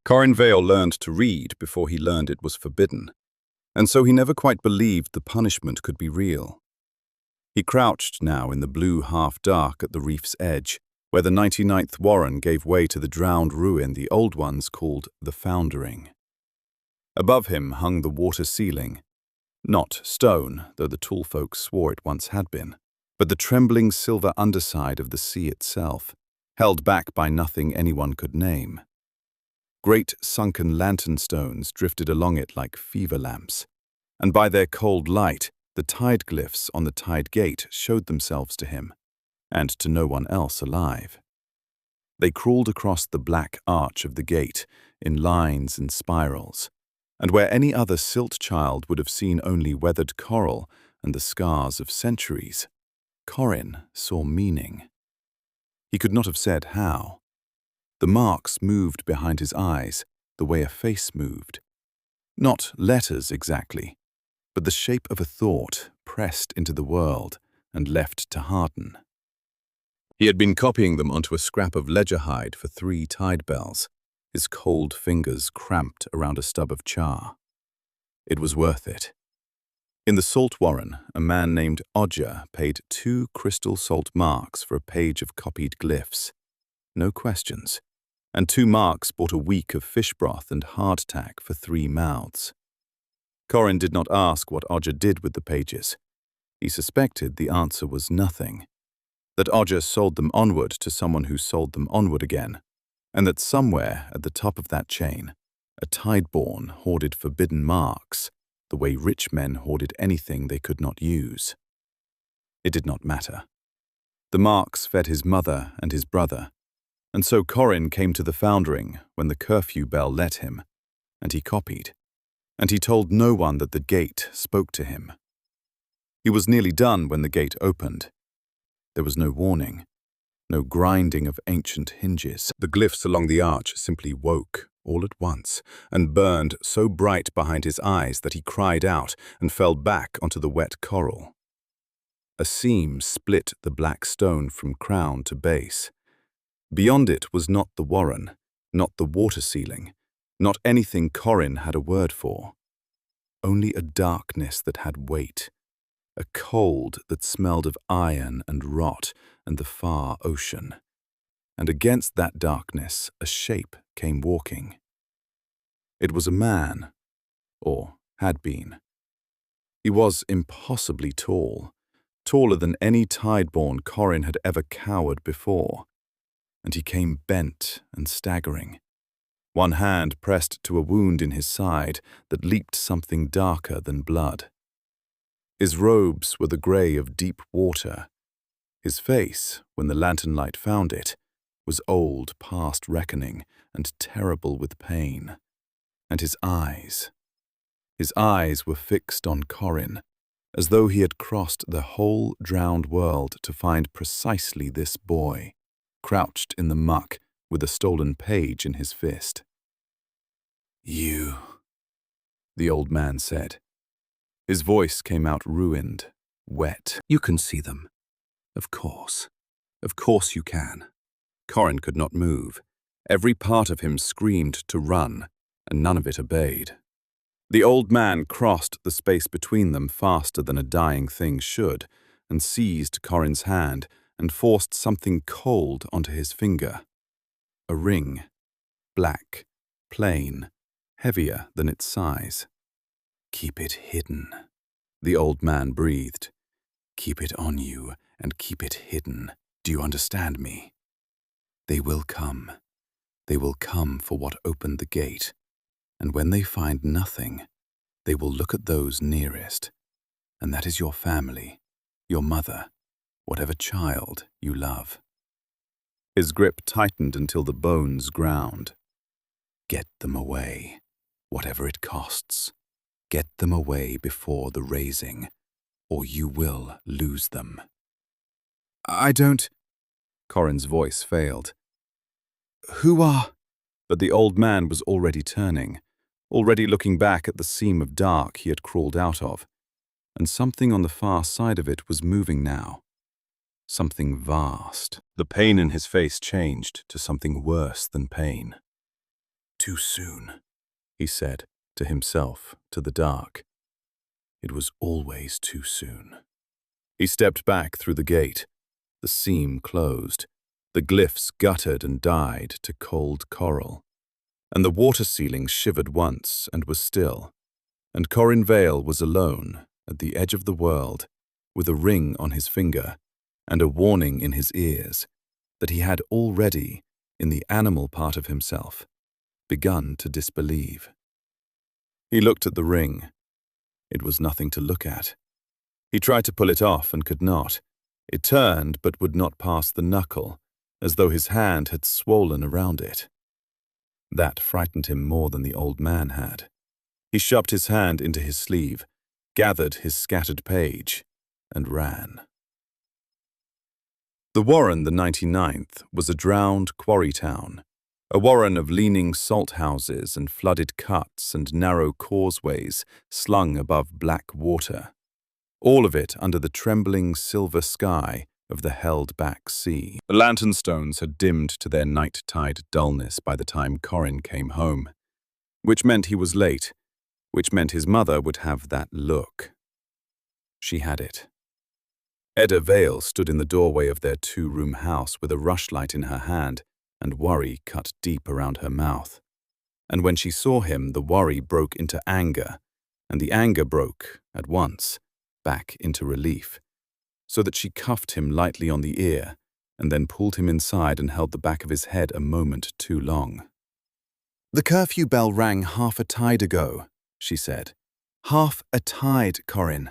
Corin Vale learned to read before he learned it was forbidden, and so he never quite believed the punishment could be real. He crouched now in the blue half-dark at the reef's edge, where the 99th Warren gave way to the drowned ruin the old ones called the Foundering. Above him hung the water ceiling, not stone, though the tall folks swore it once had been, but the trembling silver underside of the sea itself, held back by nothing anyone could name. Great sunken lantern stones drifted along it like fever lamps, and by their cold light, the tide glyphs on the tide gate showed themselves to him, and to no one else alive. They crawled across the black arch of the gate in lines and spirals, and where any other silt child would have seen only weathered coral and the scars of centuries, Corin saw meaning. He could not have said how. The marks moved behind his eyes the way a face moved. Not letters exactly, but the shape of a thought pressed into the world and left to harden. He had been copying them onto a scrap of ledger hide for 3 tide bells, his cold fingers cramped around a stub of char. It was worth it. In the salt warren, a man named Odger paid 2 crystal salt marks for a page of copied glyphs. No questions. And 2 marks bought a week of fish broth and hardtack for 3 mouths. Corin did not ask what Odger did with the pages. He suspected the answer was nothing. That Odger sold them onward to someone who sold them onward again, and that somewhere at the top of that chain, a tideborn hoarded forbidden marks, the way rich men hoarded anything they could not use. It did not matter. The marks fed his mother and his brother, and so Corin came to the Foundering when the curfew bell let him, and he copied, and he told no one that the gate spoke to him. He was nearly done when the gate opened. There was no warning, no grinding of ancient hinges. The glyphs along the arch simply woke all at once and burned so bright behind his eyes that he cried out and fell back onto the wet coral. A seam split the black stone from crown to base. Beyond it was not the warren, not the water ceiling, not anything Corin had a word for. Only a darkness that had weight, a cold that smelled of iron and rot and the far ocean. And against that darkness a shape came walking. It was a man, or had been. He was impossibly tall, taller than any tideborn Corin had ever cowered before. And he came bent and staggering, one hand pressed to a wound in his side that leaked something darker than blood. His robes were the grey of deep water. His face, when the lantern light found it, was old past reckoning and terrible with pain. And his eyes were fixed on Corin, as though he had crossed the whole drowned world to find precisely this boy, crouched in the muck with a stolen page in his fist. "You," the old man said. His voice came out ruined, wet. "You can see them. Of course you can." Corin could not move. Every part of him screamed to run, and none of it obeyed. The old man crossed the space between them faster than a dying thing should, and seized Corin's hand and forced something cold onto his finger. A ring, black, plain, heavier than its size. "Keep it hidden," the old man breathed. "Keep it on you and keep it hidden. Do you understand me? They will come. They will come for what opened the gate, and when they find nothing, they will look at those nearest, and that is your family, your mother, whatever child you love." His grip tightened until the bones ground. "Get them away, whatever it costs. Get them away before the raising, or you will lose them." "I don't—" Corin's voice failed. "Who are—" But the old man was already turning, already looking back at the seam of dark he had crawled out of, and something on the far side of it was moving now. Something vast. The pain in his face changed to something worse than pain. too soon, he said, to himself, to the dark. It was always too soon. He stepped back through the gate. The seam closed. The glyphs guttered and died to cold coral. And the water ceiling shivered once and was still. And Corin Vale was alone, at the edge of the world, with a ring on his finger and a warning in his ears that he had already, in the animal part of himself, begun to disbelieve. He looked at the ring. It was nothing to look at. He tried to pull it off and could not. It turned but would not pass the knuckle, as though his hand had swollen around it. That frightened him more than the old man had. He shoved his hand into his sleeve, gathered his scattered page, and ran. The Warren, the 99th, was a drowned quarry town, a warren of leaning salt houses and flooded cuts and narrow causeways slung above black water, all of it under the trembling silver sky of the held-back sea. The lantern stones had dimmed to their night-tide dullness by the time Corin came home, which meant he was late, which meant his mother would have that look. She had it. Edda Vale stood in the doorway of their two-room house with a rushlight in her hand and worry cut deep around her mouth. And when she saw him, the worry broke into anger, and the anger broke, at once, back into relief, so that she cuffed him lightly on the ear and then pulled him inside and held the back of his head a moment too long. "The curfew bell rang half a tide ago," she said. "Half a tide, Corin.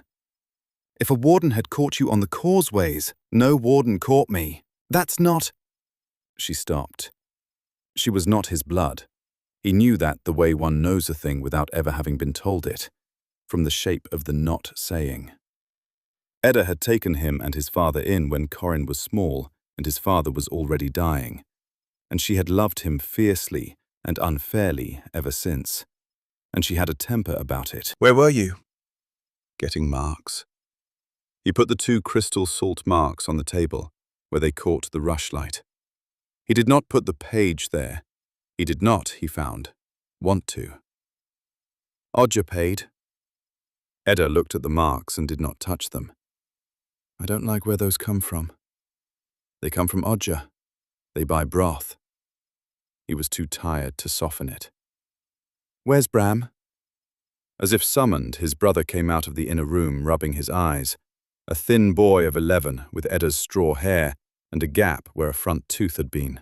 If a warden had caught you on the causeways, no warden caught me. That's not—" She stopped. She was not his blood. He knew that the way one knows a thing without ever having been told it, from the shape of the not saying. Edda had taken him and his father in when Corin was small and his father was already dying, and she had loved him fiercely and unfairly ever since, and she had a temper about it. "Where were you?" "Getting marks." He put the 2 crystal salt marks on the table, where they caught the rushlight. He did not put the page there. He did not, he found, want to. "Odja paid." Edda looked at the marks and did not touch them. "I don't like where those come from." "They come from Odja. They buy broth." He was too tired to soften it. "Where's Bram?" As if summoned, his brother came out of the inner room, rubbing his eyes. A thin boy of 11 with Edda's straw hair and a gap where a front tooth had been.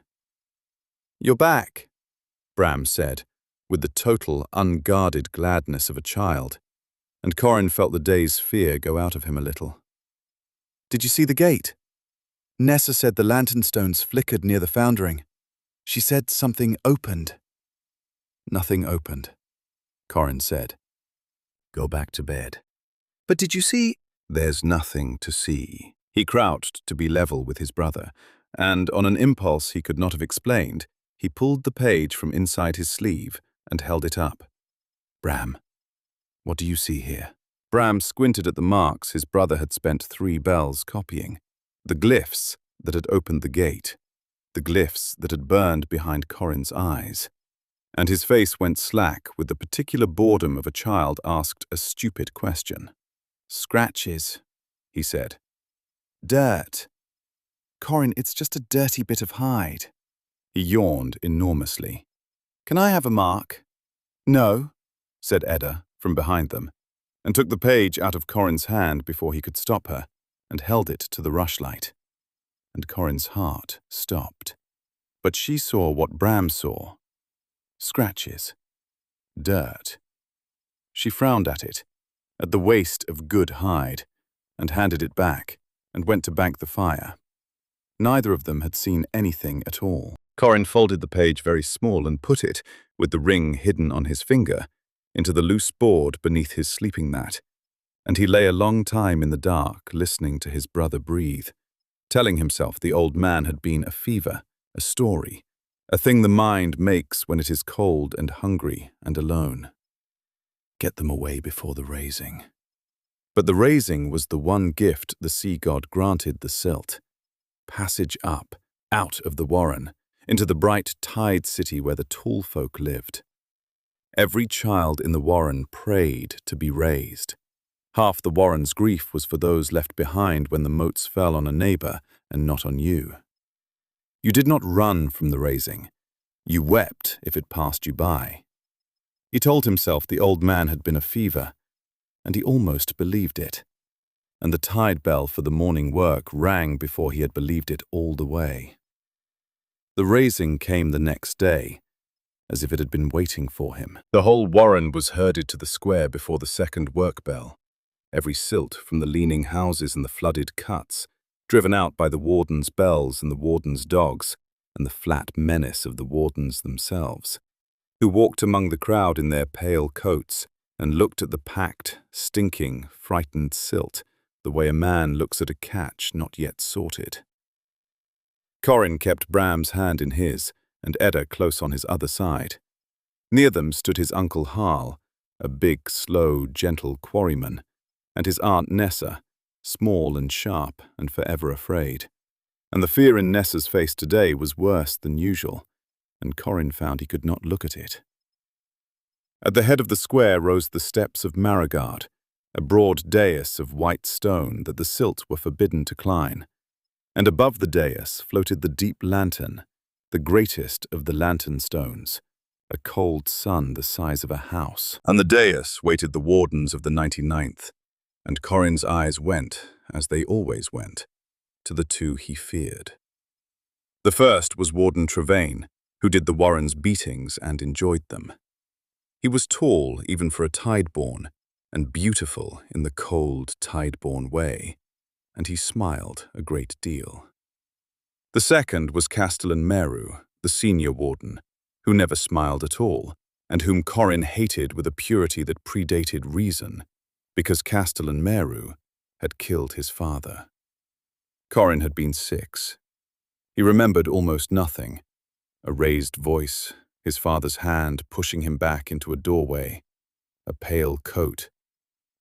"You're back," Bram said, with the total, unguarded gladness of a child, and Corin felt the day's fear go out of him a little. "Did you see the gate? Nessa said the lantern stones flickered near the foundering. She said something opened." "Nothing opened," Corin said. "Go back to bed." "But did you see—" "There's nothing to see." He crouched to be level with his brother, and on an impulse he could not have explained, he pulled the page from inside his sleeve and held it up. "Bram, what do you see here?" Bram squinted at the marks his brother had spent 3 bells copying. The glyphs that had opened the gate. The glyphs that had burned behind Corin's eyes. And his face went slack with the particular boredom of a child asked a stupid question. "Scratches," he said. "Dirt. Corin, it's just a dirty bit of hide." He yawned enormously. "Can I have a mark?" "No," said Edda from behind them, and took the page out of Corin's hand before he could stop her, and held it to the rushlight. And Corin's heart stopped. But she saw what Bram saw. Scratches. Dirt. She frowned at it, at the waste of good hide, and handed it back, and went to bank the fire. Neither of them had seen anything at all. Corin folded the page very small and put it, with the ring hidden on his finger, into the loose board beneath his sleeping mat, and he lay a long time in the dark listening to his brother breathe, telling himself the old man had been a fever, a story, a thing the mind makes when it is cold and hungry and alone. Get them away before the raising. But the raising was the one gift the sea god granted the silt. Passage up, out of the warren, into the bright tide city where the tall folk lived. Every child in the warren prayed to be raised. Half the warren's grief was for those left behind when the motes fell on a neighbor and not on you. You did not run from the raising. You wept if it passed you by. He told himself the old man had been a fever, and he almost believed it. And the tide bell for the morning work rang before he had believed it all the way. The raising came the next day, as if it had been waiting for him. The whole warren was herded to the square before the second work bell. Every silt from the leaning houses and the flooded cuts, driven out by the warden's bells and the warden's dogs, and the flat menace of the wardens themselves, who walked among the crowd in their pale coats and looked at the packed, stinking, frightened silt the way a man looks at a catch not yet sorted. Corin kept Bram's hand in his, and Edda close on his other side. Near them stood his uncle Harl, a big, slow, gentle quarryman, and his aunt Nessa, small and sharp and forever afraid. And the fear in Nessa's face today was worse than usual, and Corin found he could not look at it. At the head of the square rose the steps of Maragard, a broad dais of white stone that the silt were forbidden to climb, and above the dais floated the deep lantern, the greatest of the lantern stones, a cold sun the size of a house. On the dais waited the wardens of the 99th, and Corin's eyes went, as they always went, to the two he feared. The first was Warden Trevane, who did the warren's beatings and enjoyed them. He was tall even for a tideborn, and beautiful in the cold tideborn way, and he smiled a great deal. The second was Castellan Meru, the senior warden, who never smiled at all, and whom Corin hated with a purity that predated reason, because Castellan Meru had killed his father. Corin had been 6. He remembered almost nothing. A raised voice, his father's hand pushing him back into a doorway, a pale coat,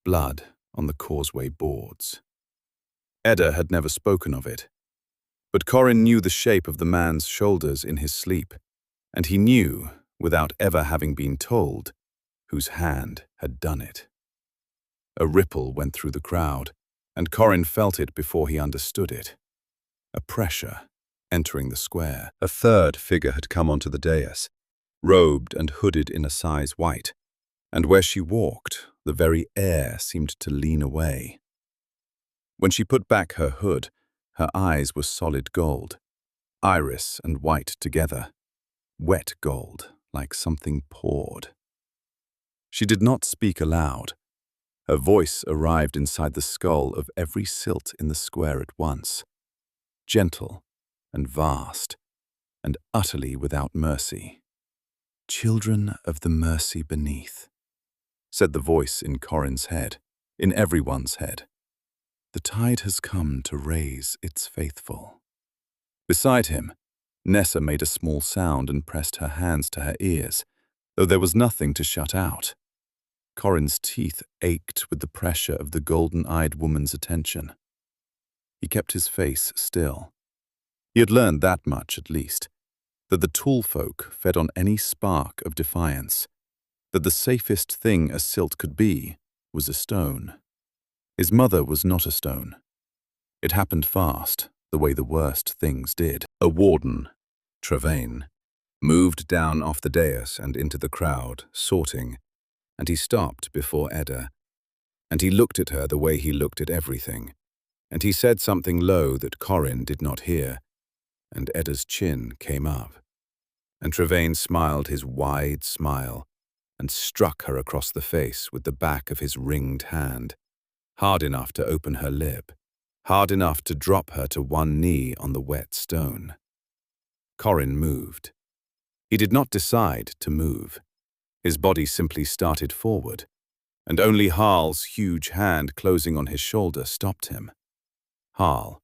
blood on the causeway boards. Edda had never spoken of it, but Corin knew the shape of the man's shoulders in his sleep, and he knew, without ever having been told, whose hand had done it. A ripple went through the crowd, and Corin felt it before he understood it. A pressure entering the square. A third figure had come onto the dais, robed and hooded in a size white, and where she walked, the very air seemed to lean away. When she put back her hood, her eyes were solid gold, iris and white together, wet gold like something poured. She did not speak aloud. Her voice arrived inside the skull of every silt in the square at once, gentle and vast, and utterly without mercy. "Children of the mercy beneath," said the voice in Corin's head, in everyone's head. "The tide has come to raise its faithful." Beside him, Nessa made a small sound and pressed her hands to her ears, though there was nothing to shut out. Corin's teeth ached with the pressure of the golden-eyed woman's attention. He kept his face still. He had learned that much, at least, that the tall folk fed on any spark of defiance, that the safest thing a silt could be was a stone. His mother was not a stone. It happened fast, the way the worst things did. A warden, Trevane, moved down off the dais and into the crowd, sorting, and he stopped before Edda, and he looked at her the way he looked at everything, and he said something low that Corin did not hear, and Edda's chin came up, and Trevane smiled his wide smile and struck her across the face with the back of his ringed hand, hard enough to open her lip, hard enough to drop her to one knee on the wet stone. Corin moved. He did not decide to move. His body simply started forward, and only Harl's huge hand closing on his shoulder stopped him. Harl,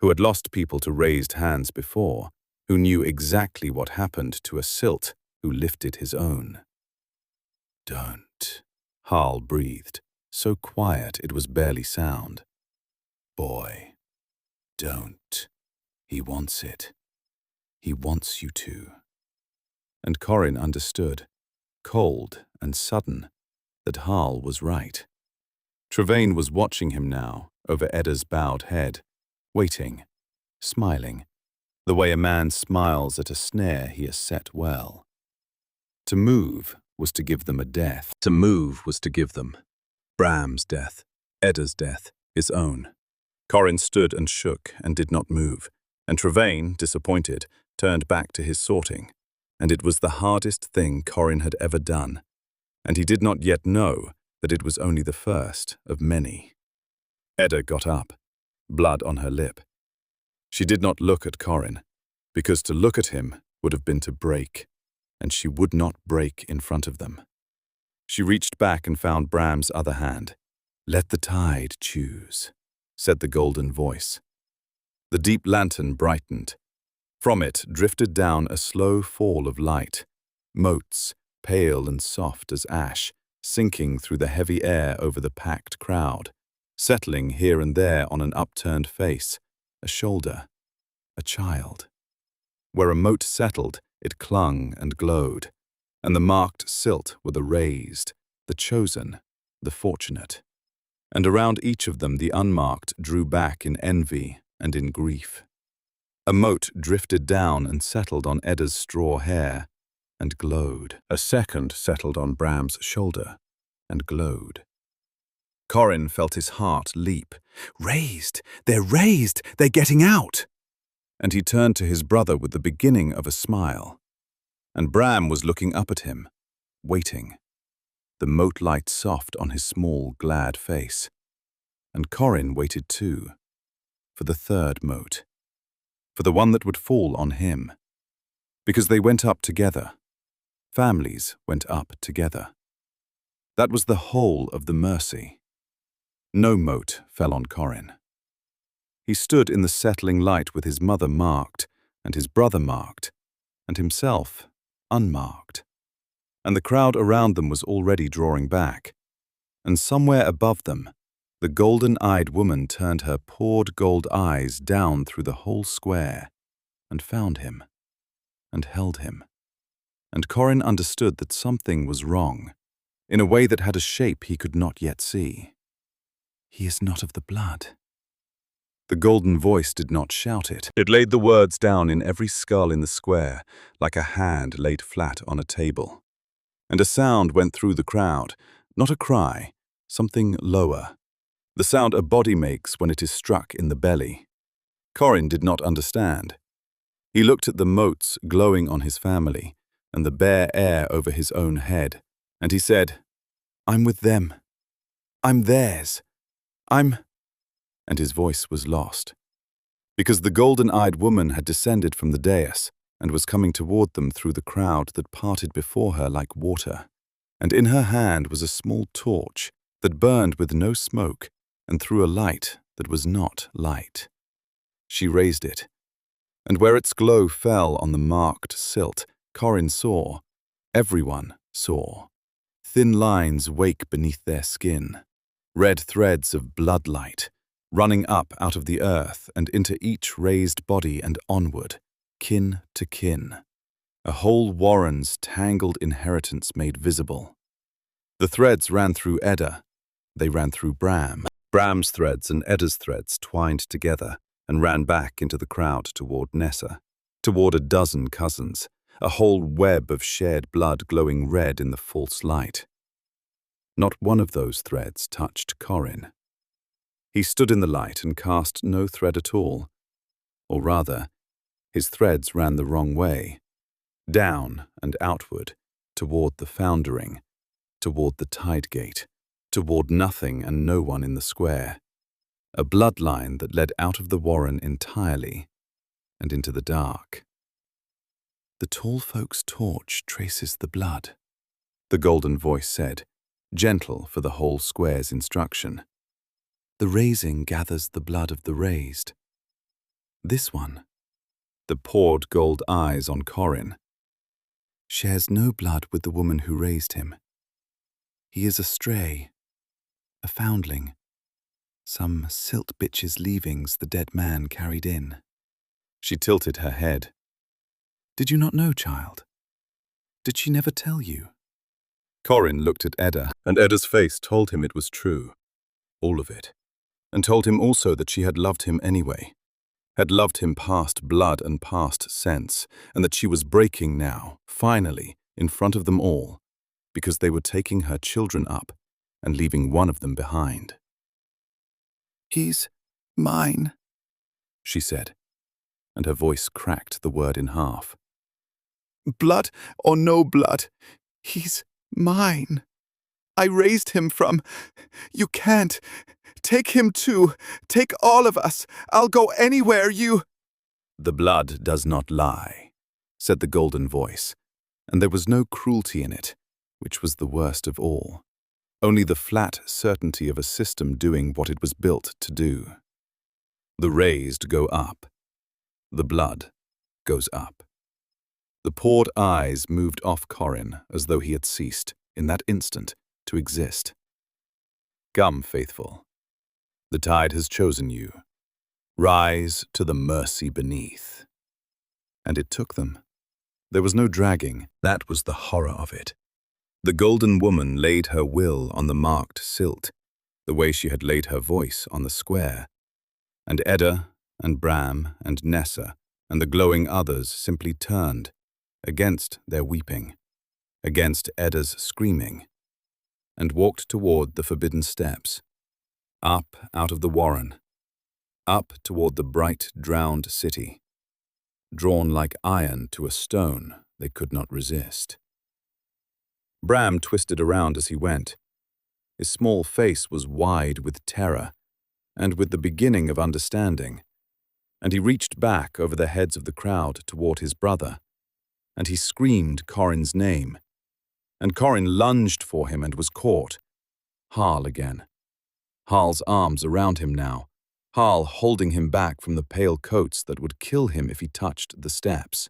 who had lost people to raised hands before, who knew exactly what happened to a silt who lifted his own. "Don't," Harl breathed, so quiet it was barely sound. "Boy, don't. He wants it." He wants you to. And Corin understood, cold and sudden, that Harl was right. Trevane was watching him now, over Edda's bowed head, waiting, smiling, the way a man smiles at a snare he has set well. To move was to give them a death. To move was to give them Bram's death, Edda's death, his own. Corin stood and shook and did not move, and Trevane, disappointed, turned back to his sorting. And it was the hardest thing Corin had ever done, and he did not yet know that it was only the first of many. Edda got up, blood on her lip. She did not look at Corin, because to look at him would have been to break, and she would not break in front of them. She reached back and found Bram's other hand. "Let the tide choose," said the golden voice. The deep lantern brightened. From it drifted down a slow fall of light, motes, pale and soft as ash, sinking through the heavy air over the packed crowd, settling here and there on an upturned face, a shoulder, a child. Where a mote settled, it clung and glowed, and the marked silt were the raised, the chosen, the fortunate. And around each of them the unmarked drew back in envy and in grief. A mote drifted down and settled on Edda's straw hair, and glowed. A second settled on Bram's shoulder, and glowed. Corin felt his heart leap. "Raised! They're raised! They're getting out!" And he turned to his brother with the beginning of a smile. And Bram was looking up at him, waiting, the mote light soft on his small, glad face. And Corin waited too, for the third mote, for the one that would fall on him. Because they went up together. Families went up together. That was the whole of the mercy. No mote fell on Corin. He stood in the settling light with his mother marked, and his brother marked, and himself unmarked. And the crowd around them was already drawing back. And somewhere above them, the golden-eyed woman turned her poured gold eyes down through the whole square, and found him, and held him. And Corin understood that something was wrong, in a way that had a shape he could not yet see. "He is not of the blood." The golden voice did not shout it. It laid the words down in every skull in the square, like a hand laid flat on a table. And a sound went through the crowd, not a cry, something lower. The sound a body makes when it is struck in the belly. Corin did not understand. He looked at the motes glowing on his family, and the bare air over his own head, and he said, "I'm with them. I'm theirs. I'm—" And his voice was lost. Because the golden-eyed woman had descended from the dais and was coming toward them through the crowd that parted before her like water. And in her hand was a small torch that burned with no smoke and threw a light that was not light. She raised it, and where its glow fell on the marked silt, Corin saw, everyone saw, thin lines wake beneath their skin, red threads of bloodlight, running up out of the earth and into each raised body and onward, kin to kin, a whole warren's tangled inheritance made visible. The threads ran through Edda, they ran through Bram. Bram's threads and Edda's threads twined together and ran back into the crowd toward Nessa, toward a dozen cousins, a whole web of shared blood glowing red in the false light. Not one of those threads touched Corin. He stood in the light and cast no thread at all, or rather, his threads ran the wrong way, down and outward, toward the foundering, toward the tide gate, toward nothing and no one in the square, a bloodline that led out of the warren entirely and into the dark. "The tall folk's torch traces the blood," the golden voice said, gentle for the whole square's instruction. "The raising gathers the blood of the raised. This one," the poured gold eyes on Corin, "shares no blood with the woman who raised him. He is a stray, a foundling, some silt bitch's leavings the dead man carried in." She tilted her head. Did you not know, child? Did she never tell you? Corin looked at Edda, and Edda's face told him it was true. All of it. And told him also that she had loved him anyway. Had loved him past blood and past sense, and that she was breaking now, finally, in front of them all, because they were taking her children up and leaving one of them behind. "He's mine," she said, and her voice cracked the word in half. "Blood or no blood, he's mine. I raised him from... You can't. Take him too. Take all of us. I'll go anywhere you..." "The blood does not lie," said the golden voice, and there was no cruelty in it, which was the worst of all. Only the flat certainty of a system doing what it was built to do. The raised go up. The blood goes up. The poured eyes moved off Corin as though he had ceased, in that instant, to exist. "Come, faithful. The tide has chosen you. Rise to the mercy beneath." And it took them. There was no dragging. That was the horror of it. The golden woman laid her will on the marked silt, the way she had laid her voice on the square. And Edda, and Bram, and Nessa, and the glowing others simply turned, against their weeping, against Edda's screaming, and walked toward the forbidden steps, up out of the warren, up toward the bright, drowned city, drawn like iron to a stone they could not resist. Bram twisted around as he went. His small face was wide with terror and with the beginning of understanding, and he reached back over the heads of the crowd toward his brother, and he screamed Corin's name, and Corin lunged for him and was caught. Harl again. Harl's arms around him now, Harl holding him back from the pale coats that would kill him if he touched the steps.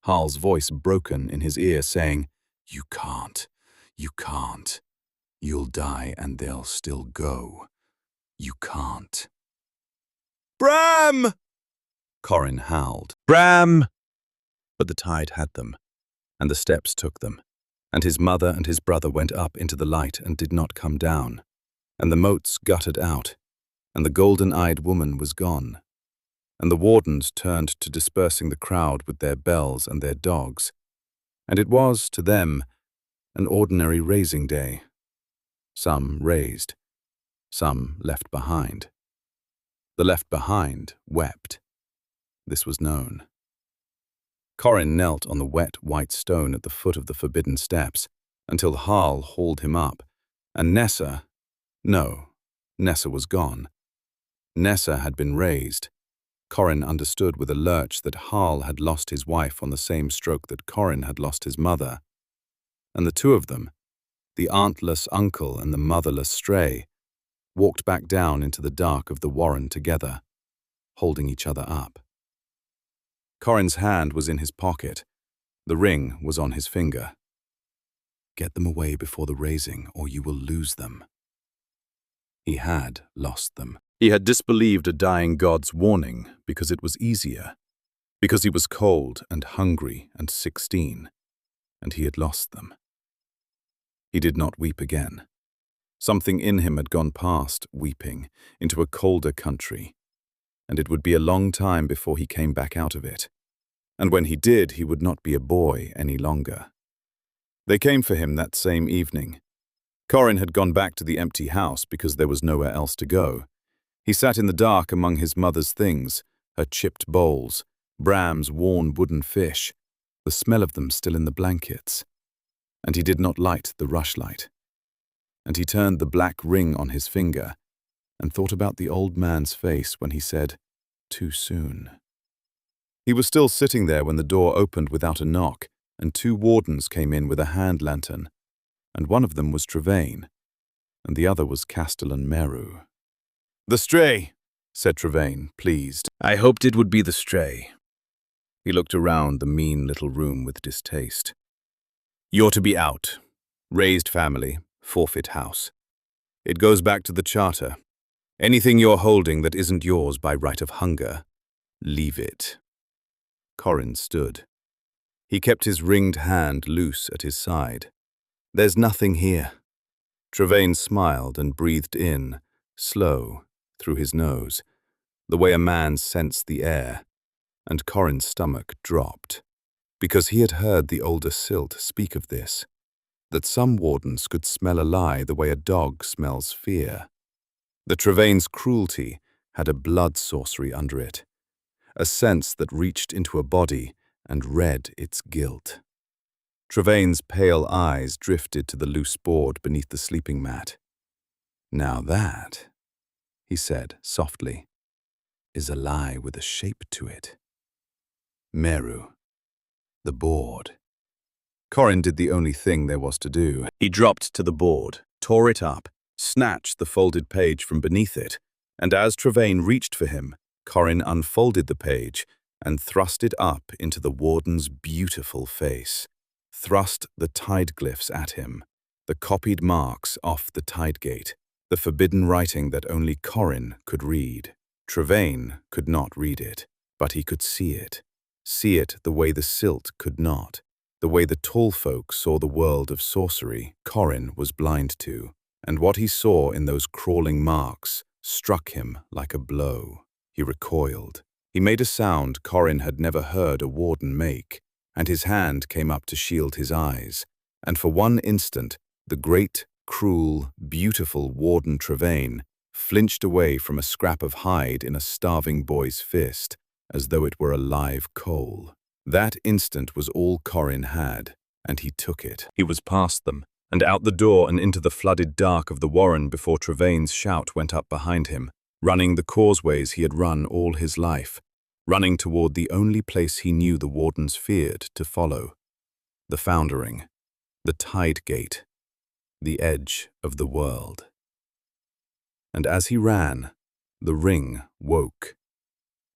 Harl's voice broken in his ear saying, "You can't. You can't. You'll die and they'll still go. You can't." "Bram!" Corin howled. "Bram!" But the tide had them, and the steps took them, and his mother and his brother went up into the light and did not come down, and the moats guttered out, and the golden-eyed woman was gone, and the wardens turned to dispersing the crowd with their bells and their dogs, and it was, to them, an ordinary raising day. Some raised, some left behind. The left behind wept. This was known. Corin knelt on the wet, white stone at the foot of the forbidden steps until Harl hauled him up, and Nessa was gone. Nessa had been raised. Corin understood with a lurch that Harl had lost his wife on the same stroke that Corin had lost his mother. And the two of them, the auntless uncle and the motherless stray, walked back down into the dark of the warren together, holding each other up. Corin's hand was in his pocket. The ring was on his finger. "Get them away before the raising, or you will lose them." He had lost them. He had disbelieved a dying god's warning because it was easier, because he was cold and hungry and 16, and he had lost them. He did not weep again. Something in him had gone past weeping into a colder country, and it would be a long time before he came back out of it. And when he did, he would not be a boy any longer. They came for him that same evening. Corin had gone back to the empty house because there was nowhere else to go. He sat in the dark among his mother's things, her chipped bowls, Bram's worn wooden fish, the smell of them still in the blankets. And he did not light the rushlight. And he turned the black ring on his finger and thought about the old man's face when he said, "Too soon." He was still sitting there when the door opened without a knock, and two wardens came in with a hand lantern, and one of them was Trevane, and the other was Castellan Meru. "The stray," said Trevane, pleased. "I hoped it would be the stray." He looked around the mean little room with distaste. "You're to be out. Raised family, forfeit house. It goes back to the charter. Anything you're holding that isn't yours by right of hunger, leave it." Corin stood. He kept his ringed hand loose at his side. "There's nothing here." Trevane smiled and breathed in, slow, through his nose, the way a man scents the air, and Corin's stomach dropped, because he had heard the older Silt speak of this, that some wardens could smell a lie the way a dog smells fear. The Trevane's cruelty had a blood sorcery under it, a sense that reached into a body and read its guilt. Trevane's pale eyes drifted to the loose board beneath the sleeping mat. "Now that," he said softly, "is a lie with a shape to it. Meru, the board." Corin did the only thing there was to do. He dropped to the board, tore it up, snatched the folded page from beneath it, and as Trevane reached for him, Corin unfolded the page and thrust it up into the warden's beautiful face, thrust the tide glyphs at him, the copied marks off the tide gate, the forbidden writing that only Corin could read. Trevane could not read it, but he could see it the way the Silt could not, the way the tall folk saw the world of sorcery Corin was blind to, and what he saw in those crawling marks struck him like a blow. He recoiled. He made a sound Corin had never heard a warden make, and his hand came up to shield his eyes, and for one instant the great, cruel, beautiful Warden Trevane flinched away from a scrap of hide in a starving boy's fist, as though it were a live coal. That instant was all Corin had, and he took it. He was past them, and out the door and into the flooded dark of the warren before Trevane's shout went up behind him, running the causeways he had run all his life, running toward the only place he knew the wardens feared to follow, the foundering, the tide gate, the edge of the world. And as he ran, the ring woke.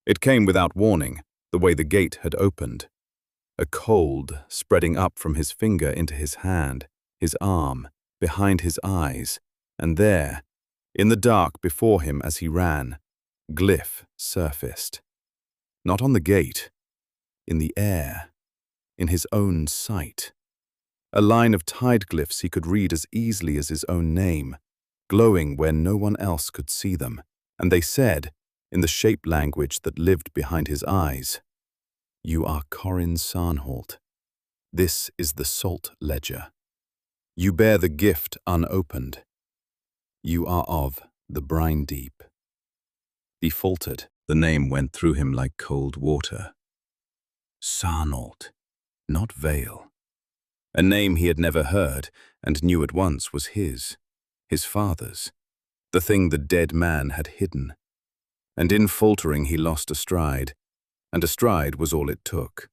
It came without warning, the way the gate had opened, a cold spreading up from his finger into his hand, his arm, behind his eyes, and there, in the dark before him as he ran, glyph surfaced. Not on the gate, in the air, in his own sight. A line of tide glyphs he could read as easily as his own name, glowing where no one else could see them, and they said, in the shape language that lived behind his eyes, "You are Corin Sarnholt. This is the Salt Ledger. You bear the gift unopened. You are of the brine deep." He faltered. The name went through him like cold water. Sarnholt, not Vale. A name he had never heard and knew at once was his father's, the thing the dead man had hidden. And in faltering he lost a stride, and a stride was all it took.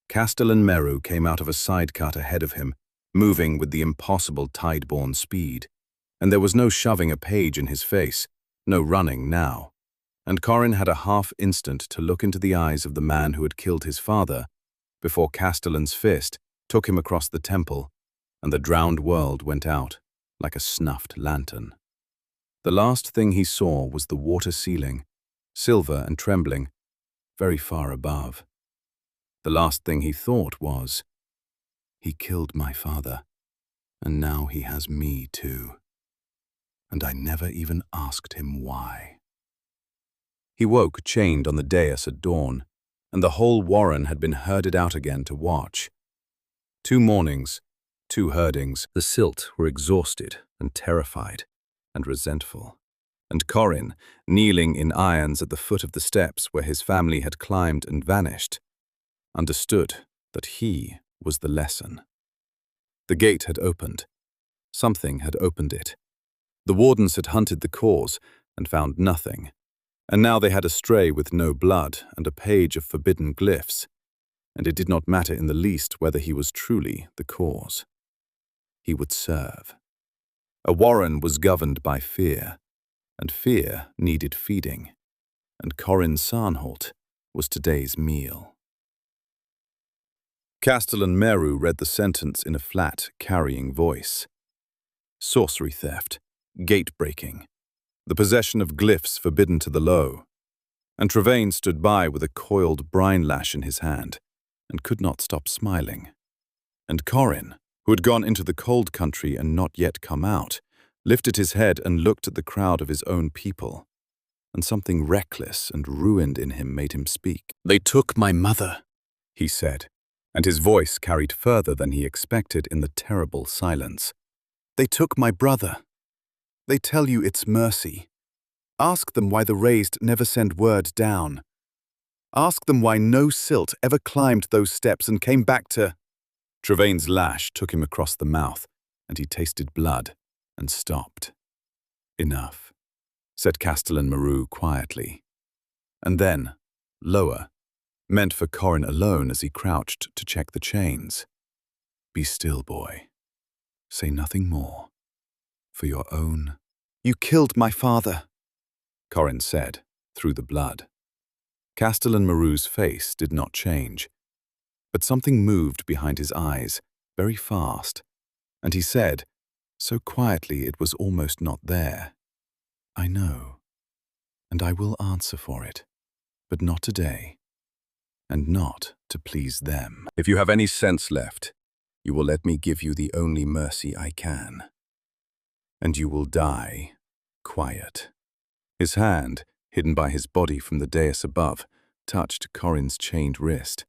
Castellan Meru came out of a side cut ahead of him, moving with the impossible tide-borne speed, and there was no shoving a page in his face, no running now. And Corin had a half-instant to look into the eyes of the man who had killed his father, before Castellan's fist took him across the temple, and the drowned world went out like a snuffed lantern. The last thing he saw was the water ceiling, silver and trembling, very far above. The last thing he thought was, "He killed my father, and now he has me too. And I never even asked him why." He woke chained on the dais at dawn, and the whole warren had been herded out again to watch. 2 mornings, 2 herdings, the Silt were exhausted and terrified and resentful, and Corin, kneeling in irons at the foot of the steps where his family had climbed and vanished, understood that he was the lesson. The gate had opened. Something had opened it. The wardens had hunted the cause and found nothing, and now they had a stray with no blood and a page of forbidden glyphs, and it did not matter in the least whether he was truly the cause. He would serve. A warren was governed by fear, and fear needed feeding, and Corin Sarnholt was today's meal. Castellan Meru read the sentence in a flat, carrying voice. Sorcery theft, gate breaking, the possession of glyphs forbidden to the low. and Trevane stood by with a coiled brine lash in his hand and could not stop smiling. And Corin, who had gone into the cold country and not yet come out, lifted his head and looked at the crowd of his own people, and something reckless and ruined in him made him speak. "They took my mother," he said, and his voice carried further than he expected in the terrible silence. "They took my brother. They tell you it's mercy. Ask them why the raised never send word down. Ask them why no silt ever climbed those steps and came back to—" Trevane's lash took him across the mouth, and he tasted blood and stopped. "Enough," said Castellan Maru quietly. And then, lower, meant for Corin alone as he crouched to check the chains. "Be still, boy. Say nothing more. For your own—" "You killed my father," Corin said, through the blood. Castellan Maru's face did not change, but something moved behind his eyes, very fast, and he said, so quietly it was almost not there, "I know, and I will answer for it, but not today, and not to please them. If you have any sense left, you will let me give you the only mercy I can, and you will die quiet." His hand, hidden by his body from the dais above, touched Corin's chained wrist.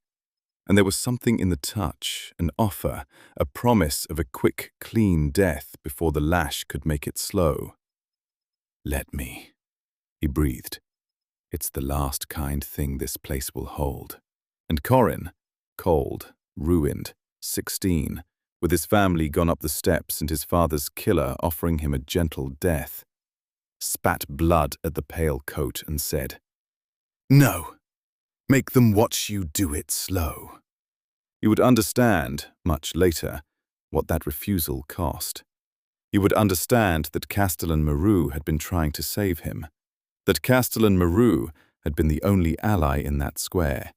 And there was something in the touch, an offer, a promise of a quick, clean death before the lash could make it slow. "Let me," he breathed. "It's the last kind thing this place will hold." And Corin, cold, ruined, 16, with his family gone up the steps and his father's killer offering him a gentle death, spat blood at the pale coat and said, "No, make them watch you do it slow." He would understand, much later, what that refusal cost. He would understand that Castellan Maru had been trying to save him, that Castellan Maru had been the only ally in that square,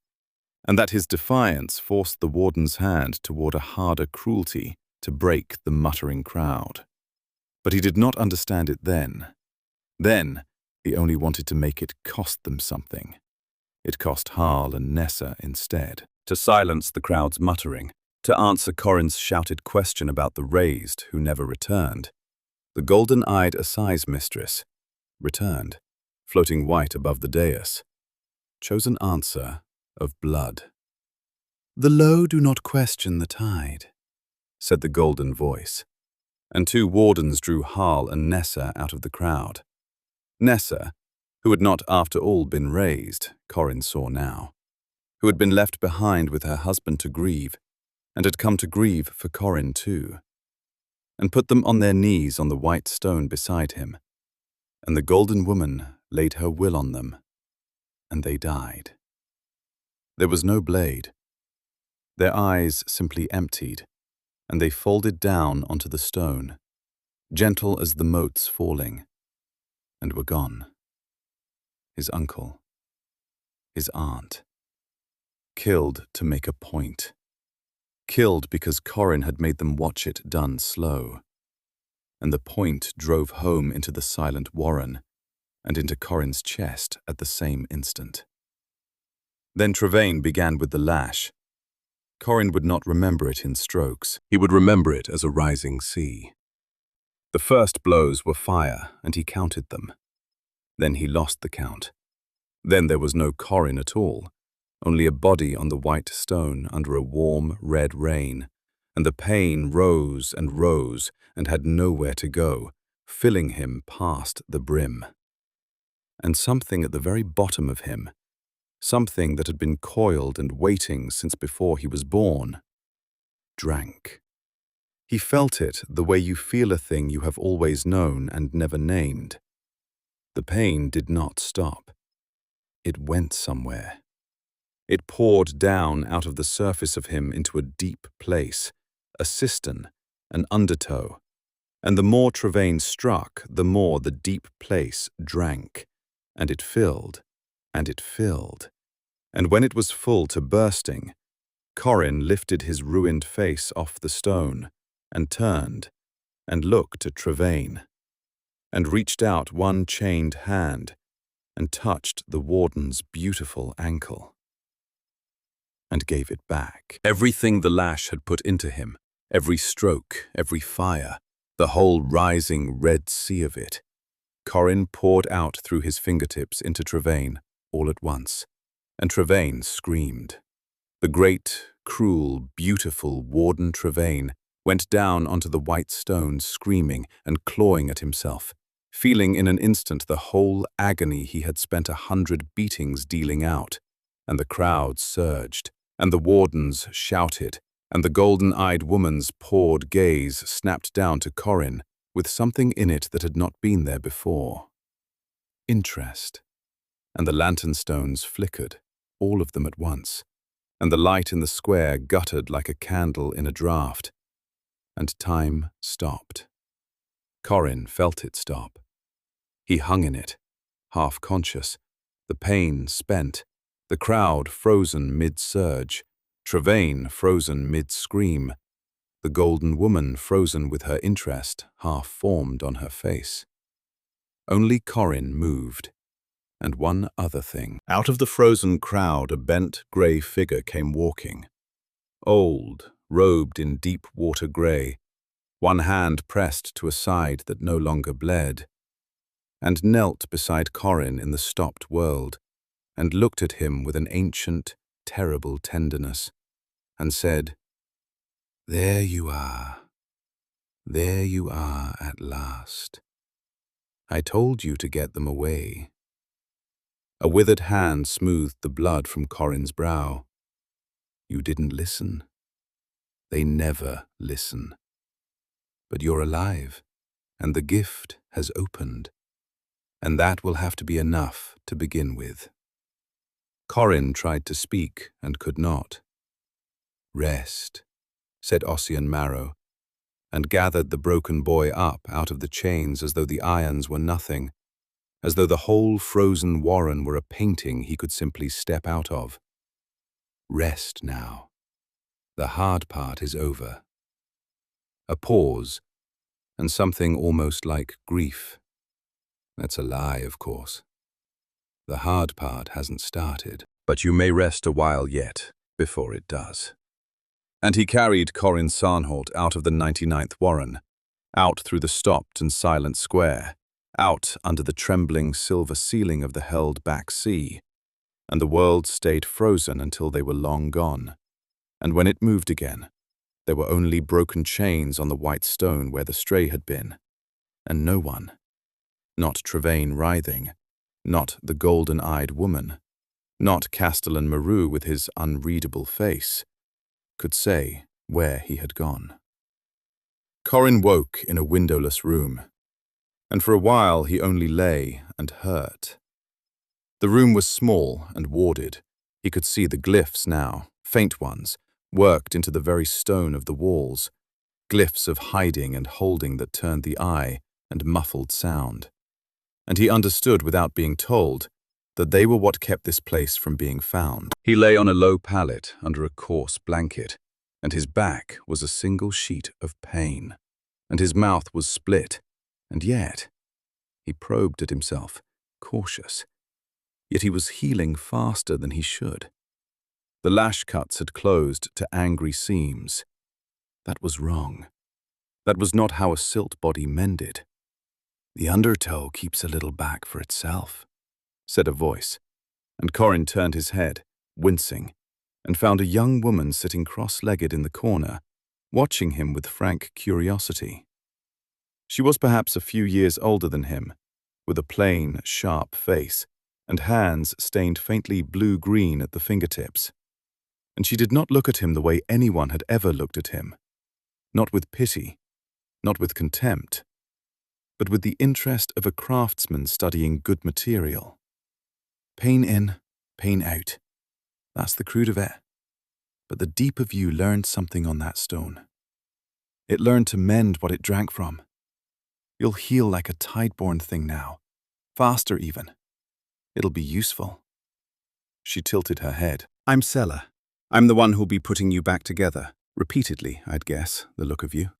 and that his defiance forced the warden's hand toward a harder cruelty to break the muttering crowd. But he did not understand it then. Then, he only wanted to make it cost them something. It cost Harl and Nessa instead. To silence the crowd's muttering, to answer Corin's shouted question about the raised who never returned. The golden-eyed assize mistress returned, floating white above the dais. Chose an answer of blood. "The low do not question the tide," said the golden voice, and two wardens drew Harl and Nessa out of the crowd. Nessa, who had not after all been raised, Corin saw now, who had been left behind with her husband to grieve, and had come to grieve for Corin too, and put them on their knees on the white stone beside him, and the golden woman laid her will on them, and they died. There was no blade. Their eyes simply emptied, and they folded down onto the stone, gentle as the motes falling, and were gone. His uncle, his aunt, killed to make a point. Killed because Corin had made them watch it done slow. And the point drove home into the silent warren and into Corin's chest at the same instant. Then Trevane began with the lash. Corin would not remember it in strokes. He would remember it as a rising sea. The first blows were fire, and he counted them. Then he lost the count. Then there was no Corin at all, only a body on the white stone under a warm, red rain, and the pain rose and had nowhere to go, filling him past the brim. And something at the very bottom of him, something that had been coiled and waiting since before he was born, drank. He felt it the way you feel a thing you have always known and never named. The pain did not stop. It went somewhere. It poured down out of the surface of him into a deep place, a cistern, an undertow, and the more Trevane struck, the more the deep place drank, and it filled, and it filled, and when it was full to bursting, Corin lifted his ruined face off the stone, and turned, and looked at Trevane, and reached out one chained hand, and touched the warden's beautiful ankle and gave it back. Everything the lash had put into him, every stroke, every fire, the whole rising red sea of it, Corin poured out through his fingertips into Trevane all at once, and Trevane screamed. The great, cruel, beautiful Warden Trevane went down onto the white stones, screaming and clawing at himself, feeling in an instant the whole agony he had spent 100 beatings dealing out, and the crowd surged, and the wardens shouted, and the golden-eyed woman's poured gaze snapped down to Corin with something in it that had not been there before. Interest. And the lantern stones flickered, all of them at once, and the light in the square guttered like a candle in a draught, and time stopped. Corin felt it stop. He hung in it, half-conscious, the pain spent, the crowd frozen mid-surge, Trevane frozen mid-scream, the golden woman frozen with her interest half-formed on her face. Only Corin moved, and one other thing. Out of the frozen crowd a bent, grey figure came walking. Old, robed in deep water grey, one hand pressed to a side that no longer bled, and knelt beside Corin in the stopped world, and looked at him with an ancient, terrible tenderness, and said, "There you are. There you are at last. I told you to get them away." A withered hand smoothed the blood from Corin's brow. "You didn't listen. They never listen. But you're alive, and the gift has opened, and that will have to be enough to begin with." Corin tried to speak and could not. "Rest," said Ossian Marrow, and gathered the broken boy up out of the chains as though the irons were nothing, as though the whole frozen warren were a painting he could simply step out of. "Rest now. The hard part is over." A pause, and something almost like grief. That's a lie, of course. The hard part hasn't started, but you may rest a while yet before it does. And he carried Corin Sarnholt out of the 99th Warren, out through the stopped and silent square, out under the trembling silver ceiling of the held-back sea, and the world stayed frozen until they were long gone. And when it moved again, there were only broken chains on the white stone where the stray had been, and no one, not Trevane writhing, not the golden-eyed woman, not Castellan Maru with his unreadable face, could say where he had gone. Corin woke in a windowless room, and for a while he only lay and hurt. The room was small and warded. He could see the glyphs now, faint ones, worked into the very stone of the walls, glyphs of hiding and holding that turned the eye and muffled sound. And he understood without being told that they were what kept this place from being found. He lay on a low pallet under a coarse blanket, and his back was a single sheet of pain, and his mouth was split, and yet, he probed at himself, cautious, yet he was healing faster than he should. The lash cuts had closed to angry seams. That was wrong. That was not how a silt body mended. "The undertow keeps a little back for itself," said a voice, and Corin turned his head, wincing, and found a young woman sitting cross-legged in the corner, watching him with frank curiosity. She was perhaps a few years older than him, with a plain, sharp face, and hands stained faintly blue-green at the fingertips. And she did not look at him the way anyone had ever looked at him, not with pity, not with contempt, but with the interest of a craftsman studying good material. "Pain in, pain out. That's the crude of it. But the deep of you learned something on that stone. It learned to mend what it drank from. You'll heal like a tide-born thing now, faster even. It'll be useful." She tilted her head. "I'm Sella. I'm the one who'll be putting you back together, repeatedly, I'd guess, the look of you."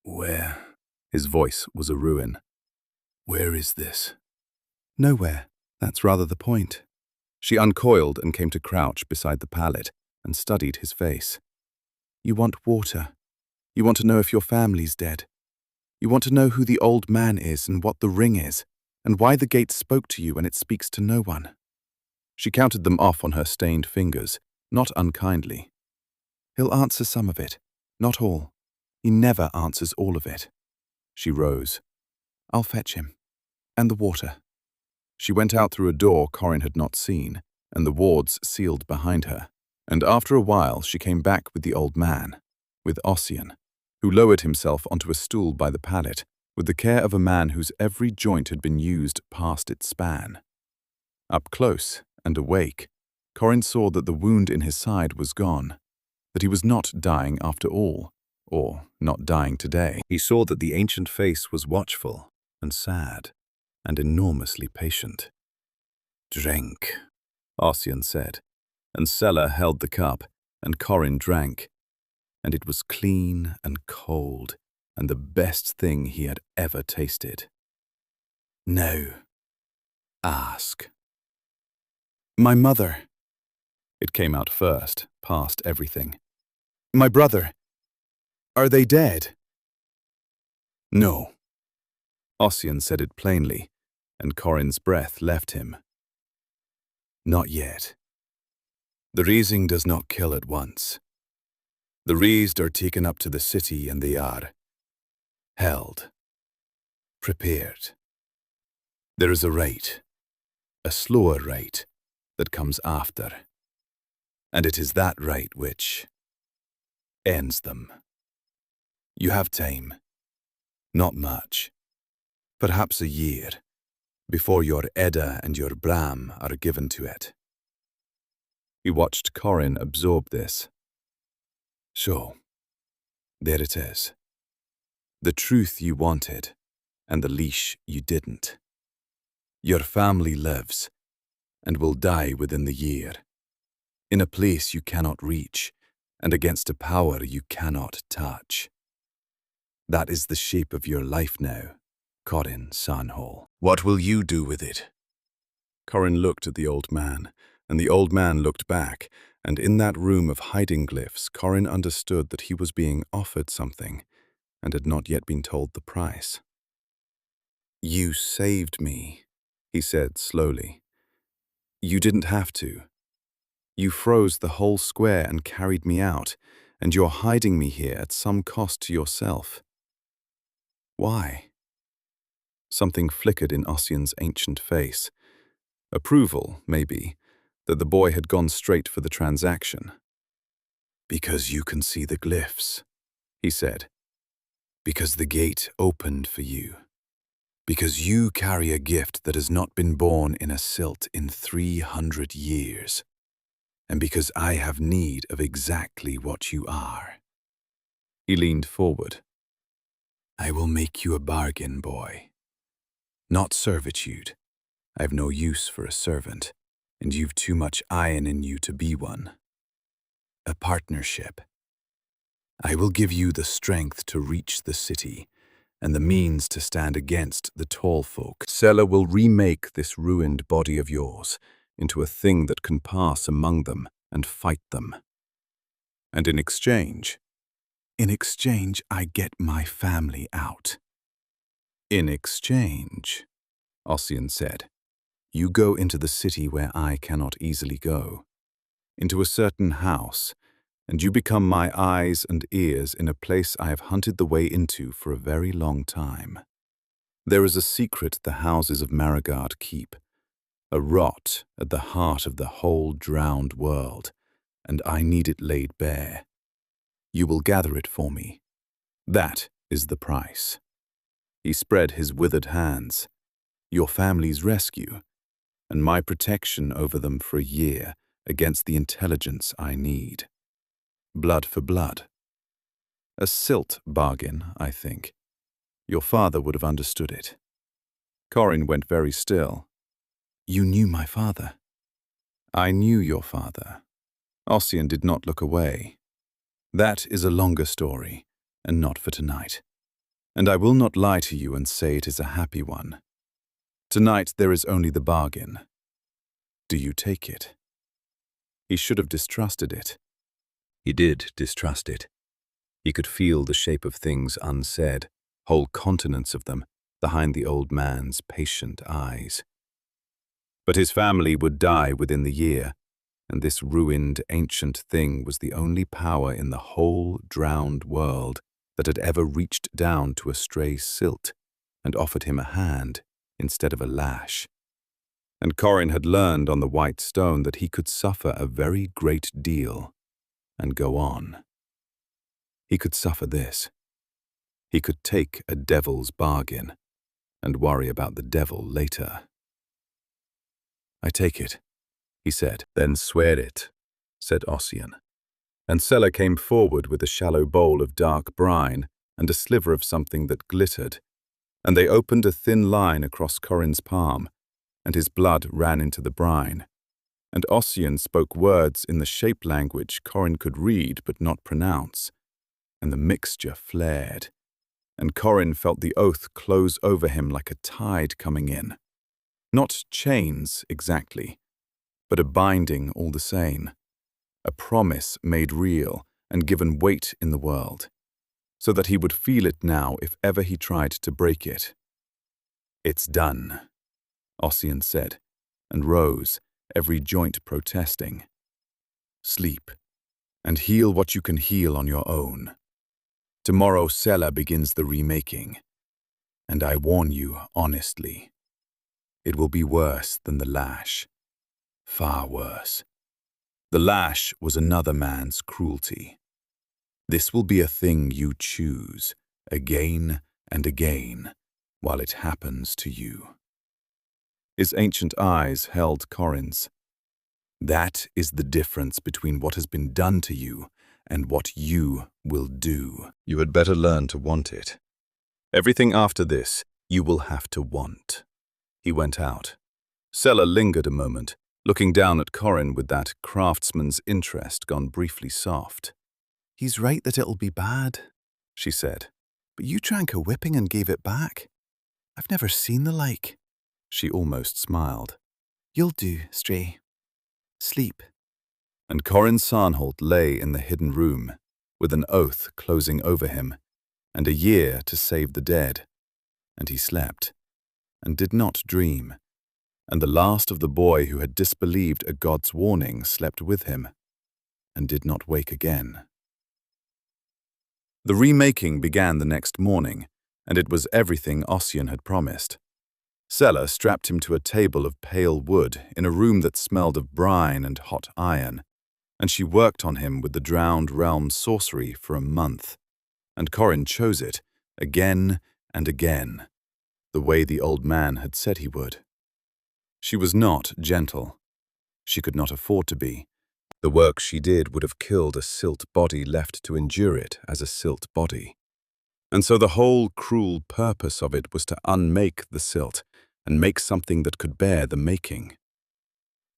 "Where?" His voice was a ruin. "Where is this?" "Nowhere. That's rather the point. She uncoiled and came to crouch beside the pallet and studied his face. You want water. You want to know if your family's dead. You want to know who the old man is and what the ring is, and why the gate spoke to you and it speaks to no one. She counted them off on her stained fingers, not unkindly. He'll answer some of it, not all. He never answers all of it. She rose. I'll fetch him. And the water. She went out through a door Corin had not seen, and the wards sealed behind her. And after a while she came back with the old man, with Ossian, who lowered himself onto a stool by the pallet, with the care of a man whose every joint had been used past its span. Up close and awake, Corin saw that the wound in his side was gone, that he was not dying after all, or not dying today. He saw that the ancient face was watchful and sad and enormously patient. Drink, Ossian said, and Sella held the cup, and Corin drank, and it was clean and cold, and the best thing he had ever tasted. Now, ask. My mother. It came out first, past everything. My brother. Are they dead? No. Ossian said it plainly, and Corin's breath left him. Not yet. The Riesing does not kill at once. The Riesed are taken up to the city and they are held, prepared. There is a rite, a slower rite, that comes after, and it is that rite which ends them. You have time, not much, perhaps a year, before your Edda and your Bram are given to it. He watched Corin absorb this. So, there it is. The truth you wanted, and the leash you didn't. Your family lives, and will die within the year, in a place you cannot reach, and against a power you cannot touch. That is the shape of your life now, Corin Sanhol. What will you do with it? Corin looked at the old man, and the old man looked back, and in that room of hiding glyphs, Corin understood that he was being offered something, and had not yet been told the price. You saved me, he said slowly. You didn't have to. You froze the whole square and carried me out, and you're hiding me here at some cost to yourself. Why? Something flickered in Ossian's ancient face. Approval, maybe, that the boy had gone straight for the transaction. Because you can see the glyphs, he said. Because the gate opened for you. Because you carry a gift that has not been born in a silt in 300 years. And because I have need of exactly what you are. He leaned forward. I will make you a bargain, boy. Not servitude. I've no use for a servant, and you've too much iron in you to be one. A partnership. I will give you the strength to reach the city, and the means to stand against the tall folk. Sella will remake this ruined body of yours into a thing that can pass among them and fight them. And in exchange, I get my family out. In exchange, Ossian said, you go into the city where I cannot easily go, into a certain house, and you become my eyes and ears in a place I have hunted the way into for a very long time. There is a secret the houses of Maragard keep, a rot at the heart of the whole drowned world, and I need it laid bare. You will gather it for me. That is the price. He spread his withered hands. Your family's rescue, and my protection over them for a year against the intelligence I need. Blood for blood. A silt bargain, I think. Your father would have understood it. Corin went very still. You knew my father. I knew your father. Ossian did not look away. That is a longer story, and not for tonight. And I will not lie to you and say it is a happy one. Tonight there is only the bargain, Do you take it? He should have distrusted it. He did distrust it. He could feel the shape of things unsaid, whole continents of them, behind the old man's patient eyes. But his family would die within the year, and this ruined ancient thing was the only power in the whole drowned world that had ever reached down to a stray silt and offered him a hand instead of a lash. And Corin had learned on the white stone that he could suffer a very great deal and go on. He could suffer this. He could take a devil's bargain and worry about the devil later. I take it, he said. Then swear it, said Ossian. And Sella came forward with a shallow bowl of dark brine and a sliver of something that glittered, and they opened a thin line across Corin's palm, and his blood ran into the brine. And Ossian spoke words in the shape language Corin could read but not pronounce, and the mixture flared, and Corin felt the oath close over him like a tide coming in. Not chains, exactly, but a binding all the same, a promise made real and given weight in the world, so that he would feel it now if ever he tried to break it. It's done, Ossian said, and rose, every joint protesting. Sleep, and heal what you can heal on your own. Tomorrow Sella begins the remaking, and I warn you honestly, it will be worse than the lash. Far worse. The lash was another man's cruelty. This will be a thing you choose, again and again, while it happens to you. His ancient eyes held Corin's. That is the difference between what has been done to you and what you will do. You had better learn to want it. Everything after this, you will have to want. He went out. Sella lingered a moment, looking down at Corin with that craftsman's interest gone briefly soft. He's right that it'll be bad, she said. But you drank a whipping and gave it back. I've never seen the like. She almost smiled. You'll do, Stray. Sleep. And Corin Sarnholt lay in the hidden room, with an oath closing over him, and a year to save the dead. And he slept, and did not dream, and the last of the boy who had disbelieved a god's warning slept with him, and did not wake again. The remaking began the next morning, and it was everything Ossian had promised. Sella strapped him to a table of pale wood in a room that smelled of brine and hot iron, and she worked on him with the drowned realm sorcery for a month, and Corin chose it again and again, the way the old man had said he would. She was not gentle. She could not afford to be. The work she did would have killed a silt body left to endure it as a silt body. And so the whole cruel purpose of it was to unmake the silt and make something that could bear the making.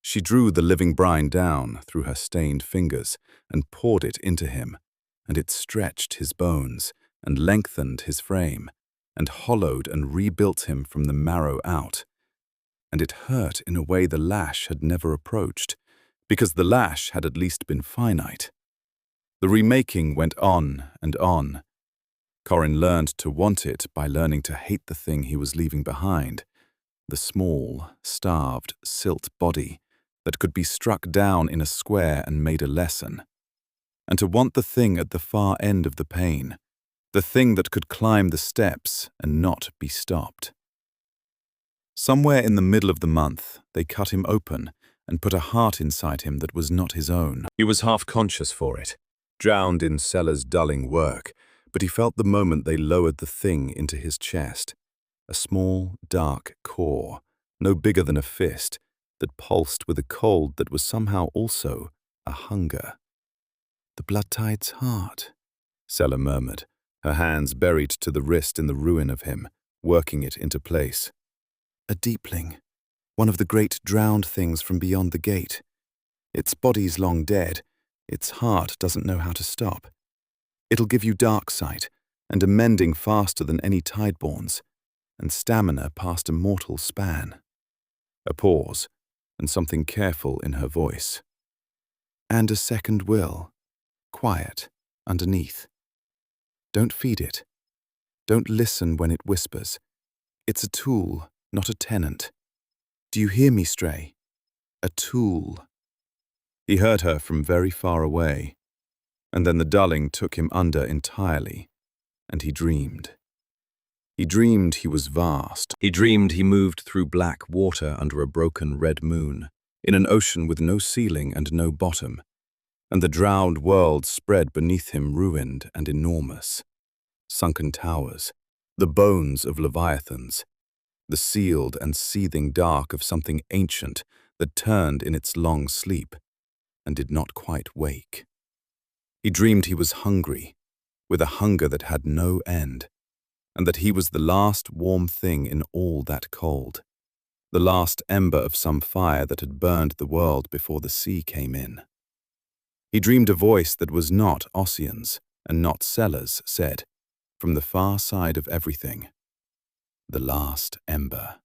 She drew the living brine down through her stained fingers and poured it into him, and it stretched his bones and lengthened his frame and hollowed and rebuilt him from the marrow out. And it hurt in a way the lash had never approached, because the lash had at least been finite. The remaking went on and on. Corin learned to want it by learning to hate the thing he was leaving behind, the small, starved, silt body that could be struck down in a square and made a lesson, and to want the thing at the far end of the pain, the thing that could climb the steps and not be stopped. Somewhere in the middle of the month, they cut him open and put a heart inside him that was not his own. He was half conscious for it, drowned in Sella's dulling work, but he felt the moment they lowered the thing into his chest, a small, dark core, no bigger than a fist, that pulsed with a cold that was somehow also a hunger. The blood tide's heart, Sella murmured, her hands buried to the wrist in the ruin of him, working it into place. A deepling, one of the great drowned things from beyond the gate. Its body's long dead, its heart doesn't know how to stop. It'll give you dark sight, and a mending faster than any tideborn's, and stamina past a mortal span. A pause, and something careful in her voice. And a second will, quiet, underneath. Don't feed it. Don't listen when it whispers. It's a tool, not a tenant. Do you hear me, Stray? A tool. He heard her from very far away, and then the dulling took him under entirely, and he dreamed. He dreamed he was vast. He dreamed he moved through black water under a broken red moon, in an ocean with no ceiling and no bottom, and the drowned world spread beneath him ruined and enormous. Sunken towers, the bones of leviathans, the sealed and seething dark of something ancient that turned in its long sleep and did not quite wake. He dreamed he was hungry, with a hunger that had no end, and that he was the last warm thing in all that cold, the last ember of some fire that had burned the world before the sea came in. He dreamed a voice that was not Ossian's and not Sellers said, from the far side of everything, the last ember.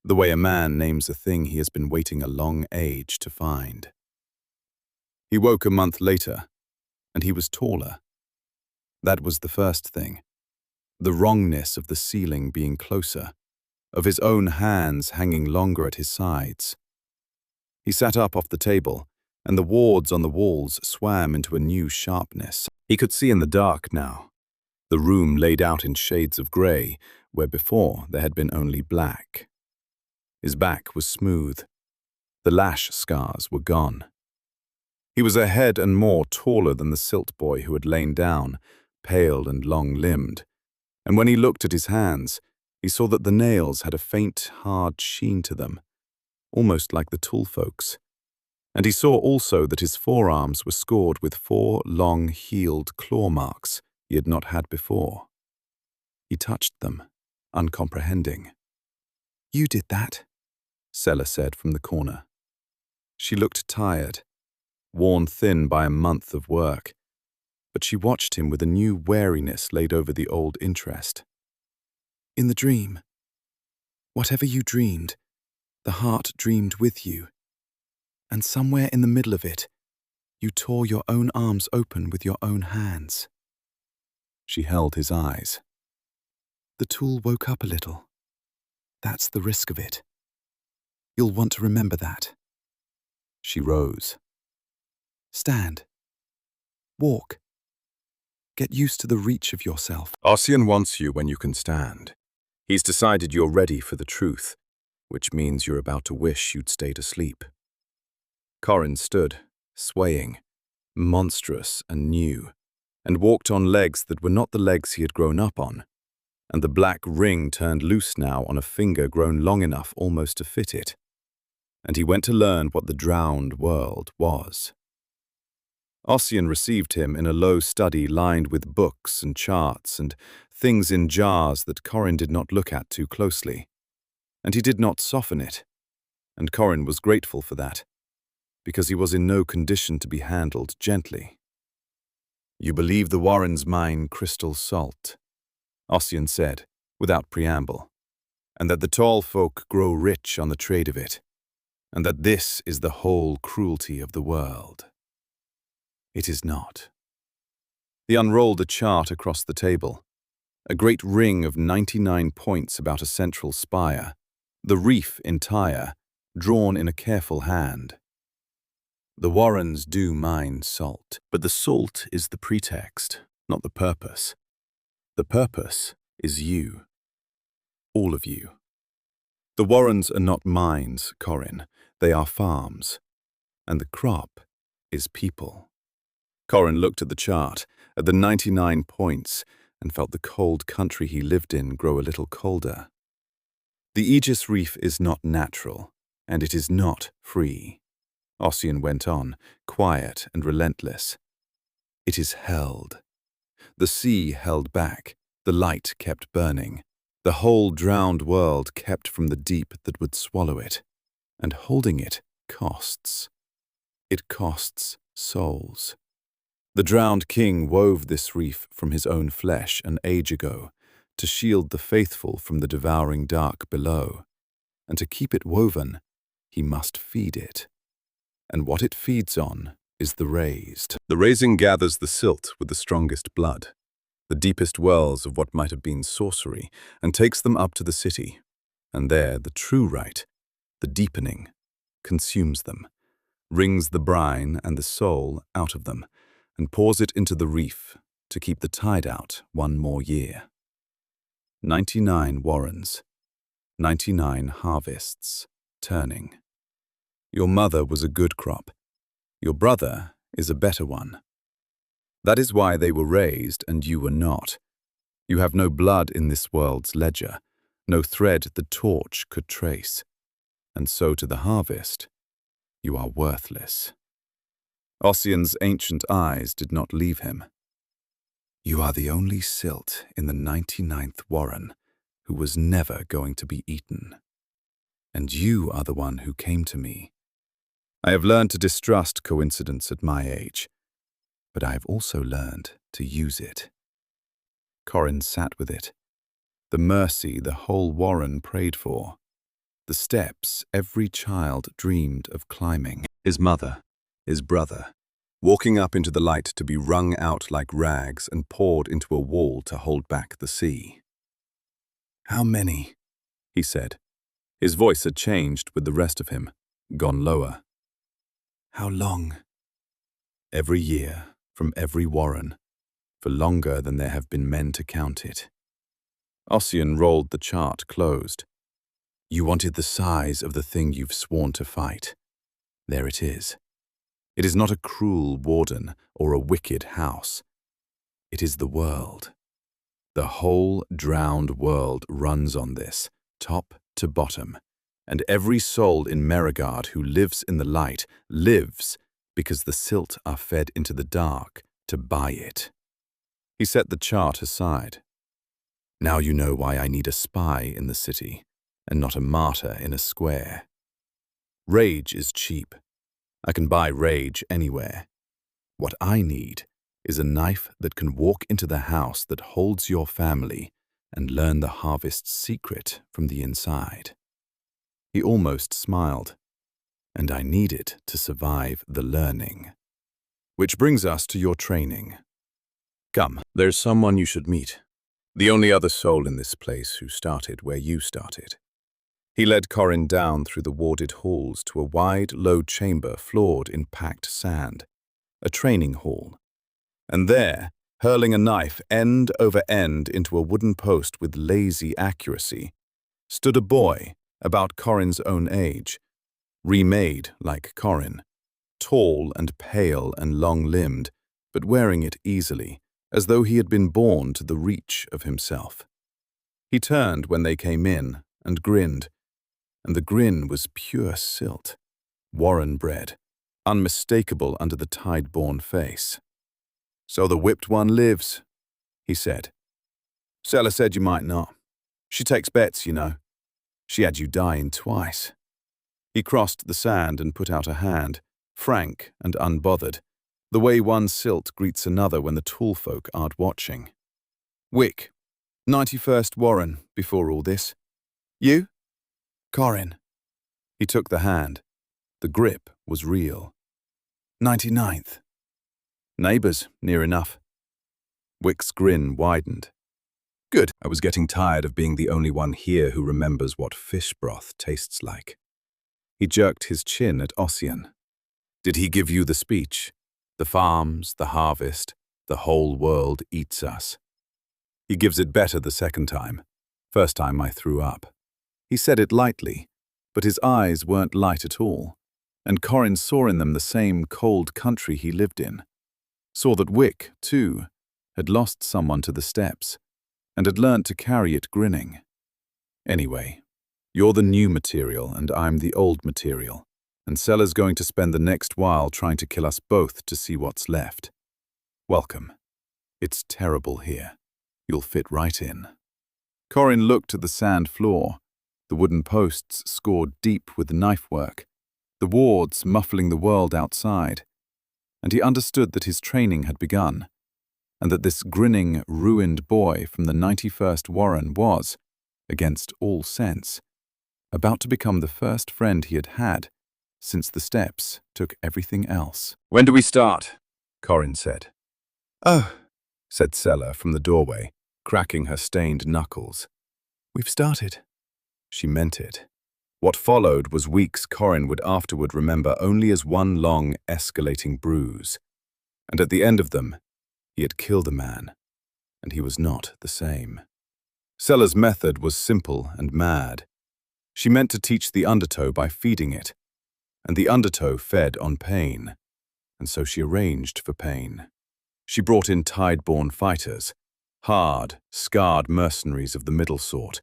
The way a man names a thing he has been waiting a long age to find. He woke a month later, and he was taller. That was the first thing. The wrongness of the ceiling being closer, of his own hands hanging longer at his sides. He sat up off the table, and the wards on the walls swam into a new sharpness. He could see in the dark now, the room laid out in shades of grey, where before there had been only black. His back was smooth. The lash scars were gone. He was a head and more taller than the silt boy who had lain down, pale and long-limbed, and when he looked at his hands, he saw that the nails had a faint, hard sheen to them, almost like the tool folks. And he saw also that his forearms were scored with 4 long, healed claw marks he had not had before. He touched them, uncomprehending. "You did that," Sella said from the corner. She looked tired, worn thin by a month of work, but she watched him with a new wariness laid over the old interest. "In the dream, whatever you dreamed, the heart dreamed with you, and somewhere in the middle of it, you tore your own arms open with your own hands." She held his eyes. "The tool woke up a little. That's the risk of it. You'll want to remember that." She rose. "Stand. Walk. Get used to the reach of yourself." Ossian wants you when you can stand. He's decided you're ready for the truth, which means you're about to wish you'd stayed asleep. Corin stood, swaying, monstrous and new, and walked on legs that were not the legs he had grown up on, and the black ring turned loose now on a finger grown long enough almost to fit it, and he went to learn what the drowned world was. Ossian received him in a low study lined with books and charts and things in jars that Corin did not look at too closely, and he did not soften it, and Corin was grateful for that, because he was in no condition to be handled gently. "You believe the Warrens mine crystal salt," Ossian said, without preamble, "and that the tall folk grow rich on the trade of it, and that this is the whole cruelty of the world. It is not." He unrolled a chart across the table, a great ring of 99 points about a central spire, the reef entire, drawn in a careful hand. "The Warrens do mine salt, but the salt is the pretext, not the purpose. The purpose is you. All of you. The Warrens are not mines, Corin. They are farms. And the crop is people." Corin looked at the chart, at the 99 points, and felt the cold country he lived in grow a little colder. "The Aegis Reef is not natural, and it is not free," Ossian went on, quiet and relentless. "It is held. The sea held back, the light kept burning, the whole drowned world kept from the deep that would swallow it, and holding it costs. It costs souls. The drowned king wove this reef from his own flesh an age ago, to shield the faithful from the devouring dark below, and to keep it woven, he must feed it. And what it feeds on is the raised. The raising gathers the silt with the strongest blood, the deepest wells of what might have been sorcery, and takes them up to the city. And there the true rite, the deepening, consumes them, wrings the brine and the soul out of them, and pours it into the reef to keep the tide out one more year. 99 warrens, 99 harvests, turning. Your mother was a good crop. Your brother is a better one. That is why they were raised and you were not. You have no blood in this world's ledger, no thread the torch could trace. And so to the harvest, you are worthless. Ossian's ancient eyes did not leave him. You are the only silt in the 99th warren who was never going to be eaten. And you are the one who came to me. I have learned to distrust coincidence at my age, but I have also learned to use it. Corin sat with it, the mercy the whole warren prayed for, the steps every child dreamed of climbing. His mother, his brother, walking up into the light to be wrung out like rags and poured into a wall to hold back the sea. How many? He said. His voice had changed with the rest of him, gone lower. How long? Every year, from every warren, for longer than there have been men to count it. Ossian rolled the chart closed. You wanted the size of the thing you've sworn to fight. There it is. It is not a cruel warden or a wicked house. It is the world. The whole drowned world runs on this, top to bottom, and every soul in Merigard who lives in the light lives because the silt are fed into the dark to buy it. He set the chart aside. Now you know why I need a spy in the city, and not a martyr in a square. Rage is cheap. I can buy rage anywhere. What I need is a knife that can walk into the house that holds your family and learn the harvest's secret from the inside. He almost smiled. And I need it to survive the learning. Which brings us to your training. Come, there's someone you should meet. The only other soul in this place who started where you started. He led Corin down through the warded halls to a wide, low chamber floored in packed sand, a training hall. And there, hurling a knife end over end into a wooden post with lazy accuracy, stood a boy about Corin's own age, remade like Corin, tall and pale and long-limbed, but wearing it easily, as though he had been born to the reach of himself. He turned when they came in and grinned, and the grin was pure silt, warren-bred, unmistakable under the tide-born face. So the whipped one lives, he said. Sella said you might not. She takes bets, you know. She had you dying twice. He crossed the sand and put out a hand, frank and unbothered, the way one silt greets another when the tall folk aren't watching. Wick, 91st Warren before all this. You? Corin. He took the hand. The grip was real. 99th. Neighbours, near enough. Wick's grin widened. Good. I was getting tired of being the only one here who remembers what fish broth tastes like. He jerked his chin at Ossian. Did he give you the speech? The farms, the harvest, the whole world eats us. He gives it better the second time. First time I threw up. He said it lightly, but his eyes weren't light at all, and Corin saw in them the same cold country he lived in. Saw that Wick, too, had lost someone to the steppes, and had learnt to carry it grinning. Anyway, you're the new material and I'm the old material, and Sella's going to spend the next while trying to kill us both to see what's left. Welcome. It's terrible here. You'll fit right in. Corin looked at the sand floor, the wooden posts scored deep with knife work, the wards muffling the world outside, and he understood that his training had begun, and that this grinning, ruined boy from the 91st Warren was, against all sense, about to become the first friend he had had since the steps took everything else. "When do we start?" Corin said. "Oh," said Sella from the doorway, cracking her stained knuckles. "We've started." She meant it. What followed was weeks Corin would afterward remember only as one long, escalating bruise. And at the end of them, he had killed a man, and he was not the same. Sella's method was simple and mad. She meant to teach the undertow by feeding it, and the undertow fed on pain, and so she arranged for pain. She brought in tide-born fighters, hard, scarred mercenaries of the middle sort,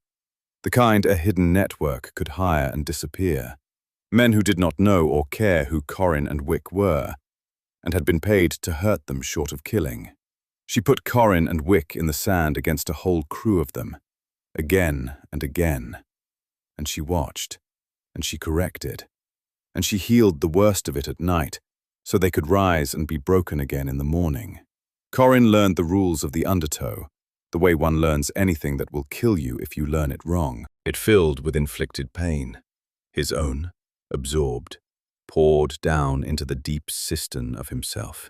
the kind a hidden network could hire and disappear, men who did not know or care who Corin and Wick were, and had been paid to hurt them short of killing. She put Corin and Wick in the sand against a whole crew of them, again and again, and she watched, and she corrected, and she healed the worst of it at night, so they could rise and be broken again in the morning. Corin learned the rules of the undertow, the way one learns anything that will kill you if you learn it wrong. It filled with inflicted pain, his own, absorbed, poured down into the deep cistern of himself.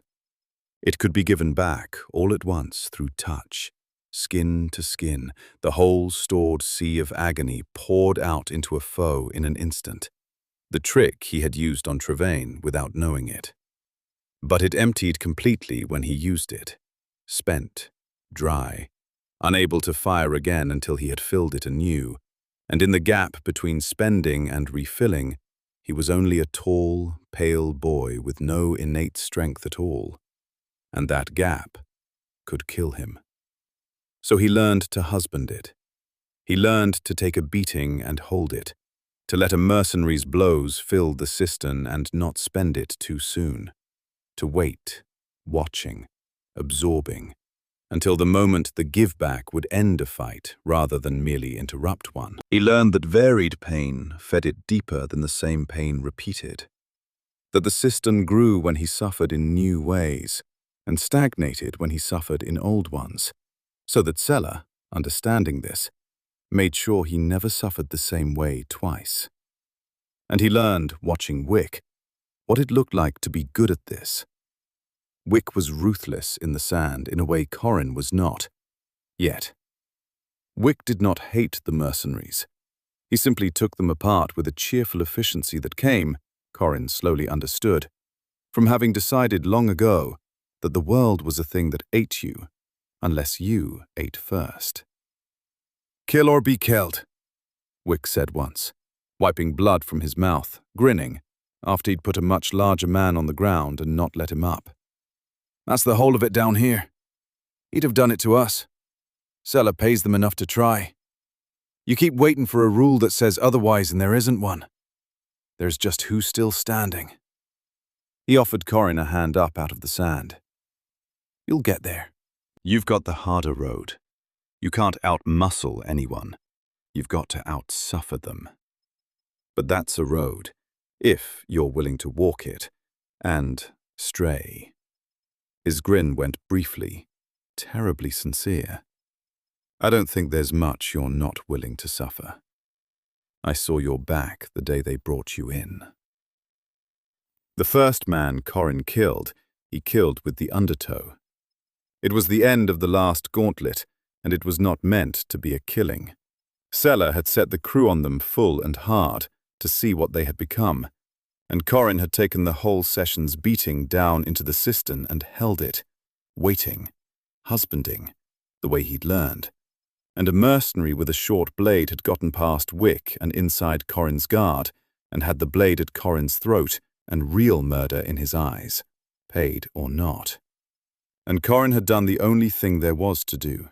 It could be given back all at once through touch, skin to skin, the whole stored sea of agony poured out into a foe in an instant. The trick he had used on Trevane without knowing it. But it emptied completely when he used it, spent, dry, unable to fire again until he had filled it anew, and in the gap between spending and refilling, he was only a tall, pale boy with no innate strength at all, and that gap could kill him. So he learned to husband it. He learned to take a beating and hold it, to let a mercenary's blows fill the cistern and not spend it too soon, to wait, watching, absorbing, until the moment the give-back would end a fight rather than merely interrupt one. He learned that varied pain fed it deeper than the same pain repeated, that the cistern grew when he suffered in new ways and stagnated when he suffered in old ones, so that Sella, understanding this, made sure he never suffered the same way twice. And he learned, watching Wick, what it looked like to be good at this. Wick was ruthless in the sand in a way Corin was not. Yet, Wick did not hate the mercenaries. He simply took them apart with a cheerful efficiency that came, Corin slowly understood, from having decided long ago that the world was a thing that ate you, unless you ate first. "Kill or be killed," Wick said once, wiping blood from his mouth, grinning, after he'd put a much larger man on the ground and not let him up. "That's the whole of it down here. He'd have done it to us. Sella pays them enough to try. You keep waiting for a rule that says otherwise and there isn't one. There's just who's still standing." He offered Corin a hand up out of the sand. "You'll get there. You've got the harder road. You can't out-muscle anyone. You've got to out-suffer them. But that's a road, if you're willing to walk it, and stray." His grin went briefly, terribly sincere. "I don't think there's much you're not willing to suffer. I saw your back the day they brought you in." The first man Corin killed, he killed with the undertow. It was the end of the last gauntlet, and it was not meant to be a killing. Sella had set the crew on them full and hard to see what they had become, and Corin had taken the whole session's beating down into the cistern and held it, waiting, husbanding, the way he'd learned. And a mercenary with a short blade had gotten past Wick and inside Corin's guard, and had the blade at Corin's throat and real murder in his eyes, paid or not. And Corin had done the only thing there was to do.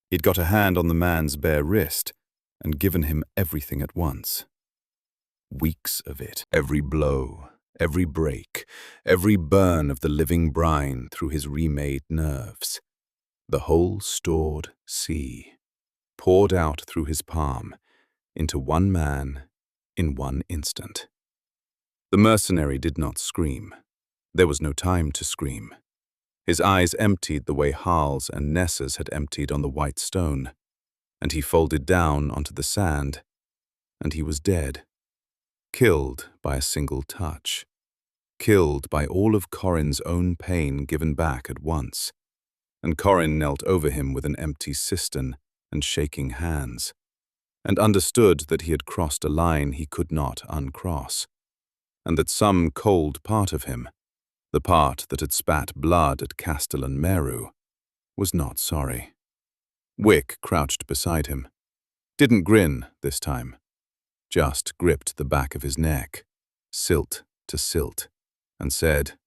He'd got a hand on the man's bare wrist and given him everything at once. Weeks of it, every blow, every break, every burn of the living brine through his remade nerves. The whole stored sea, poured out through his palm, into one man, in one instant. The mercenary did not scream. There was no time to scream. His eyes emptied the way Harl's and Nessa's had emptied on the white stone, and he folded down onto the sand and he was dead, killed by a single touch, killed by all of Corin's own pain given back at once, and Corin knelt over him with an empty cistern and shaking hands, and understood that he had crossed a line he could not uncross, and that some cold part of him, the part that had spat blood at Castellan Meru, was not sorry. Wick crouched beside him, didn't grin this time, just gripped the back of his neck, silt to silt, and said,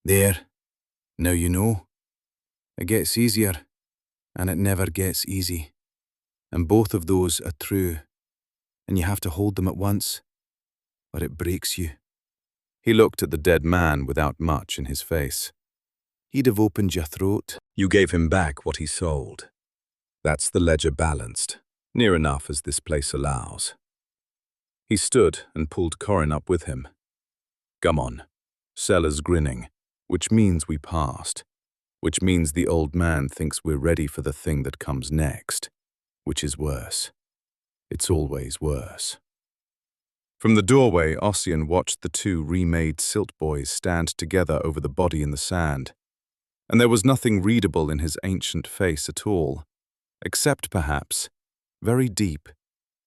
"There, now you know. It gets easier, and it never gets easy. And both of those are true, and you have to hold them at once, or it breaks you." He looked at the dead man without much in his face. "He'd have opened your throat." "You gave him back what he sold. That's the ledger balanced, near enough as this place allows." He stood and pulled Corin up with him. "Come on." Sellers grinning, which means we passed, which means the old man thinks we're ready for the thing that comes next, which is worse. It's always worse. From the doorway, Ossian watched the two remade silt boys stand together over the body in the sand, and there was nothing readable in his ancient face at all, except perhaps, very deep,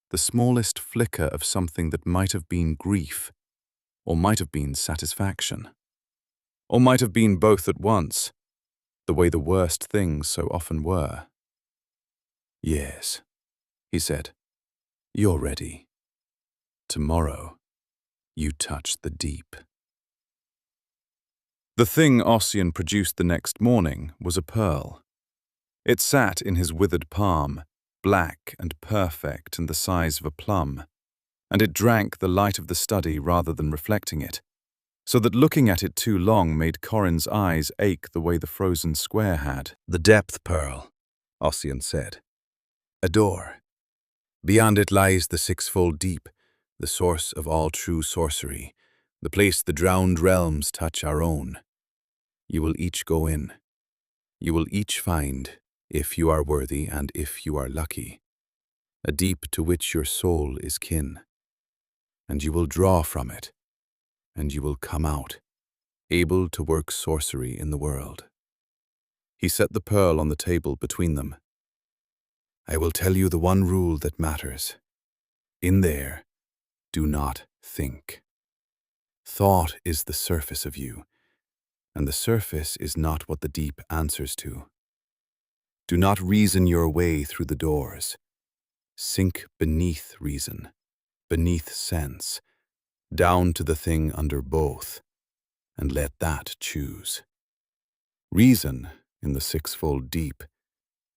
the smallest flicker of something that might have been grief, or might have been satisfaction, or might have been both at once, the way the worst things so often were. "Yes," he said, "you're ready. Tomorrow, you touch the deep." The thing Ossian produced the next morning was a pearl. It sat in his withered palm, black and perfect and the size of a plum, and it drank the light of the study rather than reflecting it, so that looking at it too long made Corin's eyes ache the way the frozen square had. "The depth pearl," Ossian said. "A door. Beyond it lies the sixfold deep, the source of all true sorcery, the place the drowned realms touch our own. You will each go in. You will each find, if you are worthy and if you are lucky, a deep to which your soul is kin. And you will draw from it, and you will come out, able to work sorcery in the world." He set the pearl on the table between them. "I will tell you the one rule that matters. In there, do not think. Thought is the surface of you, and the surface is not what the deep answers to. Do not reason your way through the doors. Sink beneath reason, beneath sense, down to the thing under both, and let that choose. Reason, in the sixfold deep,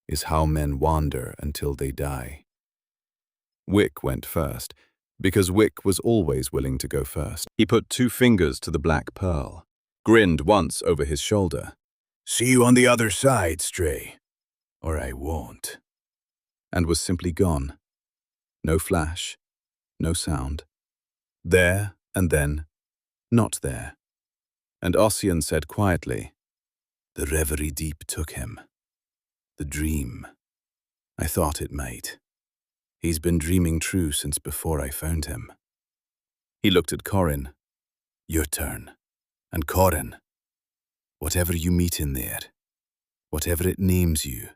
is how men wander until they die." Wick went first, because Wick was always willing to go first. He put 2 fingers to the black pearl, grinned once over his shoulder. "See you on the other side, Stray, or I won't," and was simply gone. No flash, no sound. There and then, not there. And Ossian said quietly, "The reverie deep took him. The dream. I thought it might. He's been dreaming true since before I found him." He looked at Corin. "Your turn. And Corin, whatever you meet in there, whatever it names you,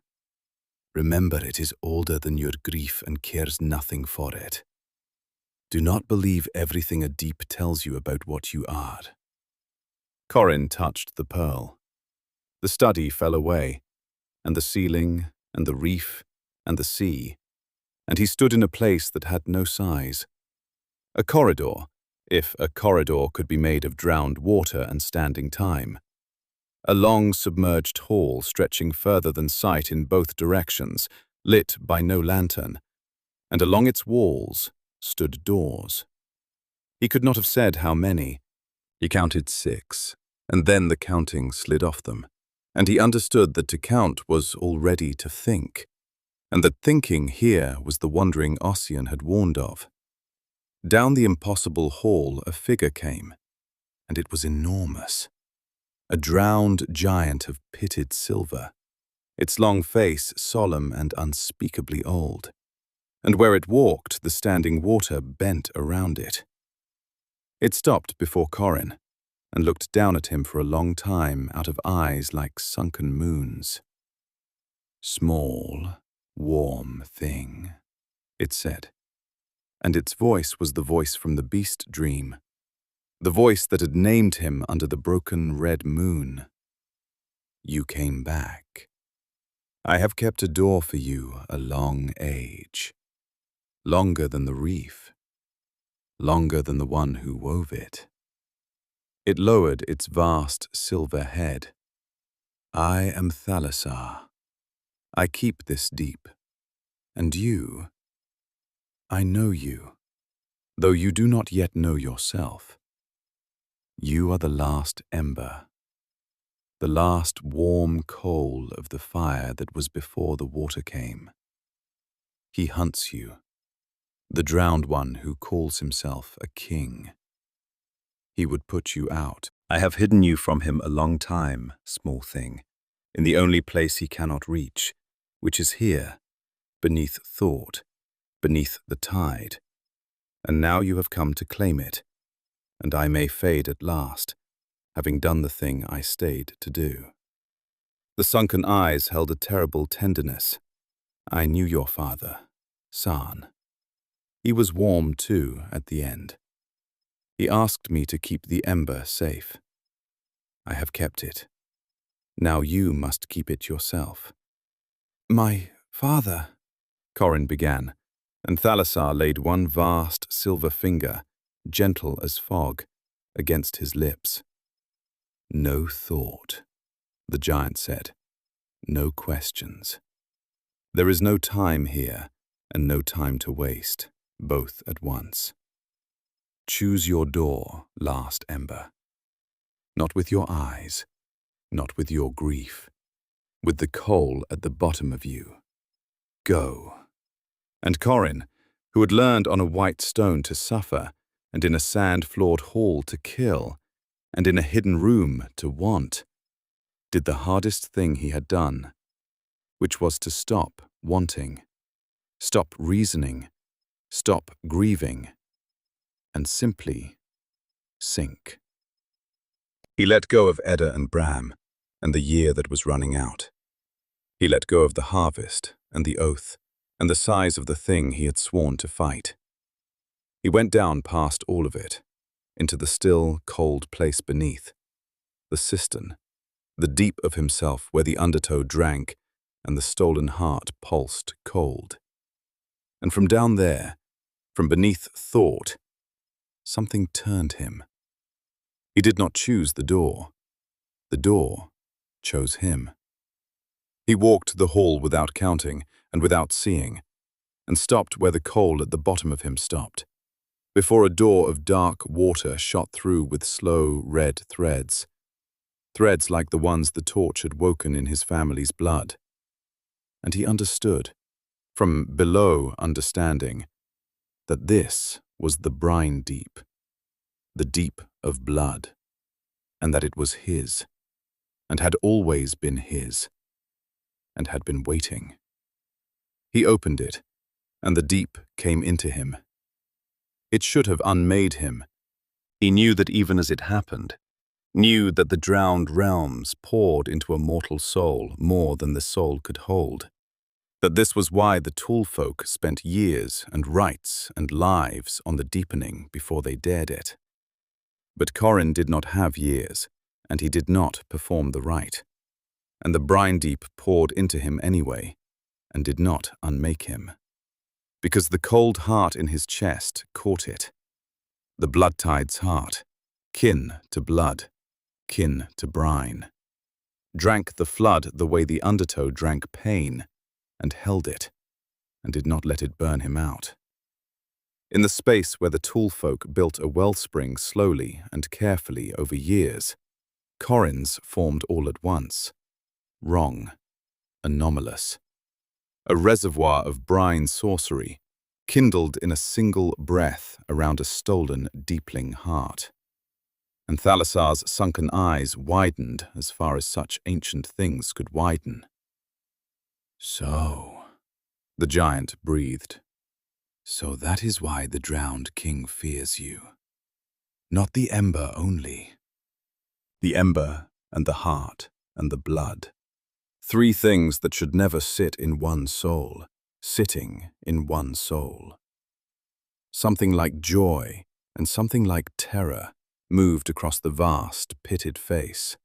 remember it is older than your grief and cares nothing for it. Do not believe everything a deep tells you about what you are." Corin touched the pearl. The study fell away, and the ceiling, and the reef, and the sea, and he stood in a place that had no size. A corridor, if a corridor could be made of drowned water and standing time. A long submerged hall stretching further than sight in both directions, lit by no lantern, and along its walls stood doors. He could not have said how many. He counted 6, and then the counting slid off them, and he understood that to count was already to think, and that thinking here was the wandering Ossian had warned of. Down the impossible hall a figure came, and it was enormous. A drowned giant of pitted silver, its long face solemn and unspeakably old, and where it walked, the standing water bent around it. It stopped before Corin, and looked down at him for a long time out of eyes like sunken moons. "Small, warm thing," it said, and its voice was the voice from the beast dream, the voice that had named him under the broken red moon. "You came back. I have kept a door for you a long age, longer than the reef, longer than the one who wove it." It lowered its vast silver head. "I am Thalassar. I keep this deep. And you, I know you, though you do not yet know yourself. You are the last ember, the last warm coal of the fire that was before the water came. He hunts you, the drowned one who calls himself a king. He would put you out. I have hidden you from him a long time, small thing, in the only place he cannot reach, which is here, beneath thought, beneath the tide. And now you have come to claim it, and I may fade at last, having done the thing I stayed to do." The sunken eyes held a terrible tenderness. "I knew your father, San. He was warm too at the end. He asked me to keep the ember safe. I have kept it. Now you must keep it yourself." "My father," Corin began, and Thalassar laid one vast silver finger, gentle as fog, against his lips. "No thought," the giant said. "No questions. There is no time here, and no time to waste, both at once. Choose your door, last ember. Not with your eyes, not with your grief, with the coal at the bottom of you. Go." And Corin, who had learned on a white stone to suffer, and in a sand-floored hall to kill, and in a hidden room to want, did the hardest thing he had done, which was to stop wanting, stop reasoning, stop grieving, and simply sink. He let go of Edda and Bram, and the year that was running out. He let go of the harvest, and the oath, and the size of the thing he had sworn to fight. He went down past all of it, into the still, cold place beneath, the cistern, the deep of himself where the undertow drank and the stolen heart pulsed cold. And from down there, from beneath thought, something turned him. He did not choose the door. The door chose him. He walked the hall without counting and without seeing, and stopped where the coal at the bottom of him stopped, before a door of dark water shot through with slow red threads, threads like the ones the torch had woken in his family's blood. And he understood, from below understanding, that this was the brine deep, the deep of blood, and that it was his, and had always been his, and had been waiting. He opened it, and the deep came into him. It should have unmade him. He knew that even as it happened, knew that the drowned realms poured into a mortal soul more than the soul could hold, that this was why the tall folk spent years and rites and lives on the deepening before they dared it. But Corin did not have years, and he did not perform the rite, and the brine deep poured into him anyway, and did not unmake him, because the cold heart in his chest caught it, the blood tide's heart, kin to blood, kin to brine, drank the flood the way the undertow drank pain, and held it, and did not let it burn him out. In the space where the tall folk built a wellspring slowly and carefully over years, Corin's formed all at once, wrong, anomalous, a reservoir of brine sorcery, kindled in a single breath around a stolen deepling heart. And Thalassar's sunken eyes widened as far as such ancient things could widen. "So," the giant breathed, So that is why the drowned king fears you. Not the ember only. The ember and the heart and the blood. 3 things that should never sit in one soul, sitting in one soul. Something like joy and something like terror moved across the vast, pitted face.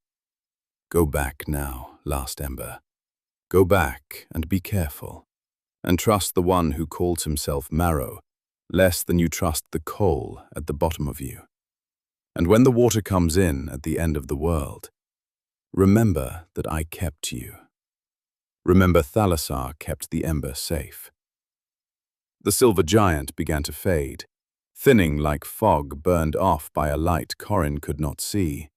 Go back now, last ember. Go back and be careful, and trust the one who calls himself Marrow, less than you trust the coal at the bottom of you. And when the water comes in at the end of the world, remember that I kept you. Remember Thalassar kept the ember safe. The silver giant began to fade, thinning like fog burned off by a light Corin could not see,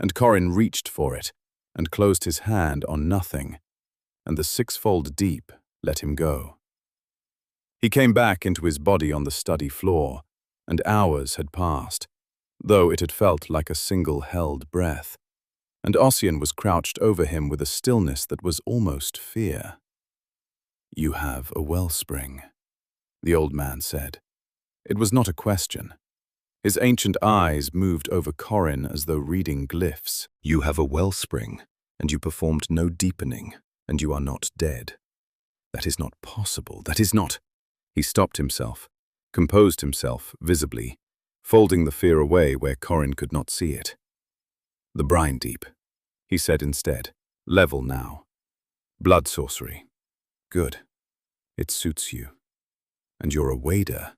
and Corin reached for it and closed his hand on nothing, and the 6-fold deep let him go. He came back into his body on the study floor, and hours had passed, though it had felt like a single held breath, and Ossian was crouched over him with a stillness that was almost fear. You have a wellspring, the old man said. It was not a question. His ancient eyes moved over Corin as though reading glyphs. You have a wellspring, and you performed no deepening, and you are not dead. That is not possible. That is not... He stopped himself, composed himself visibly, folding the fear away where Corin could not see it. The brine deep, he said instead, level now. Blood sorcery. Good. It suits you. And you're a wader,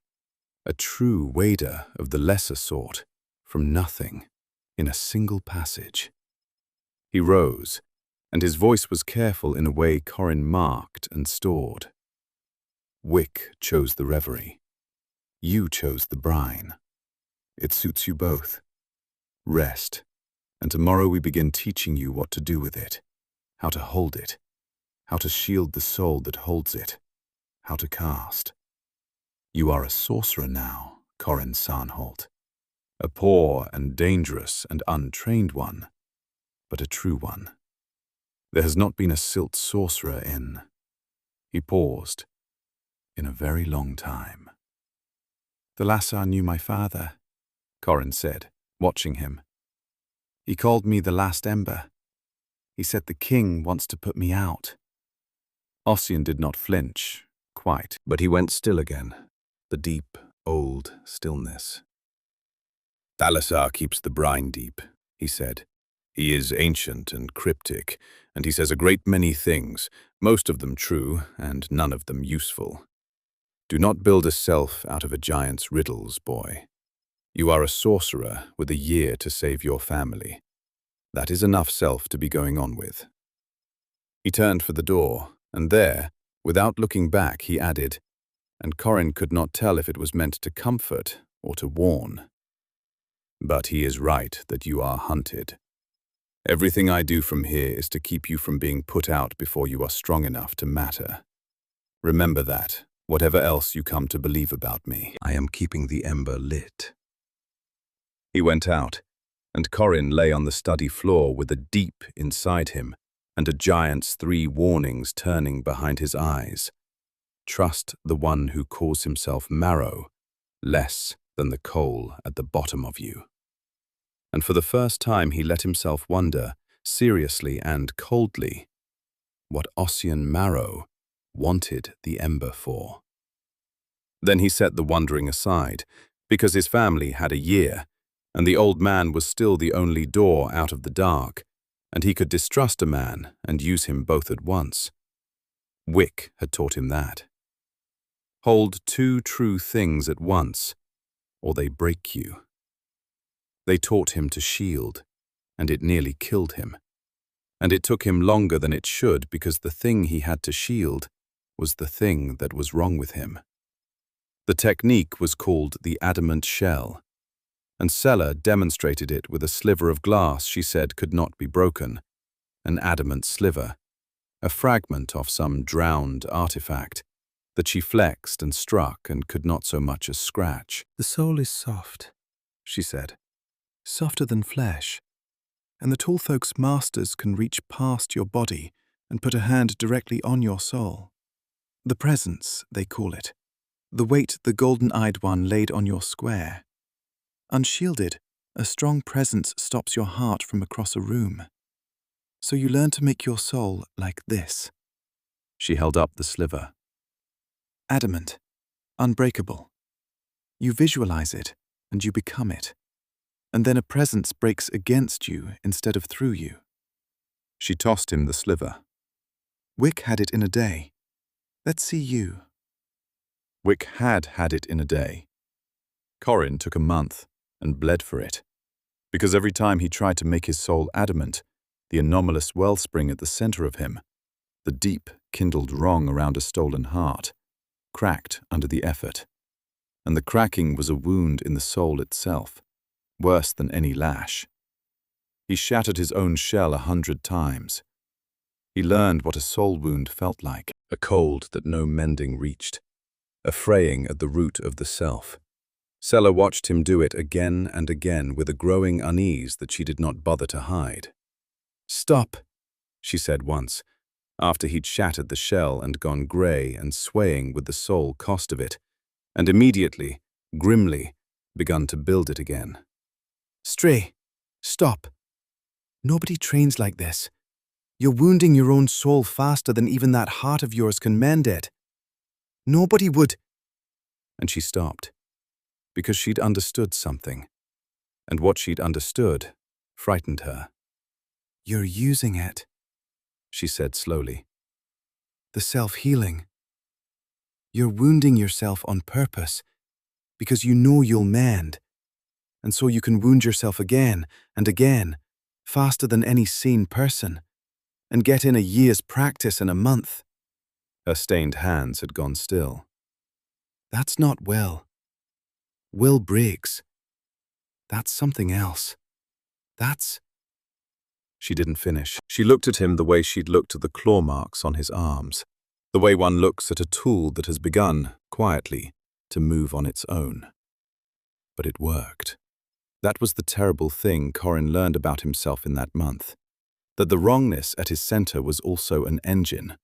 a true wader of the lesser sort, from nothing, in a single passage. He rose, and his voice was careful in a way Corin marked and stored. Wick chose the reverie. You chose the brine. It suits you both. Rest, and tomorrow we begin teaching you what to do with it, how to hold it, how to shield the soul that holds it, how to cast. You are a sorcerer now, Corin Sarnholt. A poor and dangerous and untrained one, but a true one. There has not been a silt sorcerer in... He paused. In a very long time. Thalassar knew my father, Corin said, watching him. He called me the last ember. He said the king wants to put me out. Ossian did not flinch, quite, but he went still again, the deep, old stillness. Thalassar keeps the brine deep, he said. He is ancient and cryptic, and he says a great many things, most of them true and none of them useful. Do not build a self out of a giant's riddles, boy. You are a sorcerer with a year to save your family. That is enough self to be going on with. He turned for the door, and there, without looking back, he added, and Corin could not tell if it was meant to comfort or to warn. But he is right that you are hunted. Everything I do from here is to keep you from being put out before you are strong enough to matter. Remember that. Whatever else you come to believe about me, I am keeping the ember lit. He went out, and Corin lay on the study floor with a deep inside him and a giant's 3 warnings turning behind his eyes. Trust the one who calls himself Marrow, less than the coal at the bottom of you. And for the first time he let himself wonder, seriously and coldly, what Ossian Marrow wanted the ember for. Then he set the wondering aside, because his family had a year, and the old man was still the only door out of the dark, and he could distrust a man and use him both at once. Wick had taught him that. Hold 2 true things at once, or they break you. They taught him to shield, and it nearly killed him. And it took him longer than it should because the thing he had to shield was the thing that was wrong with him. The technique was called the adamant shell, and Sella demonstrated it with a sliver of glass she said could not be broken, an adamant sliver, a fragment of some drowned artifact that she flexed and struck and could not so much as scratch. The soul is soft, she said, softer than flesh, and the tall folk's masters can reach past your body and put a hand directly on your soul. The presence, they call it, the weight the golden-eyed one laid on your square. Unshielded, a strong presence stops your heart from across a room. So you learn to make your soul like this. She held up the sliver. Adamant, unbreakable. You visualize it, and you become it. And then a presence breaks against you instead of through you. She tossed him the sliver. Wick had it in a day. Let's see you. Wick had it in a day. Corin took a month and bled for it, because every time he tried to make his soul adamant, the anomalous wellspring at the center of him, the deep, kindled wrong around a stolen heart, cracked under the effort. And the cracking was a wound in the soul itself, worse than any lash. He shattered his own shell 100 times. He learned what a soul wound felt like, a cold that no mending reached, a fraying at the root of the self. Sella watched him do it again and again with a growing unease that she did not bother to hide. "Stop," she said once, after he'd shattered the shell and gone grey and swaying with the soul cost of it, and immediately, grimly, begun to build it again. Stray, stop. Nobody trains like this. You're wounding your own soul faster than even that heart of yours can mend it. Nobody would. And she stopped, because she'd understood something, and what she'd understood frightened her. You're using it, she said slowly. The self-healing. You're wounding yourself on purpose, because you know you'll mend, and so you can wound yourself again and again, faster than any sane person, and get in a year's practice in a month. Her stained hands had gone still. That's not Will. Will breaks. That's something else. That's... She didn't finish. She looked at him the way she'd looked at the claw marks on his arms, the way one looks at a tool that has begun, quietly, to move on its own. But it worked. That was the terrible thing Corin learned about himself in that month, that the wrongness at his center was also an engine,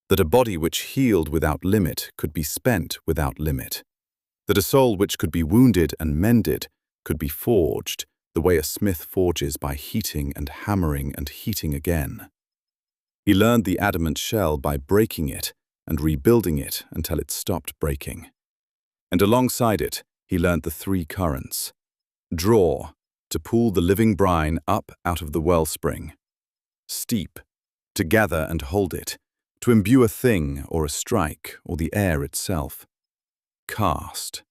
that a body which healed without limit could be spent without limit, that a soul which could be wounded and mended could be forged the way a smith forges by heating and hammering and heating again. He learned the adamant shell by breaking it and rebuilding it until it stopped breaking. And alongside it, he learned the 3 currents. Draw, to pull the living brine up out of the wellspring. Steep, to gather and hold it, to imbue a thing or a strike or the air itself. Cast,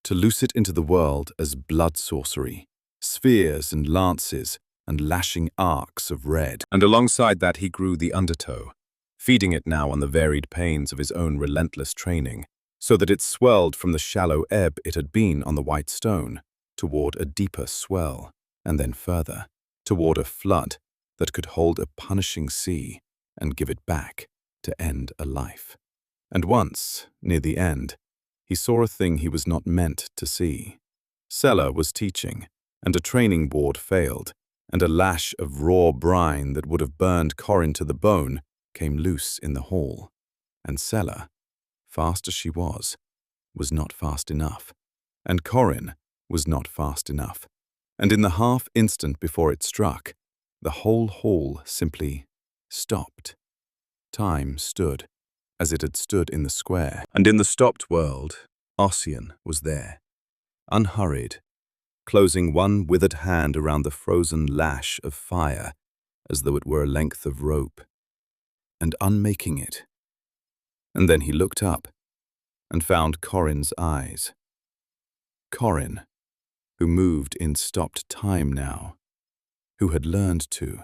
to loose it into the world as blood sorcery, spheres and lances and lashing arcs of red. And alongside that he grew the undertow, feeding it now on the varied pains of his own relentless training, so that it swelled from the shallow ebb it had been on the white stone, toward a deeper swell, and then further, toward a flood that could hold a punishing sea and give it back to end a life. And once, near the end, he saw a thing he was not meant to see. Sella was teaching, and a training board failed, and a lash of raw brine that would have burned Corin to the bone came loose in the hall. And Sella, fast as she was not fast enough, and Corin was not fast enough. And in the half instant before it struck, the whole hall simply stopped. Time stood, as it had stood in the square. And in the stopped world, Ossian was there, unhurried, closing one withered hand around the frozen lash of fire as though it were a length of rope, and unmaking it. And then he looked up and found Corin's eyes. Corin, who moved in stopped time now, who had learned to.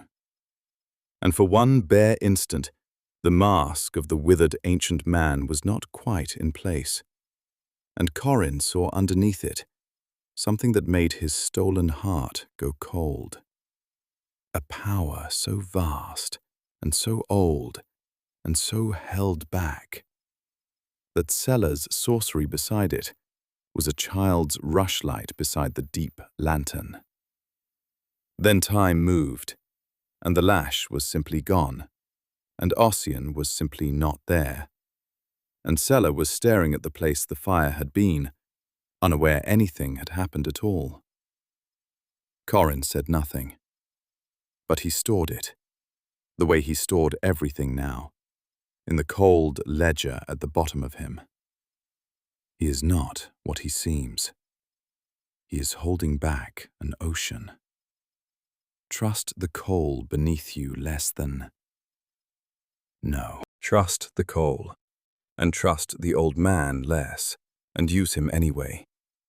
And for one bare instant, the mask of the withered ancient man was not quite in place, and Corin saw underneath it something that made his stolen heart go cold. A power so vast and so old and so held back that Sella's sorcery beside it was a child's rushlight beside the deep lantern. Then time moved, and the lash was simply gone, and Ossian was simply not there. and Sella was staring at the place the fire had been, unaware anything had happened at all. Corin said nothing, but he stored it, the way he stored everything now, in the cold ledger at the bottom of him. He is not what he seems. He is holding back an ocean. Trust the coal beneath you less than... No, trust the coal, and trust the old man less, and use him anyway,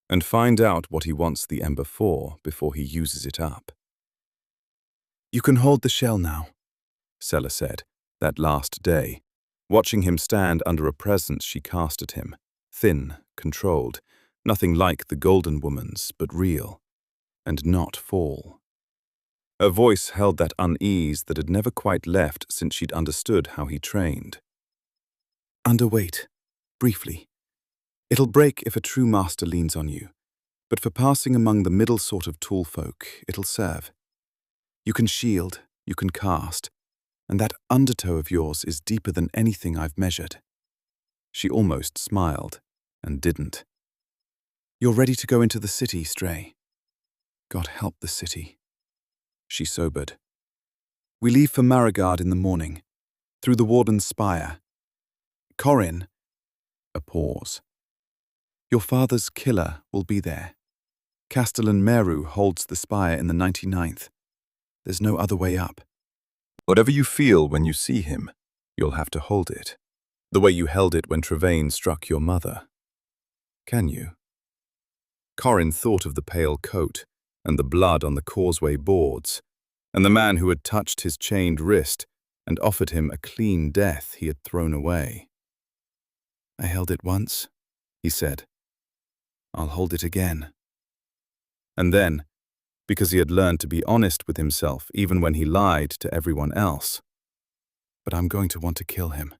and find out what he wants the ember for before he uses it up. You can hold the shell now, Sella said, that last day, watching him stand under a presence she cast at him, thin, controlled, nothing like the golden woman's, but real, and not fall. Her voice held that unease that had never quite left since she'd understood how he trained. Underweight, briefly. It'll break if a true master leans on you, but for passing among the middle sort of tool folk, it'll serve. You can shield, you can cast, and that undertow of yours is deeper than anything I've measured. She almost smiled, and didn't. You're ready to go into the city, Stray. God help the city. She sobered. We leave for Maragard in the morning, through the Warden's Spire. Corin. A pause. Your father's killer will be there. Castellan Meru holds the spire in the 99th. There's no other way up. Whatever you feel when you see him, you'll have to hold it. The way you held it when Trevain struck your mother. Can you? Corin thought of the pale coat, and the blood on the causeway boards, and the man who had touched his chained wrist and offered him a clean death he had thrown away. I held it once, he said. I'll hold it again. And then, because he had learned to be honest with himself even when he lied to everyone else. But I'm going to want to kill him.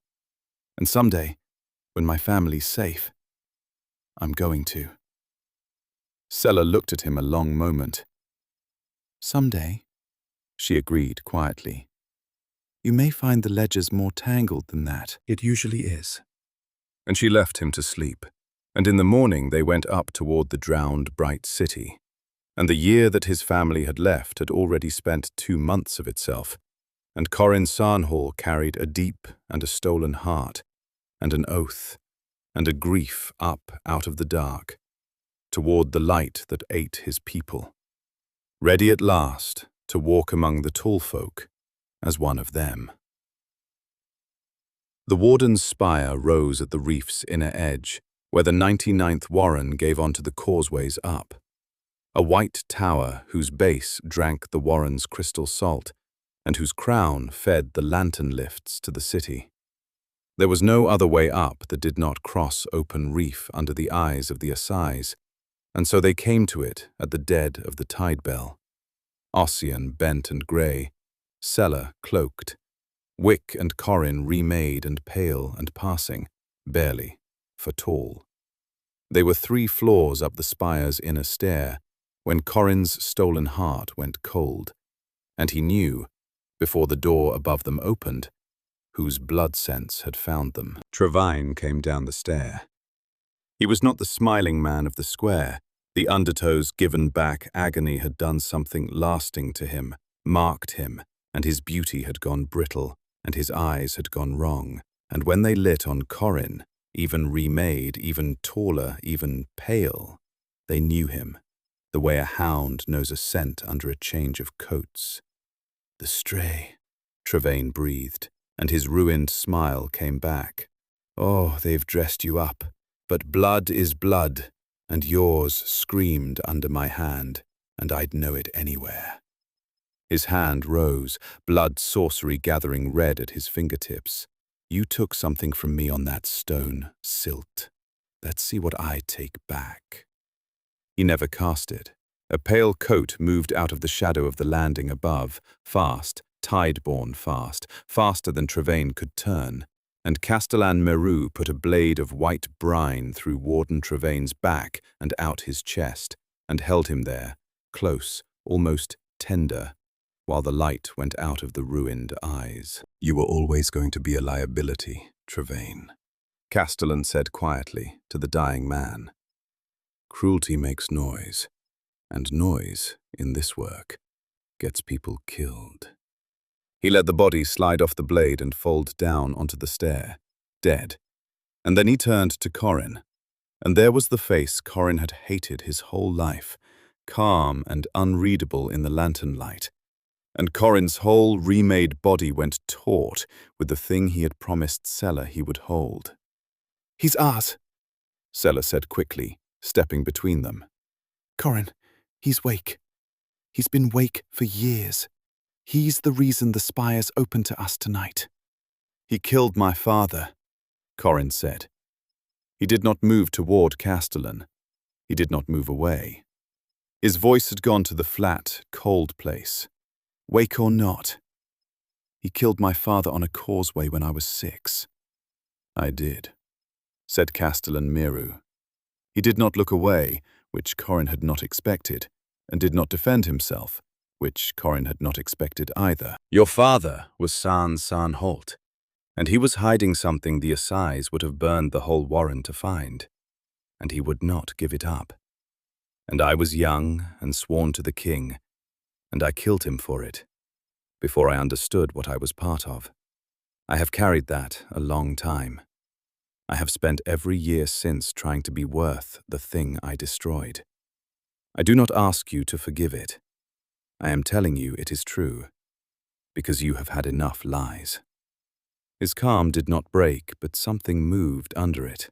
And someday, when my family's safe, I'm going to. Sella looked at him a long moment. Someday, she agreed quietly. You may find the ledgers more tangled than that. It usually is. And she left him to sleep, and in the morning they went up toward the drowned bright city. And the year that his family had left had already spent 2 months of itself, and Corin Sarnhall carried a deep and a stolen heart, and an oath, and a grief up out of the dark, toward the light that ate his people, ready at last to walk among the tall folk as one of them. The Warden's Spire rose at the reef's inner edge, where the 99th Warren gave onto the causeways up. A white tower whose base drank the Warren's crystal salt, and whose crown fed the lantern lifts to the city. There was no other way up that did not cross open reef under the eyes of the assize, and so they came to it at the dead of the tide bell. Ossian bent and grey, Sella cloaked, Wick and Corin remade and pale and passing, barely, for tall. They were 3 floors up the spire's inner stair when Corin's stolen heart went cold, and he knew, before the door above them opened, whose blood sense had found them. Trevain came down the stair. He was not the smiling man of the square. The undertow's given back agony had done something lasting to him, marked him, and his beauty had gone brittle, and his eyes had gone wrong. And when they lit on Corin, even remade, even taller, even pale, they knew him, the way a hound knows a scent under a change of coats. The Stray, Trevain breathed, and his ruined smile came back. Oh, they've dressed you up, but blood is blood, and yours screamed under my hand, and I'd know it anywhere. His hand rose, blood sorcery gathering red at his fingertips. You took something from me on that stone, silt. Let's see what I take back. He never cast it. A pale coat moved out of the shadow of the landing above, fast, tide-borne fast, faster than Trevain could turn, and Castellan Meru put a blade of white brine through Warden Trevain's back and out his chest, and held him there, close, almost tender, while the light went out of the ruined eyes. You were always going to be a liability, Trevain. Castellan said quietly to the dying man. Cruelty makes noise, and noise, in this work, gets people killed. He let the body slide off the blade and fold down onto the stair, dead. And then he turned to Corin, and there was the face Corin had hated his whole life, calm and unreadable in the lantern light. And Corin's whole remade body went taut with the thing he had promised Sela he would hold. He's ours, Sela said quickly, stepping between them. Corin, he's wake. He's been wake for years. He's the reason the spire's open to us tonight. He killed my father, Corin said. He did not move toward Castellan. He did not move away. His voice had gone to the flat, cold place. Wake or not. He killed my father on a causeway when I was 6. I did, said Castellan Meru. He did not look away, which Corin had not expected, and did not defend himself, which Corin had not expected either. Your father was San Holt, and he was hiding something the assize would have burned the whole warren to find, and he would not give it up. And I was young and sworn to the king, and I killed him for it, before I understood what I was part of. I have carried that a long time. I have spent every year since trying to be worth the thing I destroyed. I do not ask you to forgive it. I am telling you it is true, because you have had enough lies. His calm did not break, but something moved under it.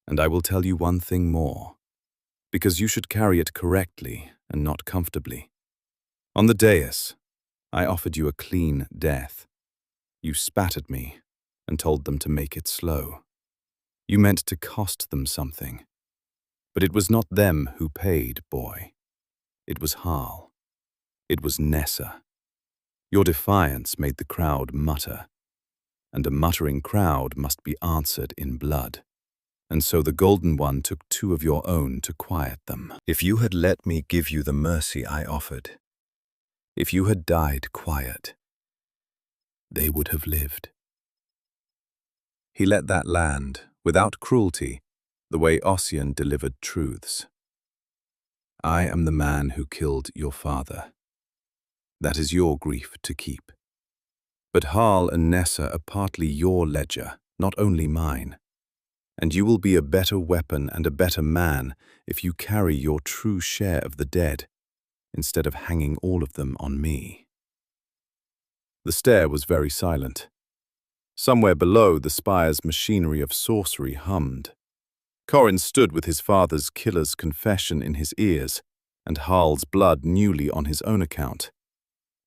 And I will tell you one thing more, because you should carry it correctly and not comfortably. On the dais, I offered you a clean death. You spat at me and told them to make it slow. You meant to cost them something. But it was not them who paid, boy. It was Harl. It was Nessa. Your defiance made the crowd mutter, and a muttering crowd must be answered in blood. And so the Golden One took 2 of your own to quiet them. If you had let me give you the mercy I offered, if you had died quiet, they would have lived. He let that land, without cruelty, the way Ossian delivered truths. I am the man who killed your father. That is your grief to keep. But Harl and Nessa are partly your ledger, not only mine. And you will be a better weapon and a better man if you carry your true share of the dead, instead of hanging all of them on me. The stair was very silent. Somewhere below, the spire's machinery of sorcery hummed. Corin stood with his father's killer's confession in his ears, and Harl's blood newly on his own account.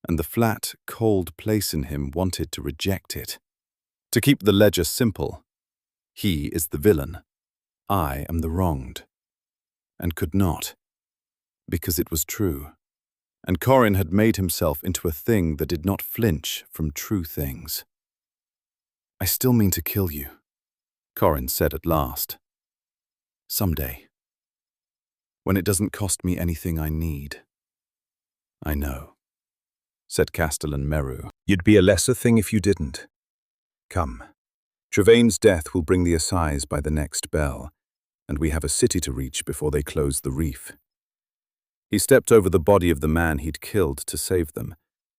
And the flat, cold place in him wanted to reject it. To keep the ledger simple, he is the villain, I am the wronged. And could not, because it was true. And Corin had made himself into a thing that did not flinch from true things. I still mean to kill you, Corin said at last. Someday. When it doesn't cost me anything I need. I know, said Castellan Meru. You'd be a lesser thing if you didn't. Come. Trevaine's death will bring the assize by the next bell, and we have a city to reach before they close the reef. He stepped over the body of the man he'd killed to save them,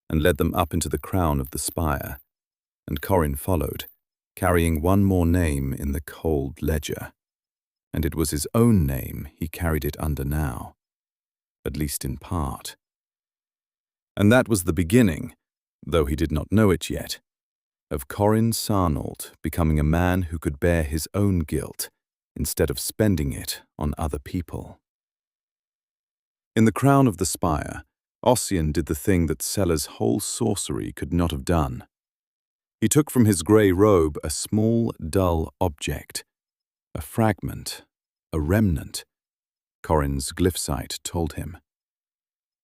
and led them up into the crown of the spire, and Corin followed, carrying one more name in the cold ledger. And it was his own name he carried it under now, at least in part. And that was the beginning, though he did not know it yet, of Corin Sarnault becoming a man who could bear his own guilt instead of spending it on other people. In the crown of the spire, Ossian did the thing that Sela's whole sorcery could not have done. He took from his grey robe a small, dull object, a fragment, a remnant, Corin's glyphsite told him.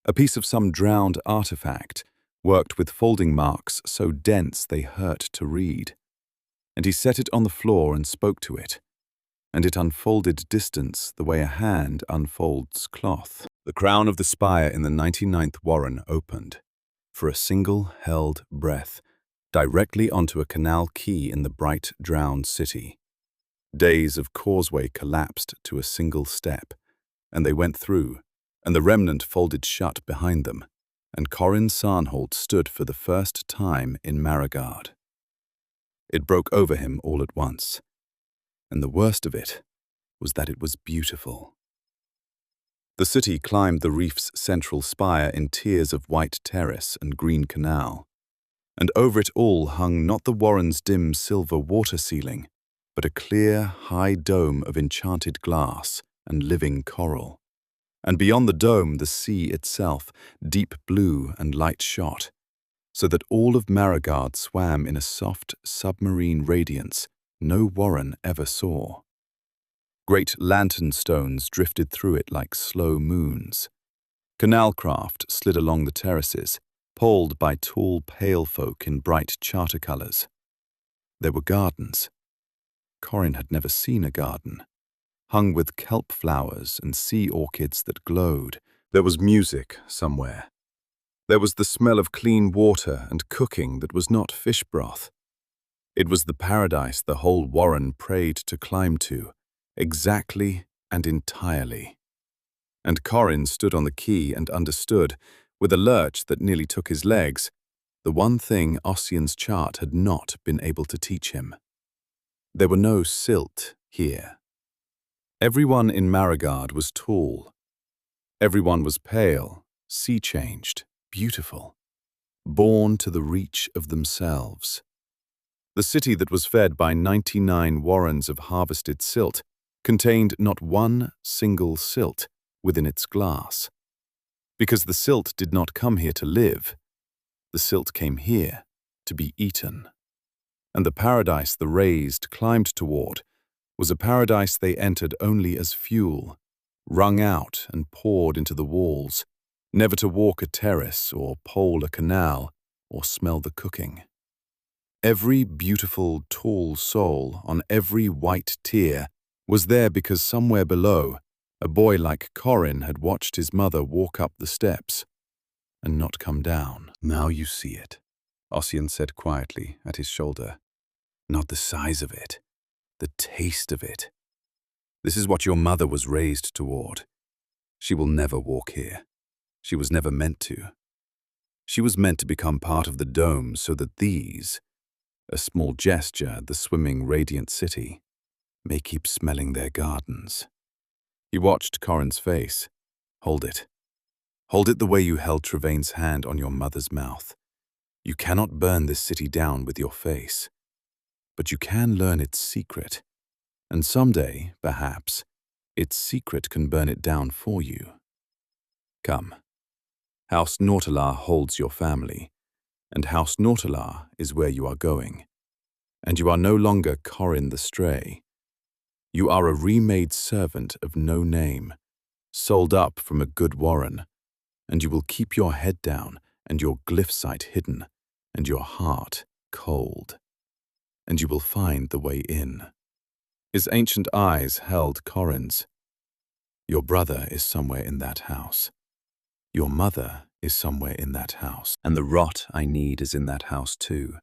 A piece of some drowned artifact, worked with folding marks so dense they hurt to read. And he set it on the floor and spoke to it, and it unfolded distance the way a hand unfolds cloth. The crown of the spire in the 99th warren opened, for a single held breath, directly onto a canal quay in the bright, drowned city. Days of causeway collapsed to a single step, and they went through, and the remnant folded shut behind them, and Corin Sarnholt stood for the first time in Maragard. It broke over him all at once, and the worst of it was that it was beautiful. The city climbed the reef's central spire in tiers of white terrace and green canal, and over it all hung not the Warren's dim silver water ceiling, but a clear, high dome of enchanted glass and living coral. And beyond the dome the sea itself, deep blue and light-shot, so that all of Maragard swam in a soft submarine radiance no Warren ever saw. Great lantern stones drifted through it like slow moons. Canal craft slid along the terraces, pulled by tall pale folk in bright charter colours. There were gardens. Corin had never seen a garden, hung with kelp flowers and sea orchids that glowed. There was music somewhere. There was the smell of clean water and cooking that was not fish broth. It was the paradise the whole Warren prayed to climb to, exactly and entirely. And Corin stood on the quay and understood, with a lurch that nearly took his legs, the one thing Ossian's chart had not been able to teach him. There were no silt here. Everyone in Maragard was tall. Everyone was pale, sea-changed, beautiful, born to the reach of themselves. The city that was fed by 99 warrens of harvested silt contained not one single silt within its glass. Because the silt did not come here to live, the silt came here to be eaten. And the paradise the raised climbed toward was a paradise they entered only as fuel, wrung out and poured into the walls, never to walk a terrace or pole a canal or smell the cooking. Every beautiful, tall soul on every white tier was there because somewhere below, a boy like Corin had watched his mother walk up the steps and not come down. "Now you see it," Ossian said quietly at his shoulder. "Not the size of it, the taste of it. This is what your mother was raised toward. She will never walk here. She was never meant to. She was meant to become part of the dome so that these, a small gesture, the swimming radiant city, may keep smelling their gardens." He watched Corin's face. "Hold it. Hold it the way you held Trevaine's hand on your mother's mouth. You cannot burn this city down with your face. But you can learn its secret. And someday, perhaps, its secret can burn it down for you. Come. House Nautelar holds your family, and House Nautelar is where you are going. And you are no longer Corin the Stray. You are a remade servant of no name, sold up from a good warren, and you will keep your head down and your glyph sight hidden and your heart cold. And you will find the way in." His ancient eyes held Corin's. "Your brother is somewhere in that house. Your mother is somewhere in that house. And the rot I need is in that house too.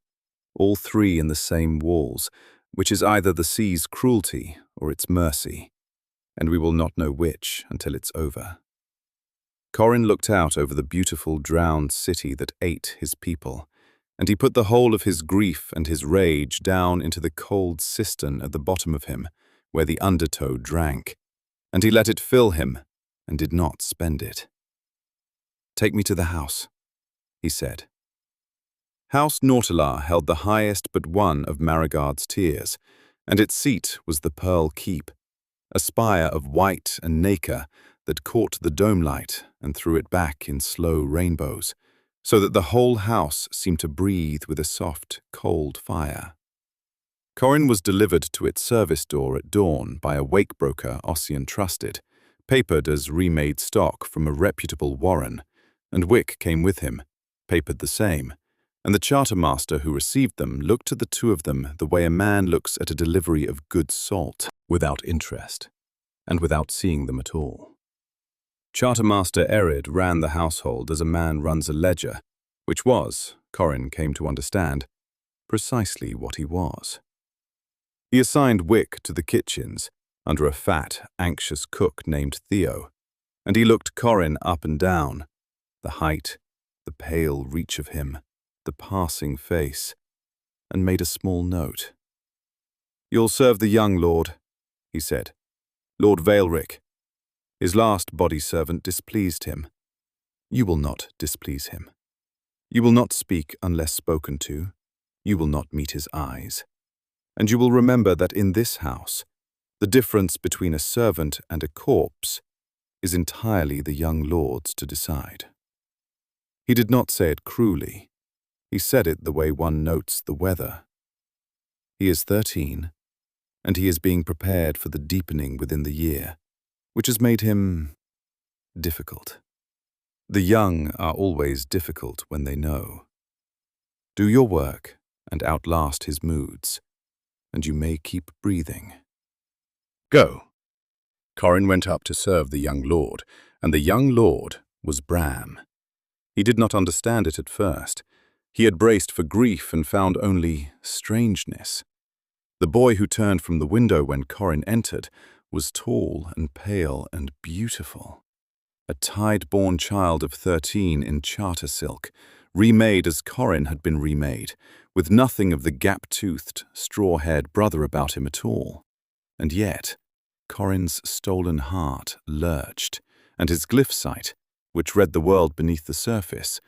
All three in the same walls, which is either the sea's cruelty or its mercy, and we will not know which until it's over." Corin looked out over the beautiful drowned city that ate his people, and he put the whole of his grief and his rage down into the cold cistern at the bottom of him, where the undertow drank, and he let it fill him and did not spend it. "Take me to the house," he said. House Nautelar held the highest but one of Maragard's tiers, and its seat was the Pearl Keep, a spire of white and nacre that caught the dome light and threw it back in slow rainbows, so that the whole house seemed to breathe with a soft, cold fire. Corin was delivered to its service door at dawn by a wake-broker Ossian trusted, papered as remade stock from a reputable warren, and Wick came with him, papered the same, and the chartermaster who received them looked at the two of them the way a man looks at a delivery of good salt, without interest, and without seeing them at all. Chartermaster Erid ran the household as a man runs a ledger, which was, Corin came to understand, precisely what he was. He assigned Wick to the kitchens, under a fat, anxious cook named Theo, and he looked Corin up and down, the height, the pale reach of him, the passing face, and made a small note. "You'll serve the young lord," he said. "Lord Vaelric. His last body servant displeased him. You will not displease him. You will not speak unless spoken to. You will not meet his eyes. And you will remember that in this house, the difference between a servant and a corpse is entirely the young lord's to decide." He did not say it cruelly. He said it the way one notes the weather. He is 13, and he is being prepared for the deepening within the year, which has made him difficult. The young are always difficult when they know. Do your work and outlast his moods, and you may keep breathing. Go. Corin went up to serve the young lord, and the young lord was Bram. He did not understand it at first. He had braced for grief and found only strangeness. The boy who turned from the window when Corin entered was tall and pale and beautiful. A tide-born child of 13 in charter silk, remade as Corin had been remade, with nothing of the gap-toothed, straw-haired brother about him at all. And yet, Corin's stolen heart lurched, and his glyph sight, which read the world beneath the surface,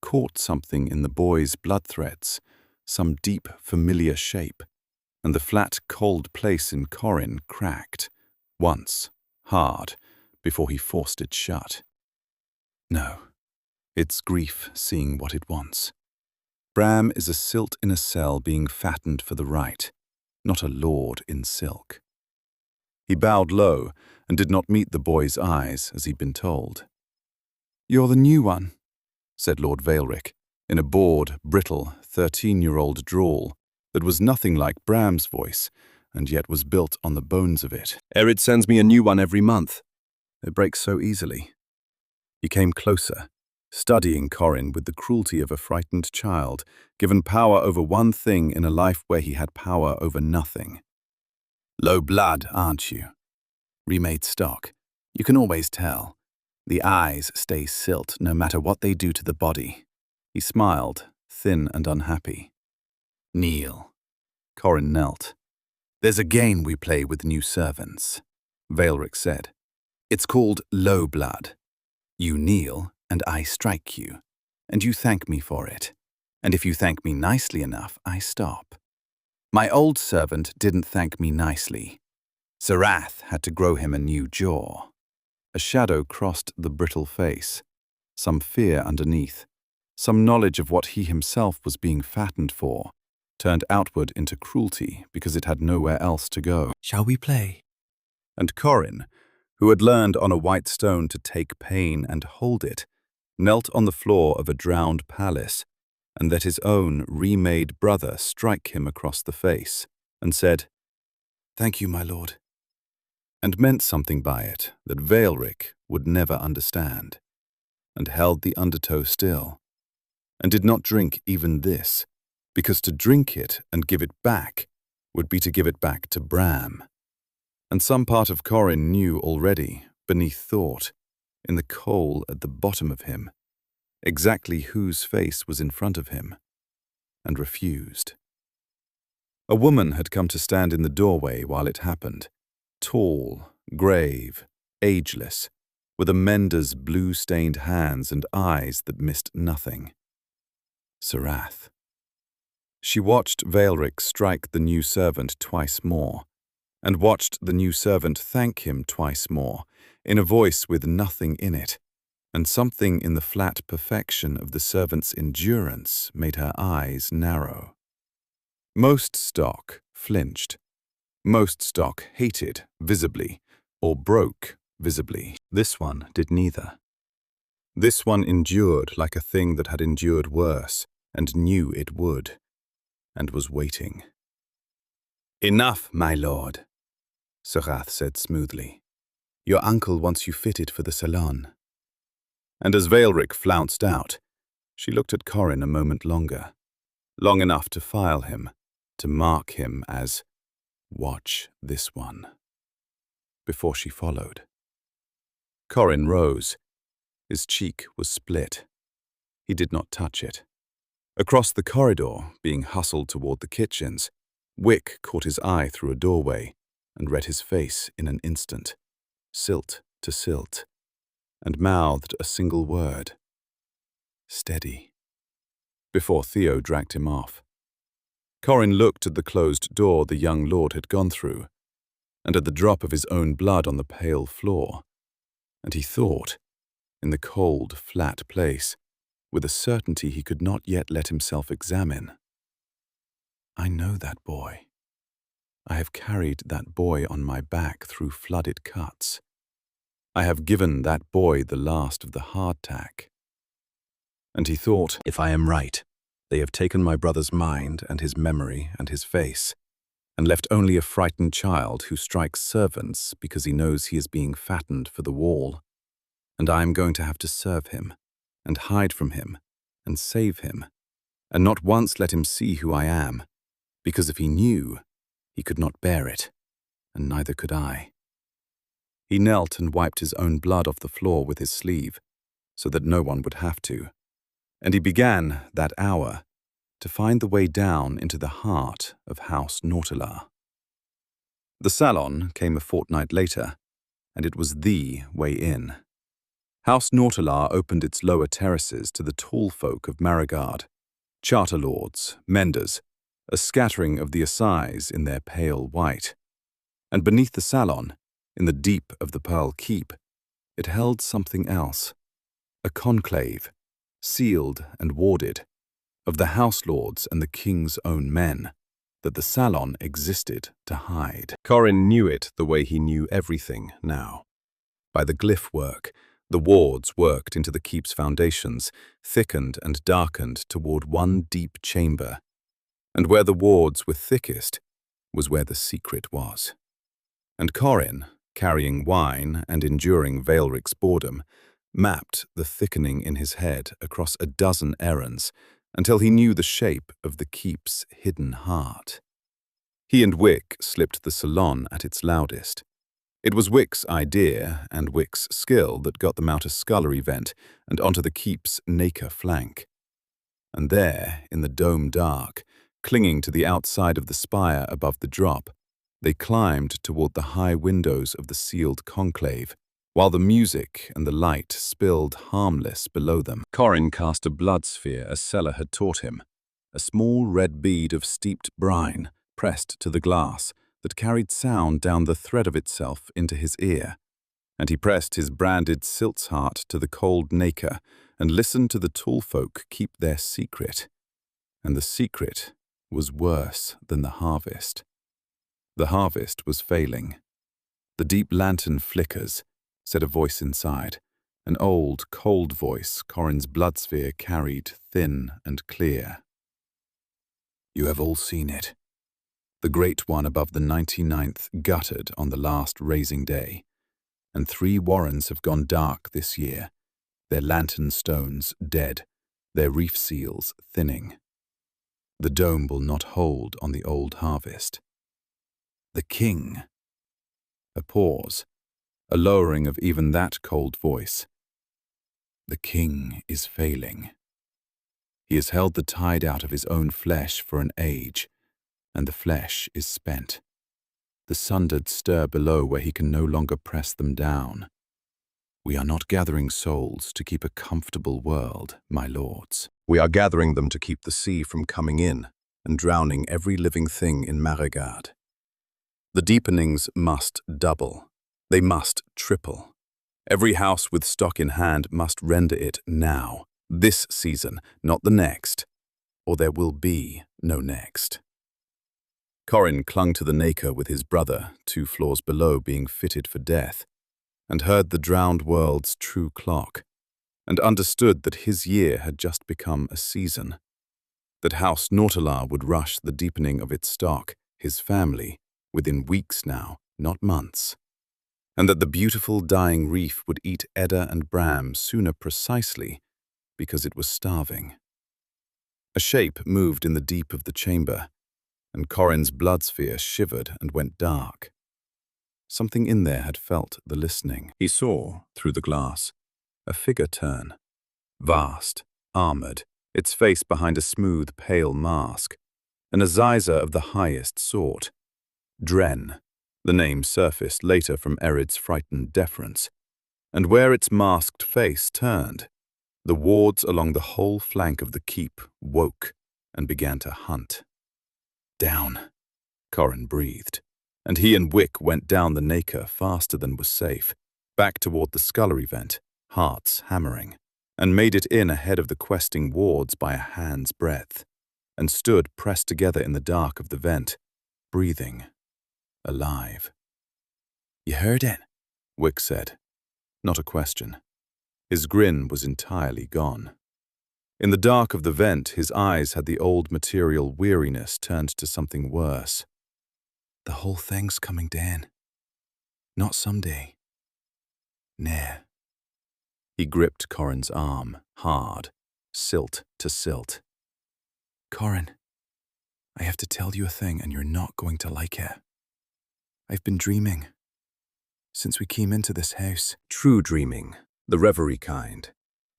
caught something in the boy's blood threads, some deep, familiar shape, and the flat, cold place in Corin cracked, once, hard, before he forced it shut. No, it's grief seeing what it wants. Bram is a silt in a cell being fattened for the right, not a lord in silk. He bowed low and did not meet the boy's eyes as he'd been told. "You're the new one," said Lord Vaelric, in a bored, brittle, 13-year-old drawl that was nothing like Bram's voice, and yet was built on the bones of it. "Erid sends me a new one every month. It breaks so easily." He came closer, studying Corin with the cruelty of a frightened child, given power over one thing in a life where he had power over nothing. "Low blood, aren't you? Remade stock. You can always tell. The eyes stay silt no matter what they do to the body." He smiled, thin and unhappy. "Kneel." Corin knelt. "There's a game we play with new servants," Vaelric said. "It's called low blood. You kneel, and I strike you, and you thank me for it. And if you thank me nicely enough, I stop. My old servant didn't thank me nicely. Zarath had to grow him a new jaw." A shadow crossed the brittle face, some fear underneath, some knowledge of what he himself was being fattened for, turned outward into cruelty because it had nowhere else to go. "Shall we play?" And Corin, who had learned on a white stone to take pain and hold it, knelt on the floor of a drowned palace and let his own remade brother strike him across the face, and said, "Thank you, my lord," and meant something by it that Vaelric would never understand, and held the undertow still, and did not drink even this, because to drink it and give it back would be to give it back to Bram. And some part of Corin knew already, beneath thought, in the coal at the bottom of him, exactly whose face was in front of him, and refused. A woman had come to stand in the doorway while it happened, tall, grave, ageless, with a mender's blue-stained hands and eyes that missed nothing. Zarath. She watched Vaelric strike the new servant twice more, and watched the new servant thank him twice more, in a voice with nothing in it, and something in the flat perfection of the servant's endurance made her eyes narrow. Most stock flinched. Most stock hated visibly, or broke visibly. This one did neither. This one endured like a thing that had endured worse, and knew it would, and was waiting. "Enough, my lord," Zarath said smoothly. "Your uncle wants you fitted for the salon." And as Vaelric flounced out, she looked at Corin a moment longer, long enough to file him, to mark him as Watch this one. Before she followed. Corin rose. His cheek was split. He did not touch it. Across the corridor, being hustled toward the kitchens, Wick caught his eye through a doorway and read his face in an instant, silt to silt, and mouthed a single word. Steady. Before Theo dragged him off. Corin looked at the closed door the young lord had gone through, and at the drop of his own blood on the pale floor, and he thought, in the cold, flat place, with a certainty he could not yet let himself examine. I know that boy. I have carried that boy on my back through flooded cuts. I have given that boy the last of the hardtack. And he thought, if I am right, they have taken my brother's mind and his memory and his face, and left only a frightened child who strikes servants because he knows he is being fattened for the wall. And I am going to have to serve him, and hide from him, and save him, and not once let him see who I am, because if he knew, he could not bear it, and neither could I. He knelt and wiped his own blood off the floor with his sleeve, so that no one would have to, and he began, that hour, to find the way down into the heart of House Nautelar. The salon came a fortnight later, and it was the way in. House Nautelar opened its lower terraces to the tall folk of Marigard, charter lords, menders, a scattering of the assize in their pale white. And beneath the salon, in the deep of the Pearl Keep, it held something else, a conclave, sealed and warded, of the house lords and the king's own men, that the salon existed to hide. Corin knew it the way he knew everything now. By the glyph work, the wards worked into the keep's foundations, thickened and darkened toward one deep chamber, and where the wards were thickest was where the secret was. And Corin, carrying wine and enduring Vaelric's boredom, mapped the thickening in his head across a dozen errands until he knew the shape of the keep's hidden heart. He and Wick slipped the salon at its loudest. It was Wick's idea and Wick's skill that got them out a scullery vent and onto the keep's nacre flank. And there, in the dome dark, clinging to the outside of the spire above the drop, they climbed toward the high windows of the sealed conclave, while the music and the light spilled harmless below them. Corin cast a blood sphere as Sella had taught him, a small red bead of steeped brine pressed to the glass that carried sound down the thread of itself into his ear, and he pressed his branded silt's heart to the cold nacre and listened to the tall folk keep their secret. And the secret was worse than the harvest. The harvest was failing. The deep lantern flickers, said a voice inside, an old, cold voice Corin's blood sphere carried thin and clear. You have all seen it. The great one above the 99th guttered on the last raising day, and 3 warrens have gone dark this year, their lantern stones dead, their reef seals thinning. The dome will not hold on the old harvest. The king. A pause, a lowering of even that cold voice. The king is failing. He has held the tide out of his own flesh for an age, and the flesh is spent. The sundered stir below where he can no longer press them down. We are not gathering souls to keep a comfortable world, my lords. We are gathering them to keep the sea from coming in and drowning every living thing in Marigard. The deepenings must double. They must triple. Every house with stock in hand must render it now, this season, not the next, or there will be no next. Corin clung to the nacre with his brother, 2 floors below being fitted for death, and heard the drowned world's true clock, and understood that his year had just become a season, that House Nautelar would rush the deepening of its stock, his family, within weeks now, not months, and that the beautiful dying reef would eat Edda and Bram sooner precisely because it was starving. A shape moved in the deep of the chamber, and Corin's blood sphere shivered and went dark. Something in there had felt the listening. He saw, through the glass, a figure turn. Vast, armored, its face behind a smooth, pale mask. An Aziza of the highest sort. Dren, the name surfaced later from Erid's frightened deference. And where its masked face turned, the wards along the whole flank of the keep woke and began to hunt. Down, Corin breathed, and he and Wick went down the Nacre faster than was safe, back toward the scullery vent, hearts hammering, and made it in ahead of the questing wards by a hand's breadth, and stood pressed together in the dark of the vent, breathing, alive. "You heard it?" Wick said. Not a question. His grin was entirely gone. In the dark of the vent, his eyes had the old material weariness turned to something worse. "The whole thing's coming down. Not someday. Ne'er." He gripped Corin's arm, hard, silt to silt. "Corin, I have to tell you a thing and you're not going to like it. I've been dreaming. Since we came into this house." "True dreaming, the reverie kind.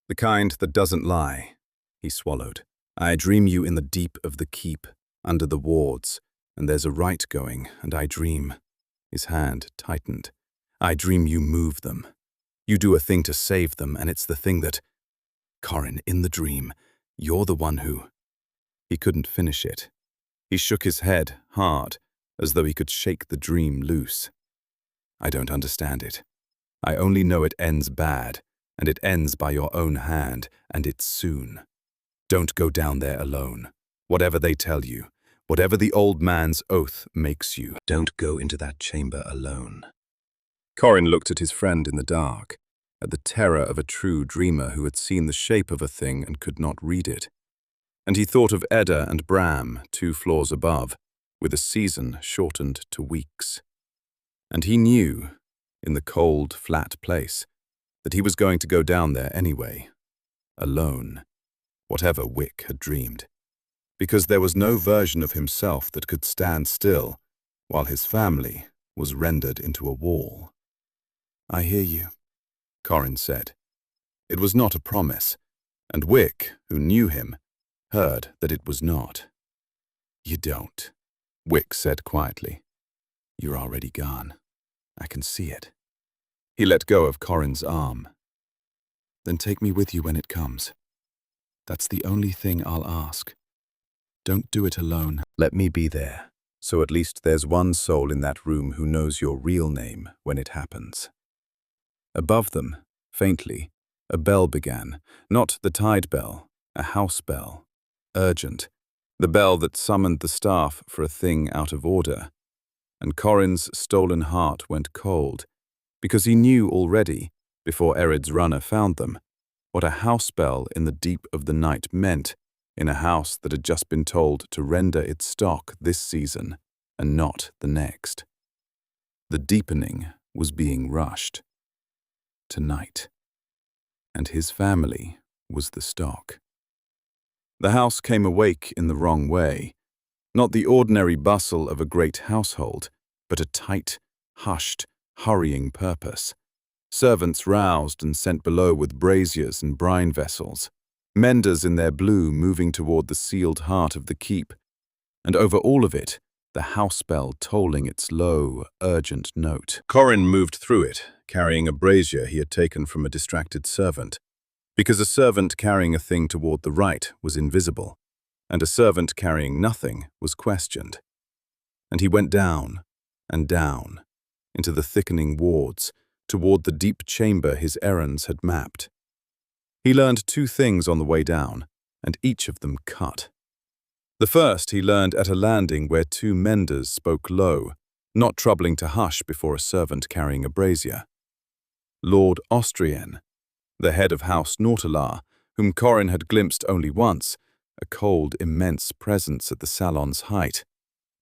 The kind that doesn't lie," he swallowed. "I dream you in the deep of the keep, under the wards, and there's a rite going, and I dream." His hand tightened. "I dream you move them. You do a thing to save them, and it's the thing that... Corin, in the dream, you're the one who..." He couldn't finish it. He shook his head, hard, as though he could shake the dream loose. "I don't understand it. I only know it ends bad, and it ends by your own hand, and it's soon. Don't go down there alone. Whatever they tell you, whatever the old man's oath makes you, don't go into that chamber alone." Corin looked at his friend in the dark, at the terror of a true dreamer who had seen the shape of a thing and could not read it. And he thought of Edda and Bram, 2 floors above, with a season shortened to weeks. And he knew, in the cold, flat place, that he was going to go down there anyway, alone, whatever Wick had dreamed, because there was no version of himself that could stand still while his family was rendered into a wall. "I hear you," Corin said. It was not a promise, and Wick, who knew him, heard that it was not. "You don't," Wick said quietly. "You're already gone. I can see it." He let go of Corin's arm. "Then take me with you when it comes. That's the only thing I'll ask. Don't do it alone. Let me be there, so at least there's one soul in that room who knows your real name when it happens." Above them, faintly, a bell began, not the tide bell, a house bell, urgent, the bell that summoned the staff for a thing out of order. And Corin's stolen heart went cold, because he knew already, before Erid's runner found them, what a house bell in the deep of the night meant in a house that had just been told to render its stock this season and not the next. The deepening was being rushed. Tonight. And his family was the stock. The house came awake in the wrong way. Not the ordinary bustle of a great household, but a tight, hushed, hurrying purpose. Servants roused and sent below with braziers and brine vessels. Menders in their blue moving toward the sealed heart of the keep. And over all of it, the house bell tolling its low, urgent note. Corin moved through it, carrying a brazier he had taken from a distracted servant, because a servant carrying a thing toward the right was invisible, and a servant carrying nothing was questioned. And he went down and down, into the thickening wards, toward the deep chamber his errands had mapped. He learned 2 things on the way down, and each of them cut. The first he learned at a landing where 2 menders spoke low, not troubling to hush before a servant carrying a brazier. Lord Austrian, the head of House Nautelar, whom Corin had glimpsed only once, a cold, immense presence at the salon's height,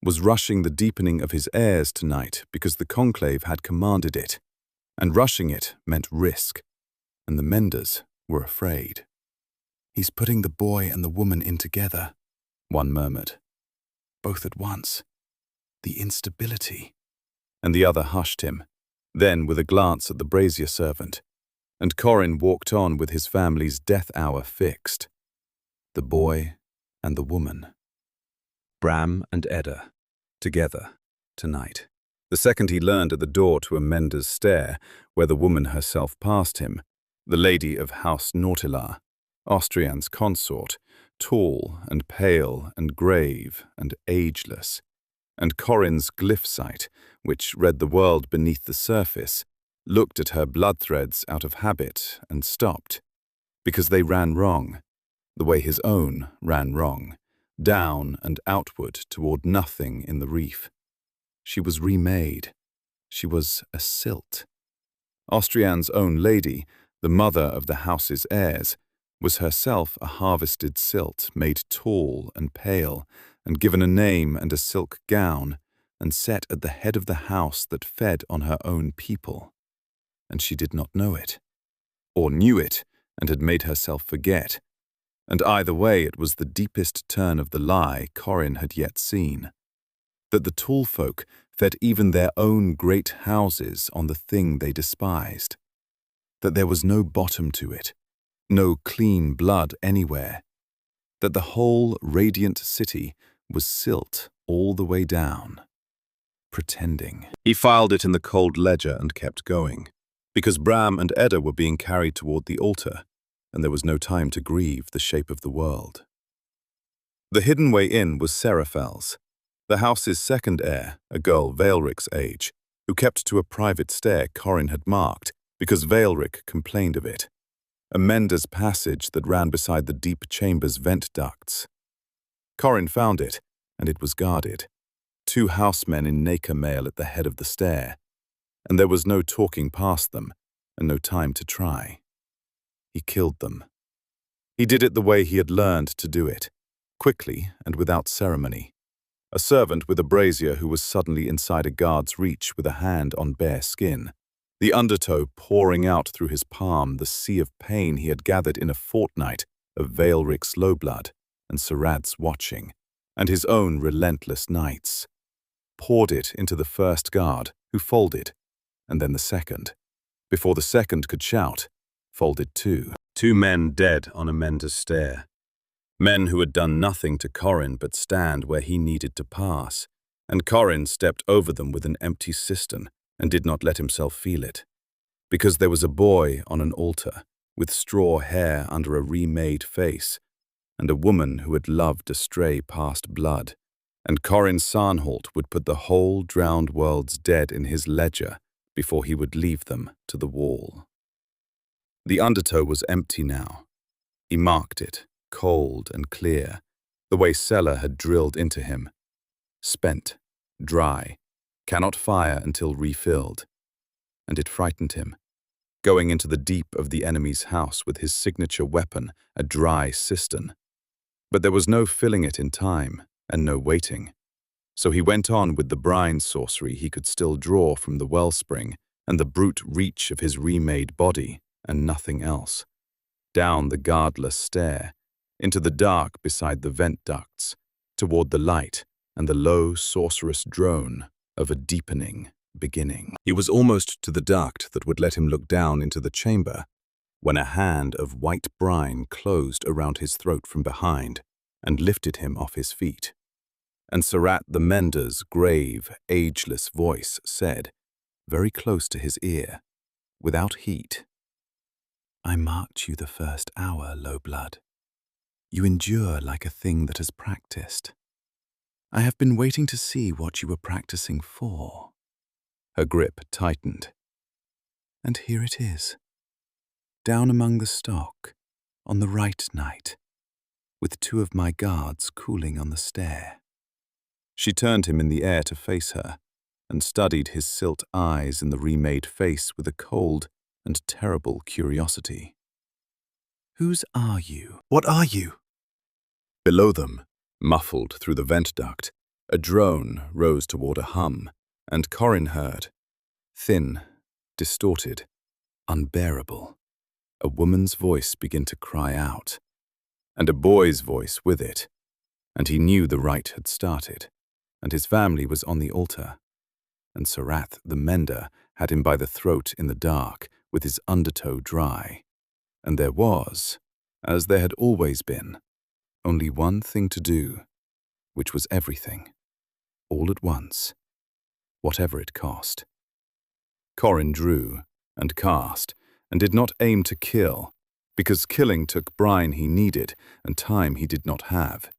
was rushing the deepening of his heirs tonight because the conclave had commanded it, and rushing it meant risk, and the menders were afraid. "He's putting the boy and the woman in together," one murmured. both at once. The instability. And the other hushed him, then with a glance at the brazier servant, and Corin walked on with his family's death hour fixed. The boy and the woman. Bram and Edda, together, tonight. The second he learned at the door to Amenda's stair, where the woman herself passed him, the lady of House Nautilar, Austrian's consort, tall and pale and grave and ageless, and Corin's glyph sight, which read the world beneath the surface, looked at her blood threads out of habit and stopped, because they ran wrong, the way his own ran wrong, down and outward toward nothing in the reef. She was remade. She was a silt. Austrian's own lady, the mother of the house's heirs, was herself a harvested silt made tall and pale, and given a name and a silk gown, and set at the head of the house that fed on her own people. And she did not know it, or knew it and had made herself forget, and either way it was the deepest turn of the lie Corin had yet seen, that the tall folk fed even their own great houses on the thing they despised, that there was no bottom to it, no clean blood anywhere, that the whole radiant city was silt all the way down. Pretending. He filed it in the cold ledger and kept going, because Bram and Edda were being carried toward the altar, and there was no time to grieve the shape of the world. The hidden way in was Seraphel's, the house's second heir, a girl Veilric's age, who kept to a private stair Corin had marked because Veilric complained of it, Amenda's passage that ran beside the deep chamber's vent ducts. Corin found it, and it was guarded. 2 housemen in nacre mail at the head of the stair, and there was no talking past them, and no time to try. He killed them. He did it the way he had learned to do it, quickly and without ceremony. A servant with a brazier who was suddenly inside a guard's reach with a hand on bare skin, the undertow pouring out through his palm the sea of pain he had gathered in a fortnight of Veilric's low blood and Surad's watching, and his own relentless nights. Poured it into the first guard, who folded, and then the second. Before the second could shout, folded too. 2 men dead on Amenda's stair. Men who had done nothing to Corin but stand where he needed to pass, and Corin stepped over them with an empty cistern and did not let himself feel it. Because there was a boy on an altar, with straw hair under a remade face, and a woman who had loved a stray past blood, and Corin Sarnholt would put the whole drowned world's dead in his ledger before he would leave them to the wall. The undertow was empty now. He marked it, cold and clear, the way Sella had drilled into him. Spent, dry, cannot fire until refilled. And it frightened him, going into the deep of the enemy's house with his signature weapon, a dry cistern. But there was no filling it in time, and no waiting. So he went on with the brine sorcery he could still draw from the wellspring and the brute reach of his remade body, and nothing else. Down the guardless stair, into the dark beside the vent ducts, toward the light and the low sorcerous drone of a deepening beginning. He was almost to the duct that would let him look down into the chamber, when a hand of white brine closed around his throat from behind and lifted him off his feet. And Surat the Mender's grave, ageless voice said, very close to his ear, without heat, "I marked you the first hour, low blood. You endure like a thing that has practiced. I have been waiting to see what you were practicing for." Her grip tightened. And here it is, down among the stock, on the right night, with 2 of my guards cooling on the stair. She turned him in the air to face her, and studied his silt eyes in the remade face with a cold and terrible curiosity. "Whose are you? What are you?" Below them, muffled through the vent duct, a drone rose toward a hum, and Corin heard, thin, distorted, unbearable, a woman's voice begin to cry out, and a boy's voice with it, and he knew the rite had started. and his family was on the altar. And Sarath the mender had him by the throat in the dark, with his undertow dry. And there was, as there had always been, only one thing to do, which was everything, all at once, whatever it cost. Corin drew and cast, and did not aim to kill, because killing took brine he needed and time he did not have.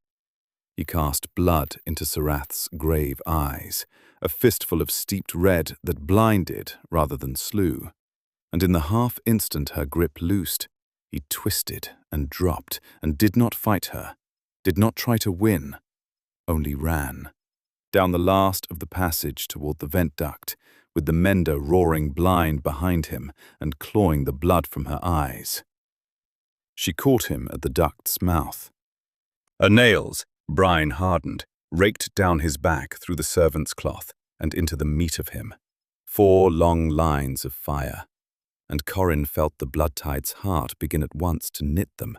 He cast blood into Sarath's grave eyes, a fistful of steeped red that blinded rather than slew, and in the half-instant her grip loosed, he twisted and dropped and did not fight her, did not try to win, only ran, down the last of the passage toward the vent duct, with the mender roaring blind behind him and clawing the blood from her eyes. She caught him at the duct's mouth. Her nails, brine hardened, raked down his back through the servant's cloth and into the meat of him, 4 long lines of fire, and Corin felt the blood tide's heart begin at once to knit them,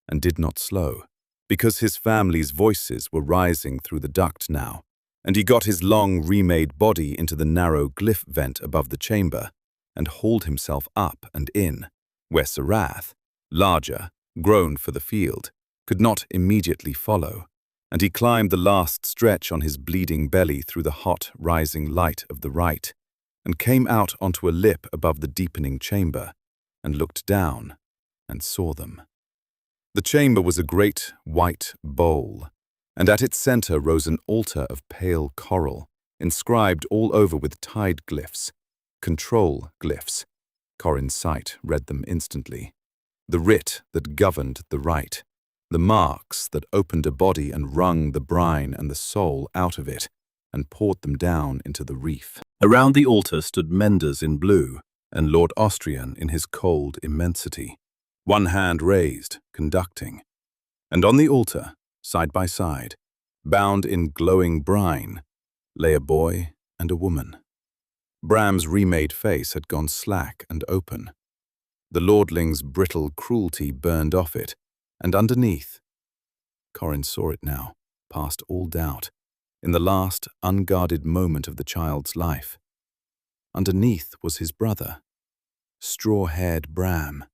and did not slow, because his family's voices were rising through the duct now, and he got his long remade body into the narrow glyph vent above the chamber, and hauled himself up and in, where Sarath, larger, grown for the field, could not immediately follow, and he climbed the last stretch on his bleeding belly through the hot, rising light of the right, and came out onto a lip above the deepening chamber, and looked down, and saw them. The chamber was a great white bowl, and at its center rose an altar of pale coral, inscribed all over with tide glyphs, control glyphs. Corin's sight read them instantly. The writ that governed the rite, the marks that opened a body and wrung the brine and the soul out of it, and poured them down into the reef. Around the altar stood menders in blue, and Lord Austrian in his cold immensity, one hand raised, conducting. And on the altar, side by side, bound in glowing brine, lay a boy and a woman. Bram's remade face had gone slack and open. The lordling's brittle cruelty burned off it, and underneath, Corin saw it now, past all doubt, in the last unguarded moment of the child's life. Underneath was his brother, straw-haired Bram,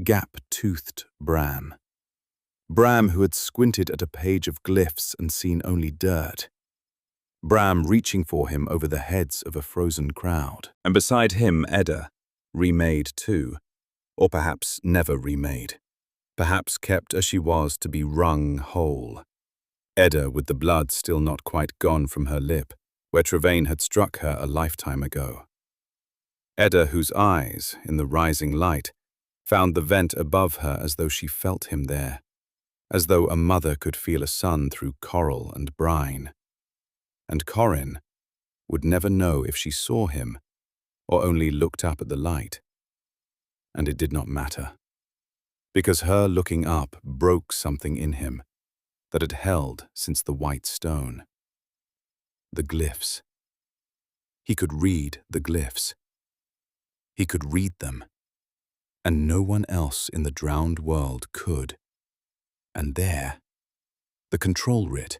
gap-toothed Bram. Bram who had squinted at a page of glyphs and seen only dirt. Bram reaching for him over the heads of a frozen crowd. And beside him Edda, remade too, or perhaps never remade, perhaps kept as she was to be wrung whole. Edda with the blood still not quite gone from her lip, where Trevane had struck her a lifetime ago. Edda whose eyes, in the rising light, found the vent above her as though she felt him there, as though a mother could feel a son through coral and brine. And Corin would never know if she saw him, or only looked up at the light. And it did not matter, because her looking up broke something in him that had held since the white stone. The glyphs. He could read the glyphs. He could read them, and no one else in the drowned world could. And there, the control writ,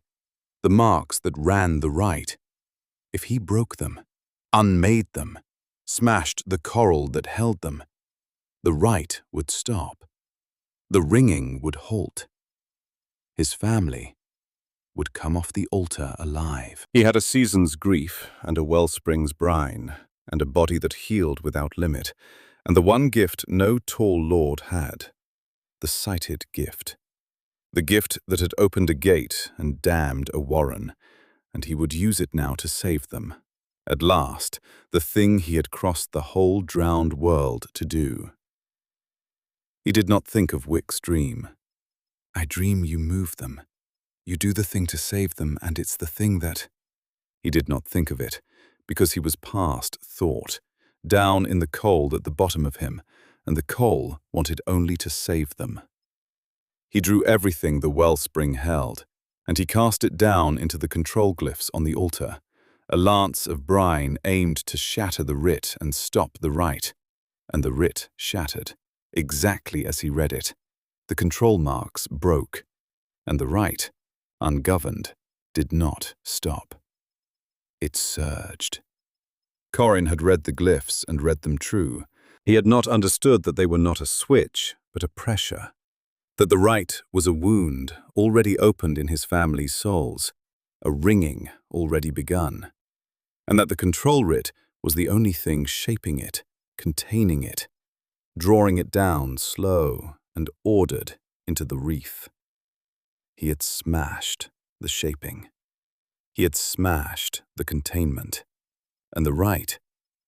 the marks that ran the rite. If he broke them, unmade them, smashed the coral that held them, the rite would stop. The ringing would halt. His family would come off the altar alive. He had a season's grief and a wellspring's brine, and a body that healed without limit, and the one gift no tall lord had, the sighted gift. The gift that had opened a gate and damned a warren, and he would use it now to save them. At last, the thing he had crossed the whole drowned world to do. He did not think of Wick's dream. I dream you move them. You do the thing to save them, and it's the thing that... He did not think of it, because he was past thought, down in the cold at the bottom of him, and the coal wanted only to save them. He drew everything the wellspring held, and he cast it down into the control glyphs on the altar, a lance of brine aimed to shatter the writ and stop the rite, and the writ shattered, exactly as he read it. The control marks broke, and the rite, ungoverned, did not stop. It surged. Corin had read the glyphs and read them true. He had not understood that they were not a switch, but a pressure. That the right was a wound already opened in his family's souls, a ringing already begun. And that the control writ was the only thing shaping it, containing it, drawing it down slow and ordered into the reef. He had smashed the shaping. He had smashed the containment. And the right,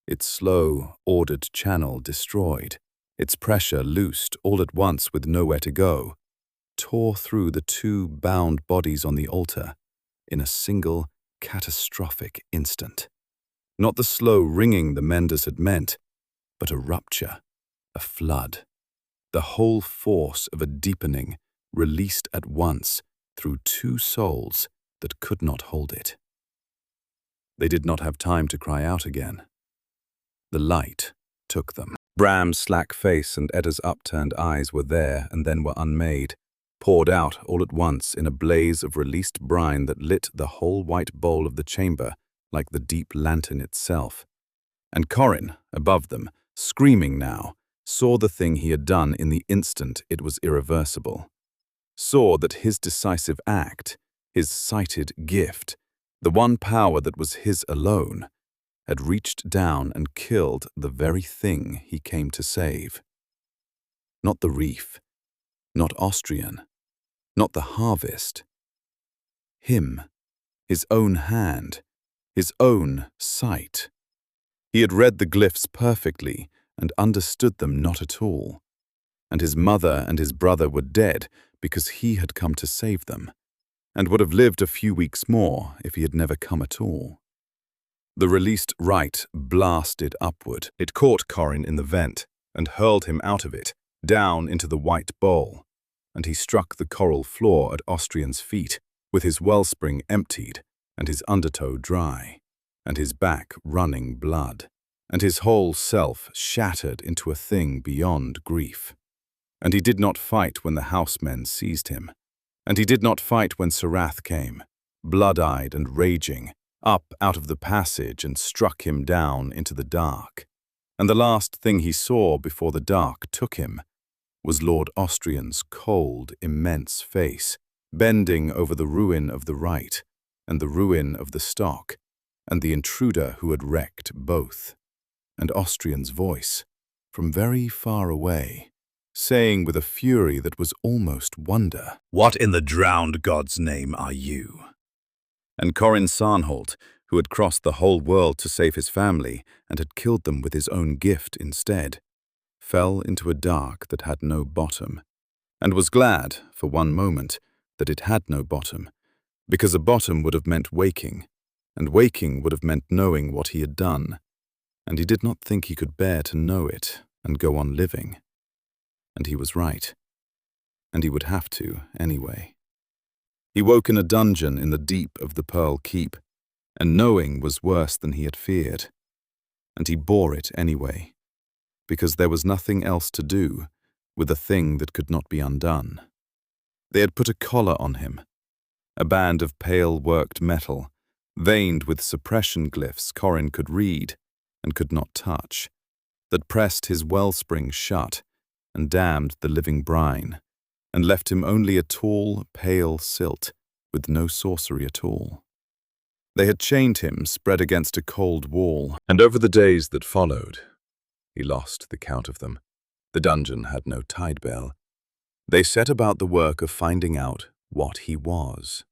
its slow, ordered channel destroyed, its pressure loosed all at once with nowhere to go, tore through the two bound bodies on the altar in a single, catastrophic instant. Not the slow ringing the menders had meant, but a rupture, a flood, the whole force of a deepening released at once through two souls that could not hold it. They did not have time to cry out again. The light took them. Bram's slack face and Edda's upturned eyes were there and then were unmade, poured out all at once in a blaze of released brine that lit the whole white bowl of the chamber like the deep lantern itself. And Corin, above them, screaming now, saw the thing he had done in the instant it was irreversible. Saw that his decisive act, his sighted gift, the one power that was his alone, had reached down and killed the very thing he came to save. Not the reef, not Austrian, not the harvest. Him, his own hand, his own sight. He had read the glyphs perfectly and understood them not at all. And his mother and his brother were dead because he had come to save them, and would have lived a few weeks more if he had never come at all. The released right blasted upward. It caught Corin in the vent and hurled him out of it, down into the white bowl, and he struck the coral floor at Austrian's feet, with his wellspring emptied and his undertow dry, and his back running blood, and his whole self shattered into a thing beyond grief. And he did not fight when the housemen seized him, and he did not fight when Sarath came, blood-eyed and raging, up out of the passage and struck him down into the dark. And the last thing he saw before the dark took him was Lord Austrian's cold, immense face, bending over the ruin of the right and the ruin of the stock, and the intruder who had wrecked both, and Austrian's voice, from very far away, saying with a fury that was almost wonder, "What in the drowned god's name are you?" And Corin Sarnholt, who had crossed the whole world to save his family and had killed them with his own gift instead, fell into a dark that had no bottom, and was glad, for one moment, that it had no bottom, because a bottom would have meant waking, and waking would have meant knowing what he had done, and he did not think he could bear to know it and go on living. And he was right, and he would have to anyway. He woke in a dungeon in the deep of the Pearl Keep, and knowing was worse than he had feared, and he bore it anyway, because there was nothing else to do with a thing that could not be undone. They had put a collar on him, a band of pale worked metal, veined with suppression glyphs Corin could read and could not touch, that pressed his wellspring shut and dammed the living brine, and left him only a tall, pale silt with no sorcery at all. They had chained him spread against a cold wall, and over the days that followed, he lost the count of them. The dungeon had no tide bell. They set about the work of finding out what he was.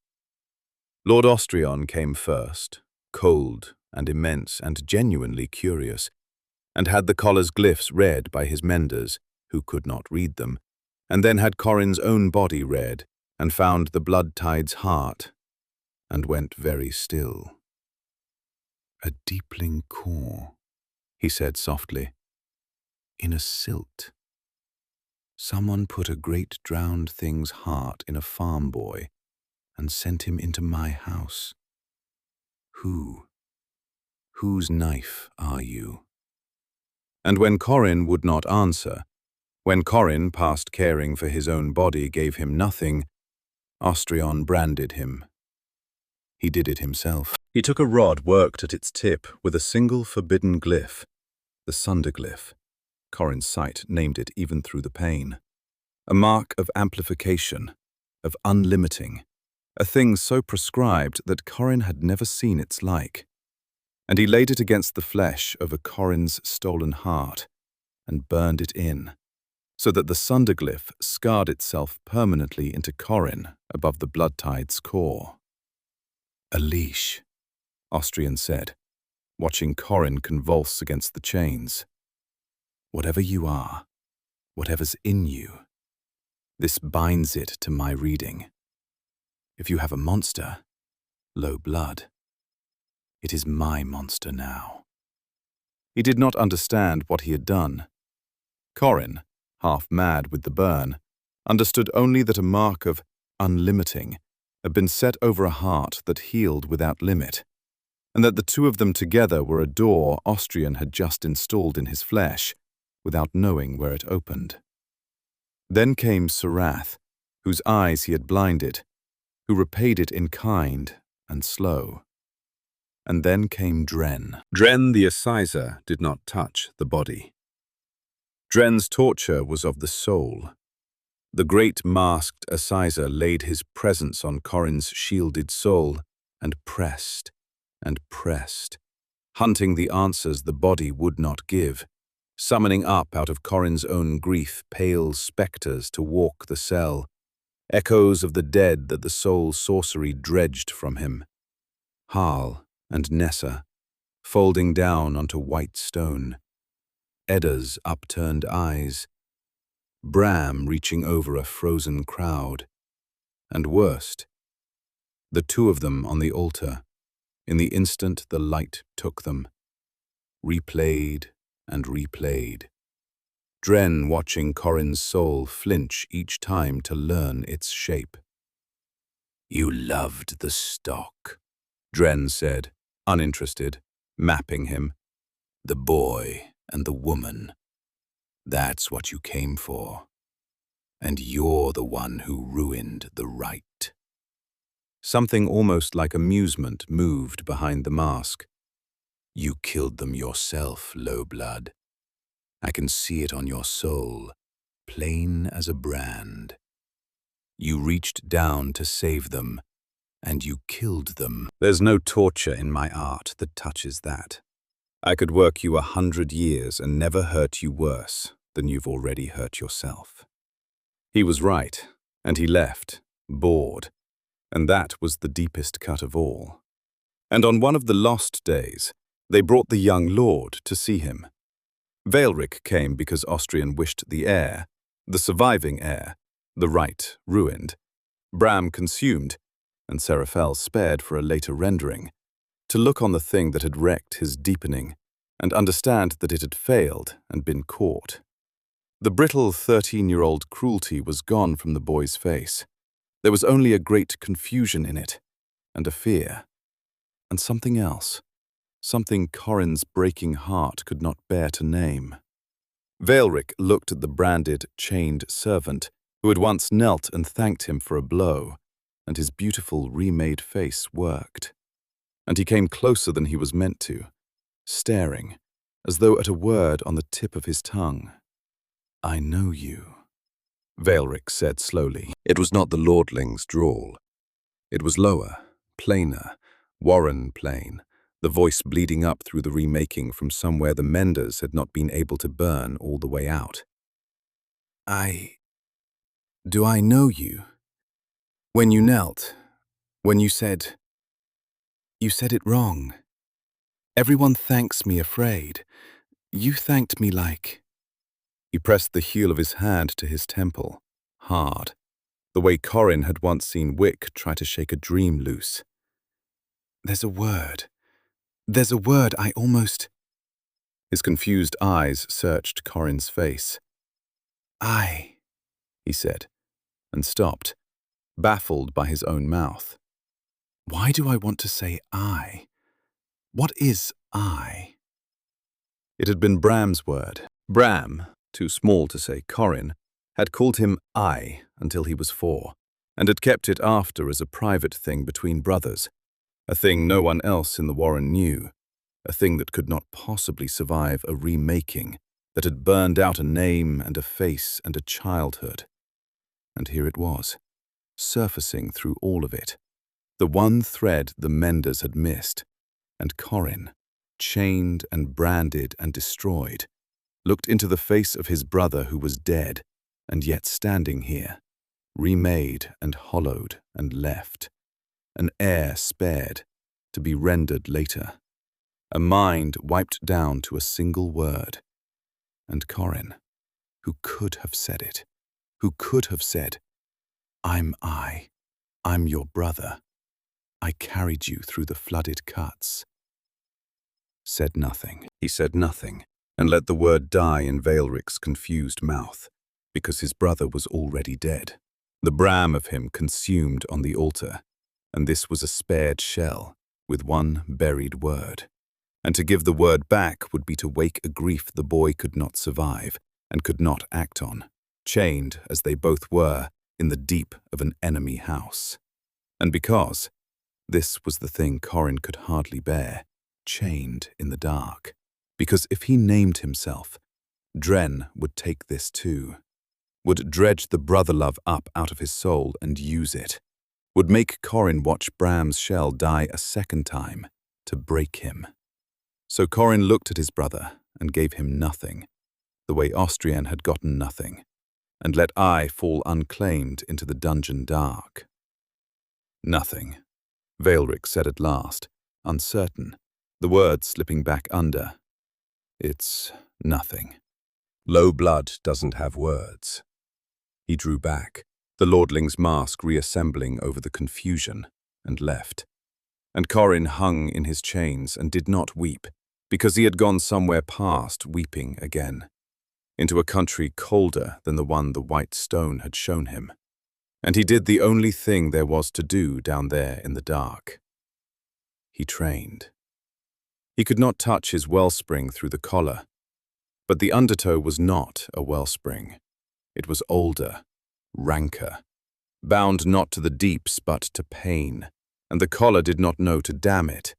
Lord Austrion came first, cold and immense and genuinely curious, and had the collar's glyphs read by his menders, who could not read them, and then had Corin's own body read, and found the blood tide's heart, and went very still. "A deepling core," he said softly, "in a silt. Someone put a great drowned thing's heart in a farm boy and sent him into my house. Whose knife are you?" And when Corin would not answer, when Corin, past caring for his own body, gave him nothing, Austrion branded him. He did it himself. He took a rod worked at its tip with a single forbidden glyph, the Sunderglyph. Corin's sight named it even through the pain. A mark of amplification, of unlimiting, a thing so prescribed that Corin had never seen its like. And he laid it against the flesh over Corin's stolen heart and burned it in, so that the Sunderglyph scarred itself permanently into Corin above the blood tide's core. A leash, Austrian said, watching Corin convulse against the chains. Whatever you are, whatever's in you, this binds it to my reading. If you have a monster, low blood, it is my monster now. He did not understand what he had done. Corin, half mad with the burn, understood only that a mark of unlimiting had been set over a heart that healed without limit, and that the two of them together were a door Austrian had just installed in his flesh, without knowing where it opened. Then came Surath, whose eyes he had blinded, who repaid it in kind and slow. And then came Dren. Dren the Assizer did not touch the body. Dren's torture was of the soul. The great masked Assizer laid his presence on Corin's shielded soul and pressed, hunting the answers the body would not give, summoning up out of Corin's own grief pale spectres to walk the cell, echoes of the dead that the soul sorcery dredged from him. Harl and Nessa, folding down onto white stone, Edda's upturned eyes, Bram reaching over a frozen crowd, and worst, the two of them on the altar, in the instant the light took them, replayed and replayed, Dren watching Corin's soul flinch each time to learn its shape. "You loved the stock," Dren said, uninterested, mapping him. "The boy and the woman. That's what you came for. And you're the one who ruined the right." Something almost like amusement moved behind the mask. "You killed them yourself, low blood. I can see it on your soul, plain as a brand. You reached down to save them, and you killed them." "There's no torture in my art that touches that. I could work you 100 years and never hurt you worse than you've already hurt yourself." He was right, and he left, bored, and that was the deepest cut of all. And on one of the lost days, they brought the young lord to see him. Veilric came because Austrian wished the heir, the surviving heir, the right ruined, Bram consumed, and Seraphel spared for a later rendering, to look on the thing that had wrecked his deepening and understand that it had failed and been caught. The brittle 13-year-old cruelty was gone from the boy's face. There was only a great confusion in it, and a fear, and something else, something Corin's breaking heart could not bear to name. Veilric looked at the branded, chained servant who had once knelt and thanked him for a blow, and his beautiful remade face worked. And he came closer than he was meant to, staring, as though at a word on the tip of his tongue. "I know you," Veilric said slowly. It was not the lordling's drawl. It was lower, plainer, Warren plain, the voice bleeding up through the remaking from somewhere the menders had not been able to burn all the way out. Do I know you? When you knelt, when you said it wrong. Everyone thanks me afraid. You thanked me like..." He pressed the heel of his hand to his temple, hard, the way Corin had once seen Wick try to shake a dream loose. There's a word I almost..." His confused eyes searched Corin's face. "I," he said, and stopped, baffled by his own mouth. Why do I want to say I? What is I? It had been Bram's word. Bram, too small to say Corin, had called him I until he was 4, and had kept it after as a private thing between brothers, a thing no one else in the Warren knew, a thing that could not possibly survive a remaking, that had burned out a name and a face and a childhood. And here it was, surfacing through all of it, the one thread the menders had missed, and Corin, chained and branded and destroyed, looked into the face of his brother who was dead, and yet standing here, remade and hollowed and left, an heir spared, to be rendered later, a mind wiped down to a single word, and Corin, who could have said it, who could have said, I'm your brother, I carried you through the flooded cuts, said nothing. He said nothing, and let the word die in Vaelric's confused mouth, because his brother was already dead, the bram of him consumed on the altar, and this was a spared shell, with one buried word. And to give the word back would be to wake a grief the boy could not survive, and could not act on, chained, as they both were, in the deep of an enemy house. And because this was the thing Corin could hardly bear, chained in the dark. Because if he named himself, Dren would take this too, would dredge the brother love up out of his soul and use it, would make Corin watch Bram's shell die a second time to break him. So Corin looked at his brother and gave him nothing, the way Austrian had gotten nothing, and let I fall unclaimed into the dungeon dark. Nothing, Vaelric said at last, uncertain, the words slipping back under. It's nothing. Low blood doesn't have words. He drew back, the lordling's mask reassembling over the confusion, and left. And Corin hung in his chains and did not weep, because he had gone somewhere past weeping again, into a country colder than the one the white stone had shown him. And he did the only thing there was to do down there in the dark. He trained. He could not touch his wellspring through the collar, but the undertow was not a wellspring. It was older, ranker, bound not to the deeps but to pain, and the collar did not know to damn it,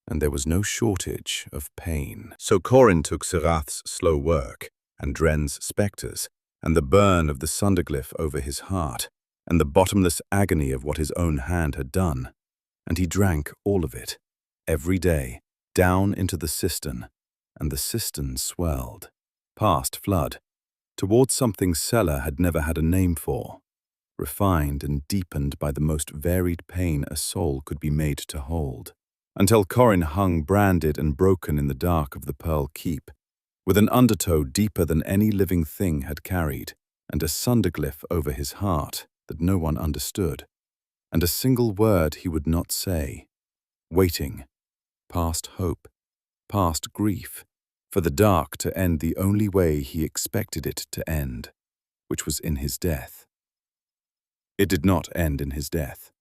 and there was no shortage of pain. So Corin took Serath's slow work, and Dren's spectres, and the burn of the sunderglyph over his heart, and the bottomless agony of what his own hand had done, and he drank all of it, every day, down into the cistern, and the cistern swelled, past flood, towards something Sella had never had a name for, refined and deepened by the most varied pain a soul could be made to hold, until Corin hung branded and broken in the dark of the Pearl Keep, with an undertow deeper than any living thing had carried, and a sunderglyph over his heart that no one understood, and a single word he would not say, waiting, past hope, past grief, for the dark to end the only way he expected it to end, which was in his death. It did not end in his death.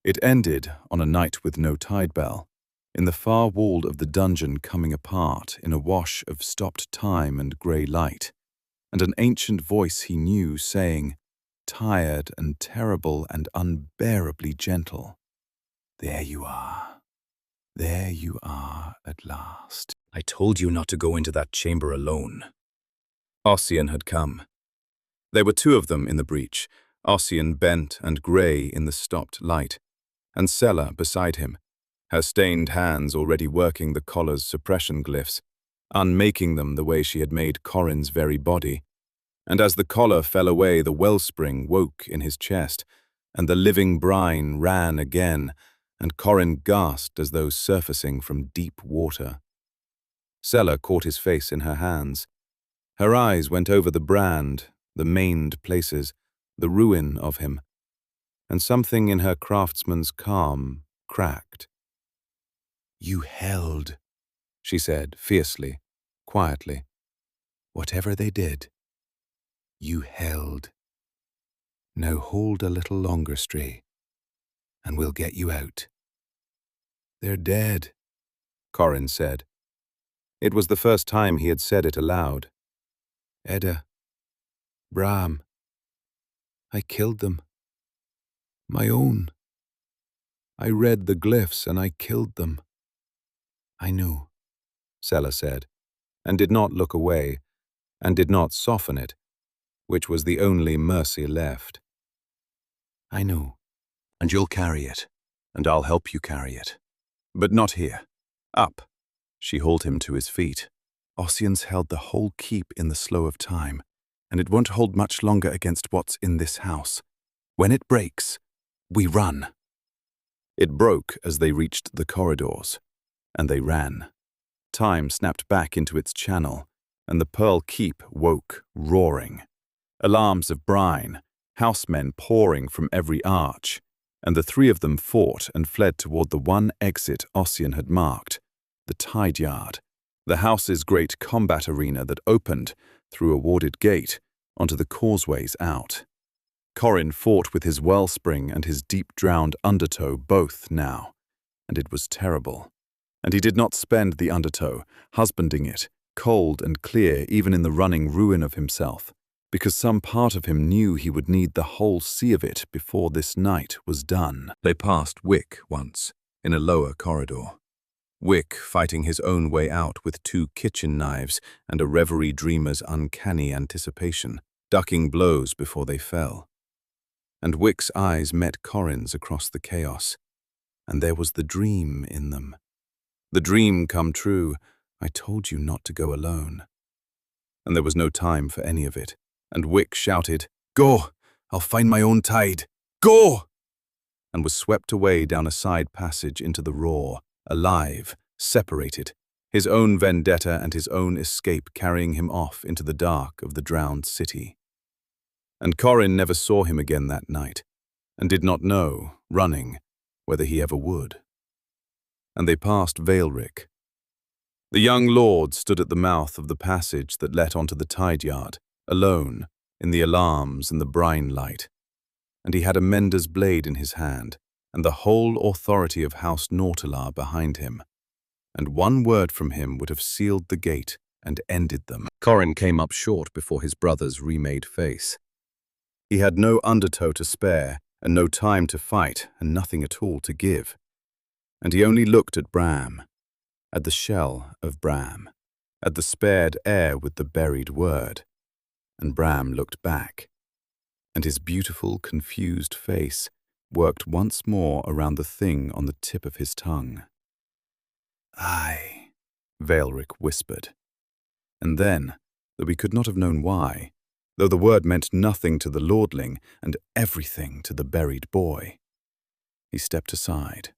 It ended on a night with no tide bell, in the far wall of the dungeon coming apart in a wash of stopped time and grey light, and an ancient voice he knew saying, tired and terrible and unbearably gentle, there you are at last. I told you not to go into that chamber alone. Ossian had come. There were two of them in the breach, Ossian bent and grey in the stopped light, and Sella beside him, her stained hands already working the collar's suppression glyphs, unmaking them the way she had made Corin's very body. And as the collar fell away, the wellspring woke in his chest, and the living brine ran again, and Corin gasped as though surfacing from deep water. Sella caught his face in her hands. Her eyes went over the brand, the maimed places, the ruin of him, and something in her craftsman's calm cracked. You held, she said fiercely, quietly. Whatever they did, you held. Now hold a little longer, Stray, and we'll get you out. They're dead, Corin said. It was the first time he had said it aloud. Edda, Bram, I killed them. My own. I read the glyphs and I killed them." "I knew," Sela said, and did not look away, and did not soften it, which was the only mercy left. "I knew." "And you'll carry it, and I'll help you carry it. But not here. Up." She hauled him to his feet. "Ossian's held the whole keep in the slow of time, and it won't hold much longer against what's in this house. When it breaks, we run." It broke as they reached the corridors, and they ran. Time snapped back into its channel, and the Pearl Keep woke, roaring. Alarms of brine, housemen pouring from every arch, and the three of them fought and fled toward the one exit Ossian had marked, the Tide Yard, the house's great combat arena that opened, through a warded gate, onto the causeways out. Corin fought with his wellspring and his deep-drowned undertow both now, and it was terrible. And he did not spend the undertow, husbanding it, cold and clear even in the running ruin of himself, because some part of him knew he would need the whole sea of it before this night was done. They passed Wick once, in a lower corridor. Wick fighting his own way out with 2 kitchen knives and a reverie dreamer's uncanny anticipation, ducking blows before they fell. And Wick's eyes met Corin's across the chaos, and there was the dream in them. The dream come true, "I told you not to go alone." And there was no time for any of it, and Wick shouted, "Go! I'll find my own tide! Go!" and was swept away down a side passage into the roar, alive, separated, his own vendetta and his own escape carrying him off into the dark of the drowned city. And Corin never saw him again that night, and did not know, running, whether he ever would. And they passed Vaelric. The young lord stood at the mouth of the passage that led onto the Tide Yard, alone, in the alarms and the brine light, and he had a mender's blade in his hand, and the whole authority of House Nautelar behind him, and one word from him would have sealed the gate and ended them. Corin came up short before his brother's remade face. He had no undertow to spare, and no time to fight, and nothing at all to give. And he only looked at Bram, at the shell of Bram, at the spared air with the buried word. And Bram looked back, and his beautiful, confused face worked once more around the thing on the tip of his tongue. "Aye," Vaelric whispered. And then, though he could not have known why, though the word meant nothing to the lordling and everything to the buried boy, he stepped aside.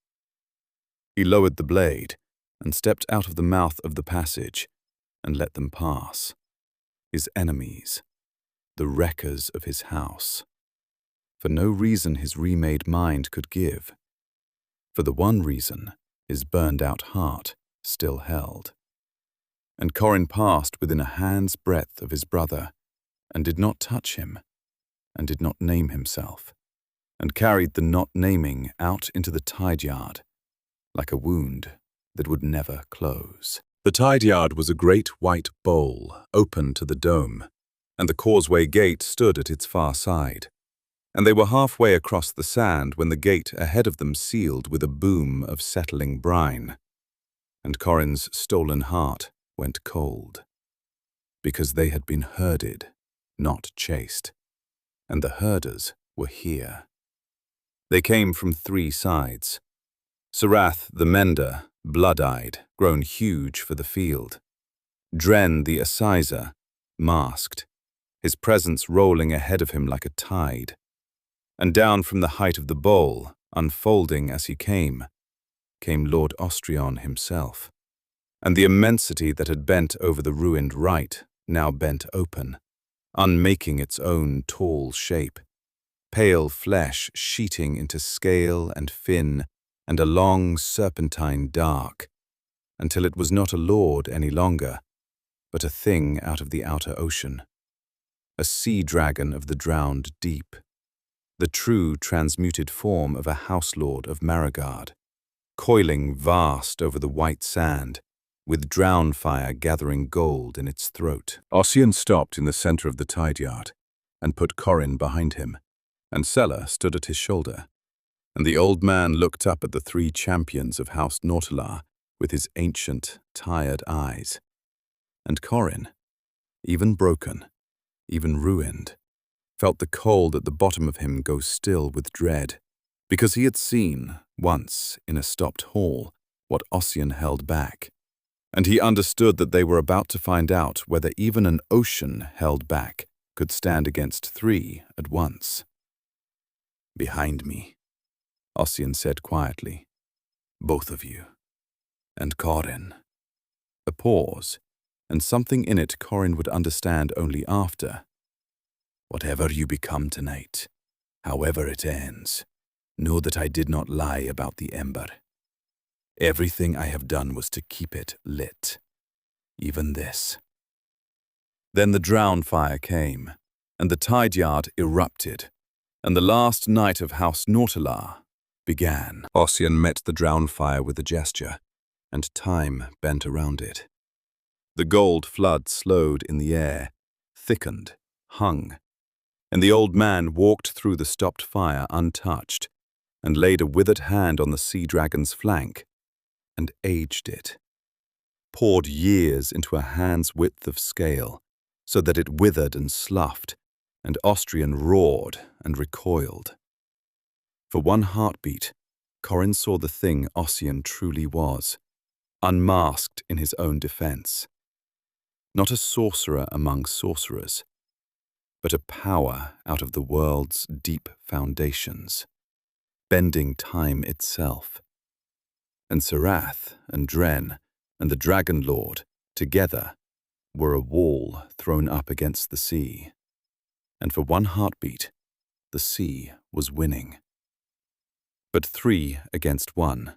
He lowered the blade and stepped out of the mouth of the passage and let them pass, his enemies, the wreckers of his house, for no reason his remade mind could give, for the one reason his burned-out heart still held. And Corin passed within a hand's breadth of his brother, and did not touch him, and did not name himself, and carried the not naming out into the Tide Yard, like a wound that would never close. The Tide Yard was a great white bowl open to the dome, and the causeway gate stood at its far side. And they were halfway across the sand when the gate ahead of them sealed with a boom of settling brine, and Corin's stolen heart went cold, because they had been herded, not chased, and the herders were here. They came from 3 sides. Sarath the mender, blood-eyed, grown huge for the field. Dren the assizer, masked, his presence rolling ahead of him like a tide. And down from the height of the bowl, unfolding as he came Lord Austrion himself. And the immensity that had bent over the ruined right now bent open, unmaking its own tall shape, pale flesh sheeting into scale and fin and a long serpentine dark, until it was not a lord any longer, but a thing out of the outer ocean, a sea dragon of the drowned deep, the true transmuted form of a house lord of Maragard, coiling vast over the white sand, with drown fire gathering gold in its throat. Ossian stopped in the center of the Tide Yard and put Corin behind him, and Sela stood at his shoulder. And the old man looked up at the three champions of House Nautelar with his ancient, tired eyes. And Corin, even broken, even ruined, felt the cold at the bottom of him go still with dread, because he had seen, once, in a stopped hall, what Ossian held back. And he understood that they were about to find out whether even an ocean held back could stand against three at once. "Behind me," Ossian said quietly. "Both of you. And Corin." A pause, and something in it Corin would understand only after. "Whatever you become tonight, however it ends, know that I did not lie about the ember. Everything I have done was to keep it lit. Even this." Then the drown fire came, and the tide yard erupted, and the last night of House Nautelar began. Ossian met the drown fire with a gesture, and time bent around it. The gold flood slowed in the air, thickened, hung, and the old man walked through the stopped fire untouched, and laid a withered hand on the sea dragon's flank, and aged it. Poured years into a hand's width of scale, so that it withered and sloughed, and Austrian roared and recoiled. For one heartbeat, Corin saw the thing Ossian truly was, unmasked in his own defense. Not a sorcerer among sorcerers, but a power out of the world's deep foundations, bending time itself. And Serath and Dren and the Dragon Lord, together, were a wall thrown up against the sea. And for one heartbeat, the sea was winning. But 3 against 1,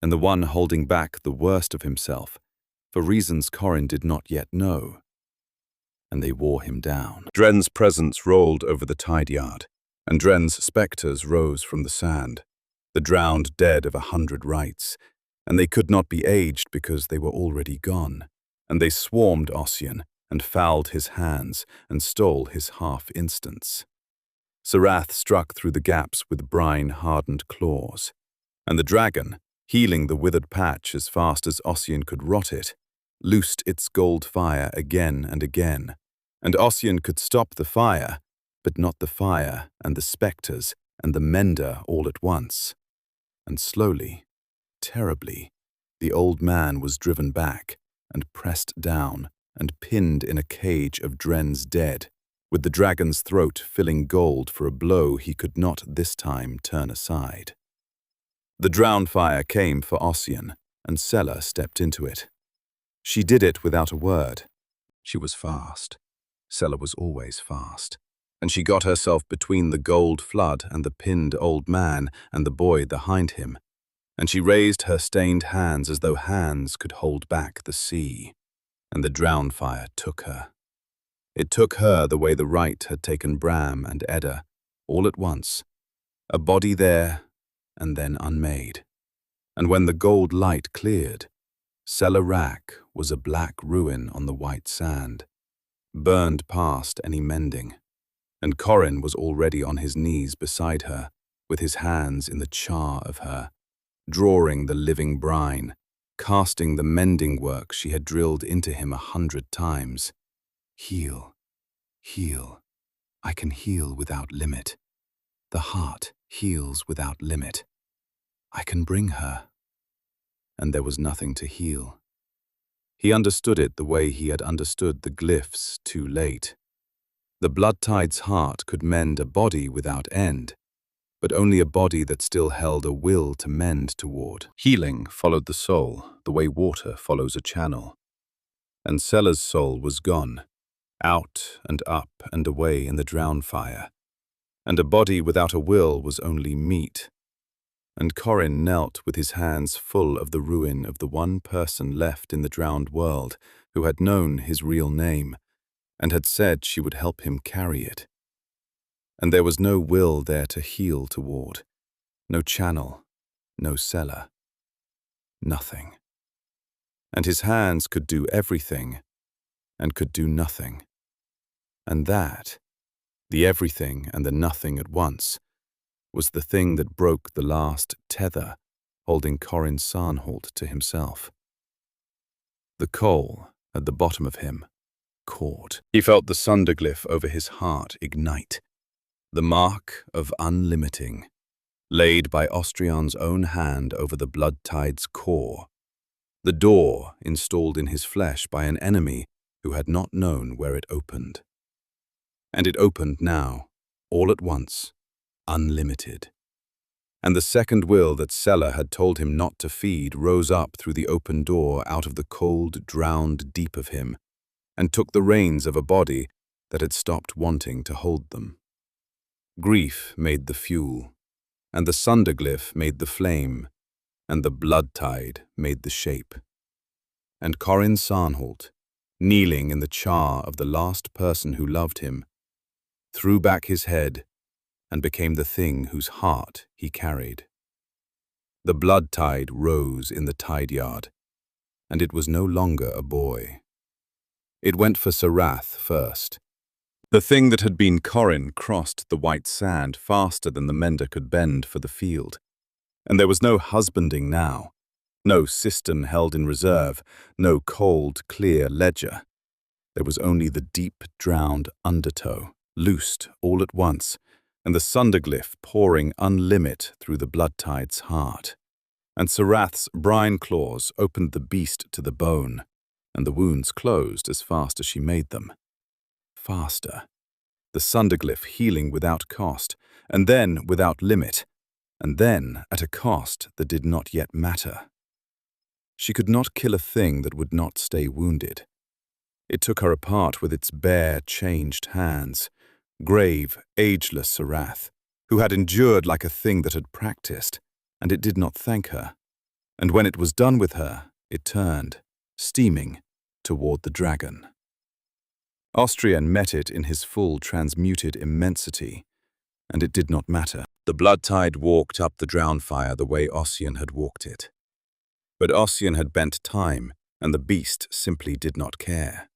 and the one holding back the worst of himself, for reasons Corin did not yet know. And they wore him down. Dren's presence rolled over the tide yard, and Dren's spectres rose from the sand, the drowned dead of 100 rites, and they could not be aged because they were already gone, and they swarmed Ossian, and fouled his hands, and stole his half-instants. Serath struck through the gaps with brine-hardened claws, and the dragon, healing the withered patch as fast as Ossian could rot it, loosed its gold fire again and again, and Ossian could stop the fire, but not the fire and the spectres and the mender all at once. And slowly, terribly, the old man was driven back and pressed down and pinned in a cage of Dren's dead, with the dragon's throat filling gold for a blow he could not this time turn aside. The drown fire came for Ossian, and Sella stepped into it. She did it without a word. She was fast. Sella was always fast. And she got herself between the gold flood and the pinned old man and the boy behind him, and she raised her stained hands as though hands could hold back the sea. And the drown fire took her. It took her the way the rite had taken Bram and Edda, all at once, a body there and then unmade. And when the gold light cleared, Sella Rack was a black ruin on the white sand, burned past any mending, and Corin was already on his knees beside her, with his hands in the char of her, drawing the living brine, casting the mending work she had drilled into him 100 times. Heal, heal, I can heal without limit. The heart heals without limit. I can bring her. And there was nothing to heal. He understood it the way he had understood the glyphs too late. The blood tide's heart could mend a body without end, but only a body that still held a will to mend toward. Healing followed the soul, the way water follows a channel. And Sella's soul was gone, out and up and away in the drown fire. And a body without a will was only meat. And Corin knelt with his hands full of the ruin of the one person left in the drowned world who had known his real name, and had said she would help him carry it. And there was no will there to heal toward, no channel, no Sella, nothing. And his hands could do everything, and could do nothing. And that, the everything and the nothing at once, was the thing that broke the last tether holding Corin Sarnholt to himself. The coal at the bottom of him caught. He felt the sunderglyph over his heart ignite, the mark of unlimiting, laid by Austrian's own hand over the blood tide's core, the door installed in his flesh by an enemy who had not known where it opened. And it opened now, all at once, unlimited. And the second will that Sella had told him not to feed rose up through the open door out of the cold, drowned deep of him, and took the reins of a body that had stopped wanting to hold them. Grief made the fuel, and the sunderglyph made the flame, and the blood tide made the shape. And Corin Sarnholt, kneeling in the char of the last person who loved him, threw back his head and became the thing whose heart he carried. The blood tide rose in the tide yard, and it was no longer a boy. It went for Sarath first. The thing that had been Corin crossed the white sand faster than the mender could bend for the field. And there was no husbanding now, no cistern held in reserve, no cold, clear ledger. There was only the deep, drowned undertow, loosed all at once, and the sunderglyph pouring unlimit through the blood tide's heart. And Sarath's brine claws opened the beast to the bone, and the wounds closed as fast as she made them. Faster. The sunderglyph healing without cost, and then without limit, and then at a cost that did not yet matter. She could not kill a thing that would not stay wounded. It took her apart with its bare, changed hands, grave, ageless Sarath, who had endured like a thing that had practiced, and it did not thank her. And when it was done with her, it turned, steaming, toward the dragon. Austrian met it in his full transmuted immensity, and it did not matter. The blood tide walked up the drown fire the way Ossian had walked it. But Ossian had bent time, and the beast simply did not care.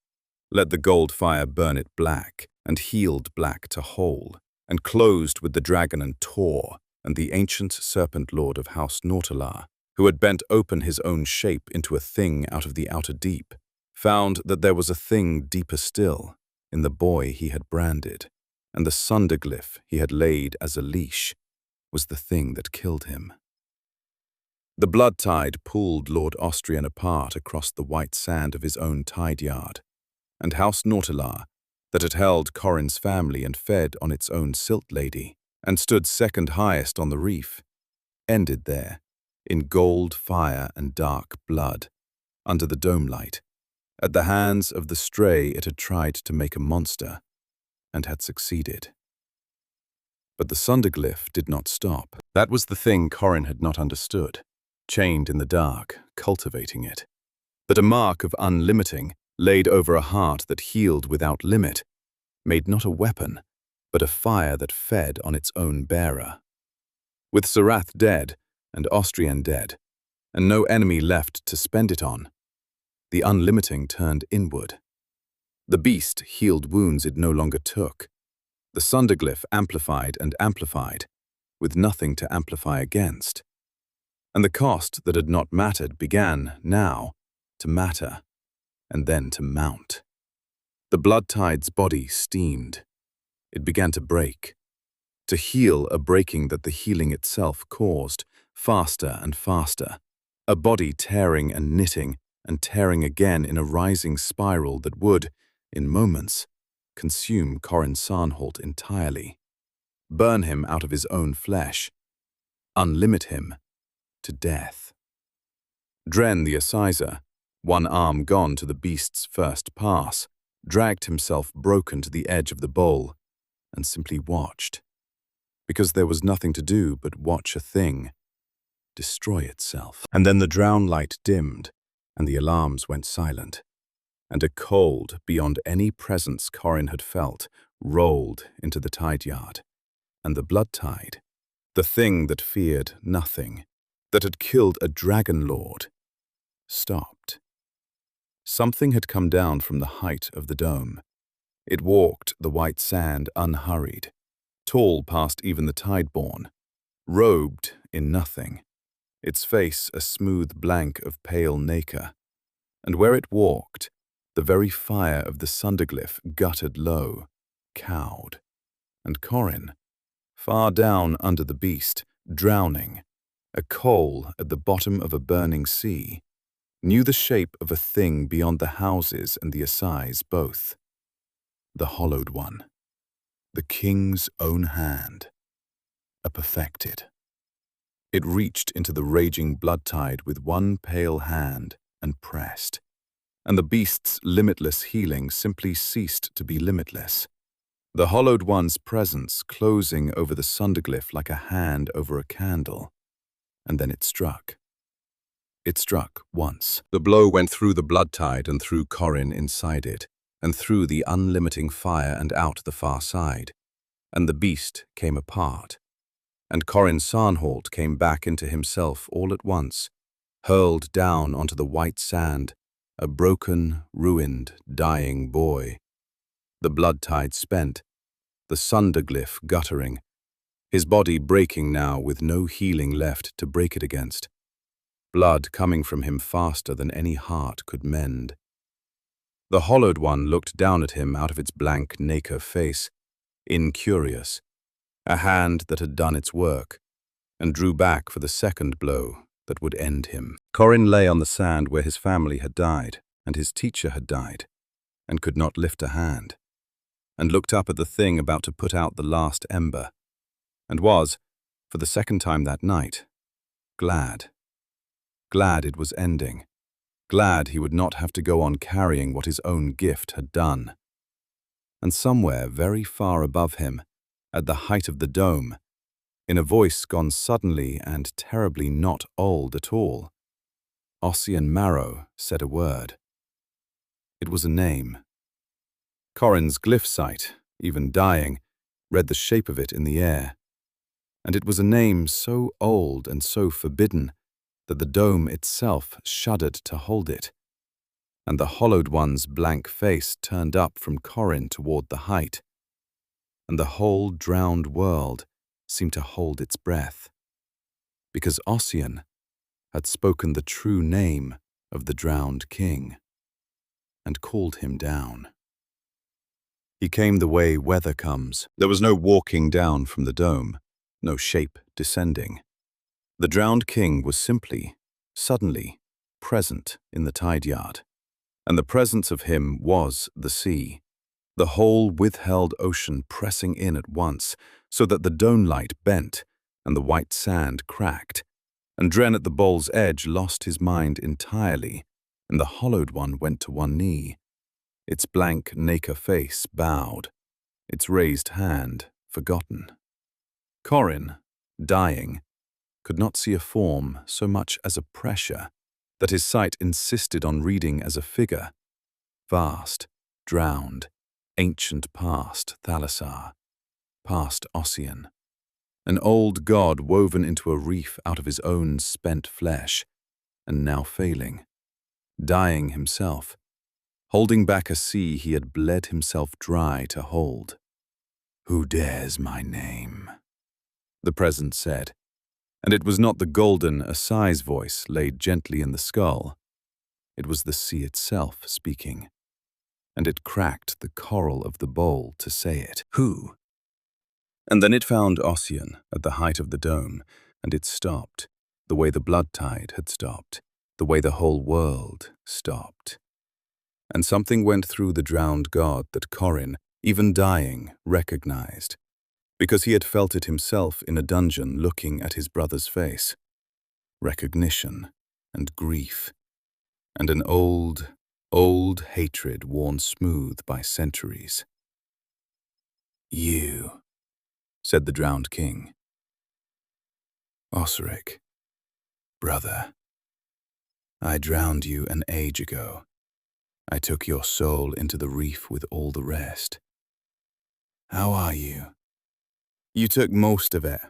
Let the gold fire burn it black, and healed black to whole, and closed with the dragon and tore, and the ancient serpent lord of House Nautelar, who had bent open his own shape into a thing out of the outer deep, found that there was a thing deeper still, in the boy he had branded, and the sunderglyph he had laid as a leash was the thing that killed him. The blood tide pulled Lord Austrian apart across the white sand of his own tide yard, and House Nautelar, that had held Corin's family and fed on its own silt lady, and stood second highest on the reef, ended there, in gold fire and dark blood, under the dome light, at the hands of the stray it had tried to make a monster, and had succeeded. But the sunderglyph did not stop. That was the thing Corin had not understood, chained in the dark, cultivating it. That a mark of unlimiting, laid over a heart that healed without limit, made not a weapon, but a fire that fed on its own bearer. With Sarath dead, and Austrian dead, and no enemy left to spend it on, the unlimiting turned inward. The beast healed wounds it no longer took. The sunderglyph amplified and amplified, with nothing to amplify against. And the cost that had not mattered began, now, to matter, and then to mount. The blood tide's body steamed. It began to break. To heal a breaking that the healing itself caused, faster and faster. A body tearing and knitting, and tearing again in a rising spiral that would, in moments, consume Corin Sarnholt entirely. Burn him out of his own flesh. Unlimit him to death. Dren the Assizer, one arm gone to the beast's first pass, dragged himself broken to the edge of the bowl, and simply watched. Because there was nothing to do but watch a thing destroy itself. And then the drown light dimmed, and the alarms went silent, and a cold beyond any presence Corin had felt rolled into the tide yard, and the blood tide, the thing that feared nothing, that had killed a dragon lord, stopped. Something had come down from the height of the dome. It walked the white sand unhurried, tall past even the tideborn, robed in nothing, its face a smooth blank of pale nacre, and where it walked, the very fire of the sunderglyph guttered low, cowed, and Corin, far down under the beast, drowning, a coal at the bottom of a burning sea, knew the shape of a thing beyond the houses and the assize both. The hollowed one, the king's own hand, a perfected. It reached into the raging blood tide with one pale hand and pressed, and the beast's limitless healing simply ceased to be limitless. The hollowed one's presence closing over the sunderglyph like a hand over a candle, and then it struck. It struck once. The blow went through the blood tide and through Corin inside it, and through the unlimiting fire and out the far side, and the beast came apart. And Corin Sarnholt came back into himself all at once, hurled down onto the white sand, a broken, ruined, dying boy. The blood tide spent, the sunderglyph guttering, his body breaking now with no healing left to break it against, blood coming from him faster than any heart could mend. The hollowed one looked down at him out of its blank nacre face, incurious, a hand that had done its work, and drew back for the second blow that would end him. Corin lay on the sand where his family had died and his teacher had died, and could not lift a hand, and looked up at the thing about to put out the last ember, and was, for the second time that night, glad. Glad it was ending. Glad he would not have to go on carrying what his own gift had done. And somewhere very far above him, at the height of the dome, in a voice gone suddenly and terribly not old at all, Ossian Marrow said a word. It was a name. Corin's glyph sight, even dying, read the shape of it in the air. And it was a name so old and so forbidden that the dome itself shuddered to hold it, and the hollowed one's blank face turned up from Corin toward the height, and the whole drowned world seemed to hold its breath, because Ossian had spoken the true name of the drowned king, and called him down. He came the way weather comes. There was no walking down from the dome, no shape descending. The drowned king was simply, suddenly, present in the tide yard, and the presence of him was the sea, the whole withheld ocean pressing in at once, so that the dome light bent and the white sand cracked, and Dren at the bowl's edge lost his mind entirely, and the hollowed one went to one knee, its blank nacre face bowed, its raised hand forgotten. Corin, dying, could not see a form so much as a pressure that his sight insisted on reading as a figure, vast, drowned, ancient past Thalassar, past Ossian, an old god woven into a reef out of his own spent flesh, and now failing, dying himself, holding back a sea he had bled himself dry to hold. "Who dares my name?" the presence said, and it was not the golden assize voice laid gently in the skull. It was the sea itself speaking, and it cracked the coral of the bowl to say it. Who? And then it found Ossian at the height of the dome, and it stopped, the way the blood tide had stopped, the way the whole world stopped. And something went through the drowned god that Corin, even dying, recognized, because he had felt it himself in a dungeon looking at his brother's face. Recognition and grief, and an old, old hatred worn smooth by centuries. "You," said the drowned king. "Osric, brother, I drowned you an age ago. I took your soul into the reef with all the rest. How are you?" "You took most of it,"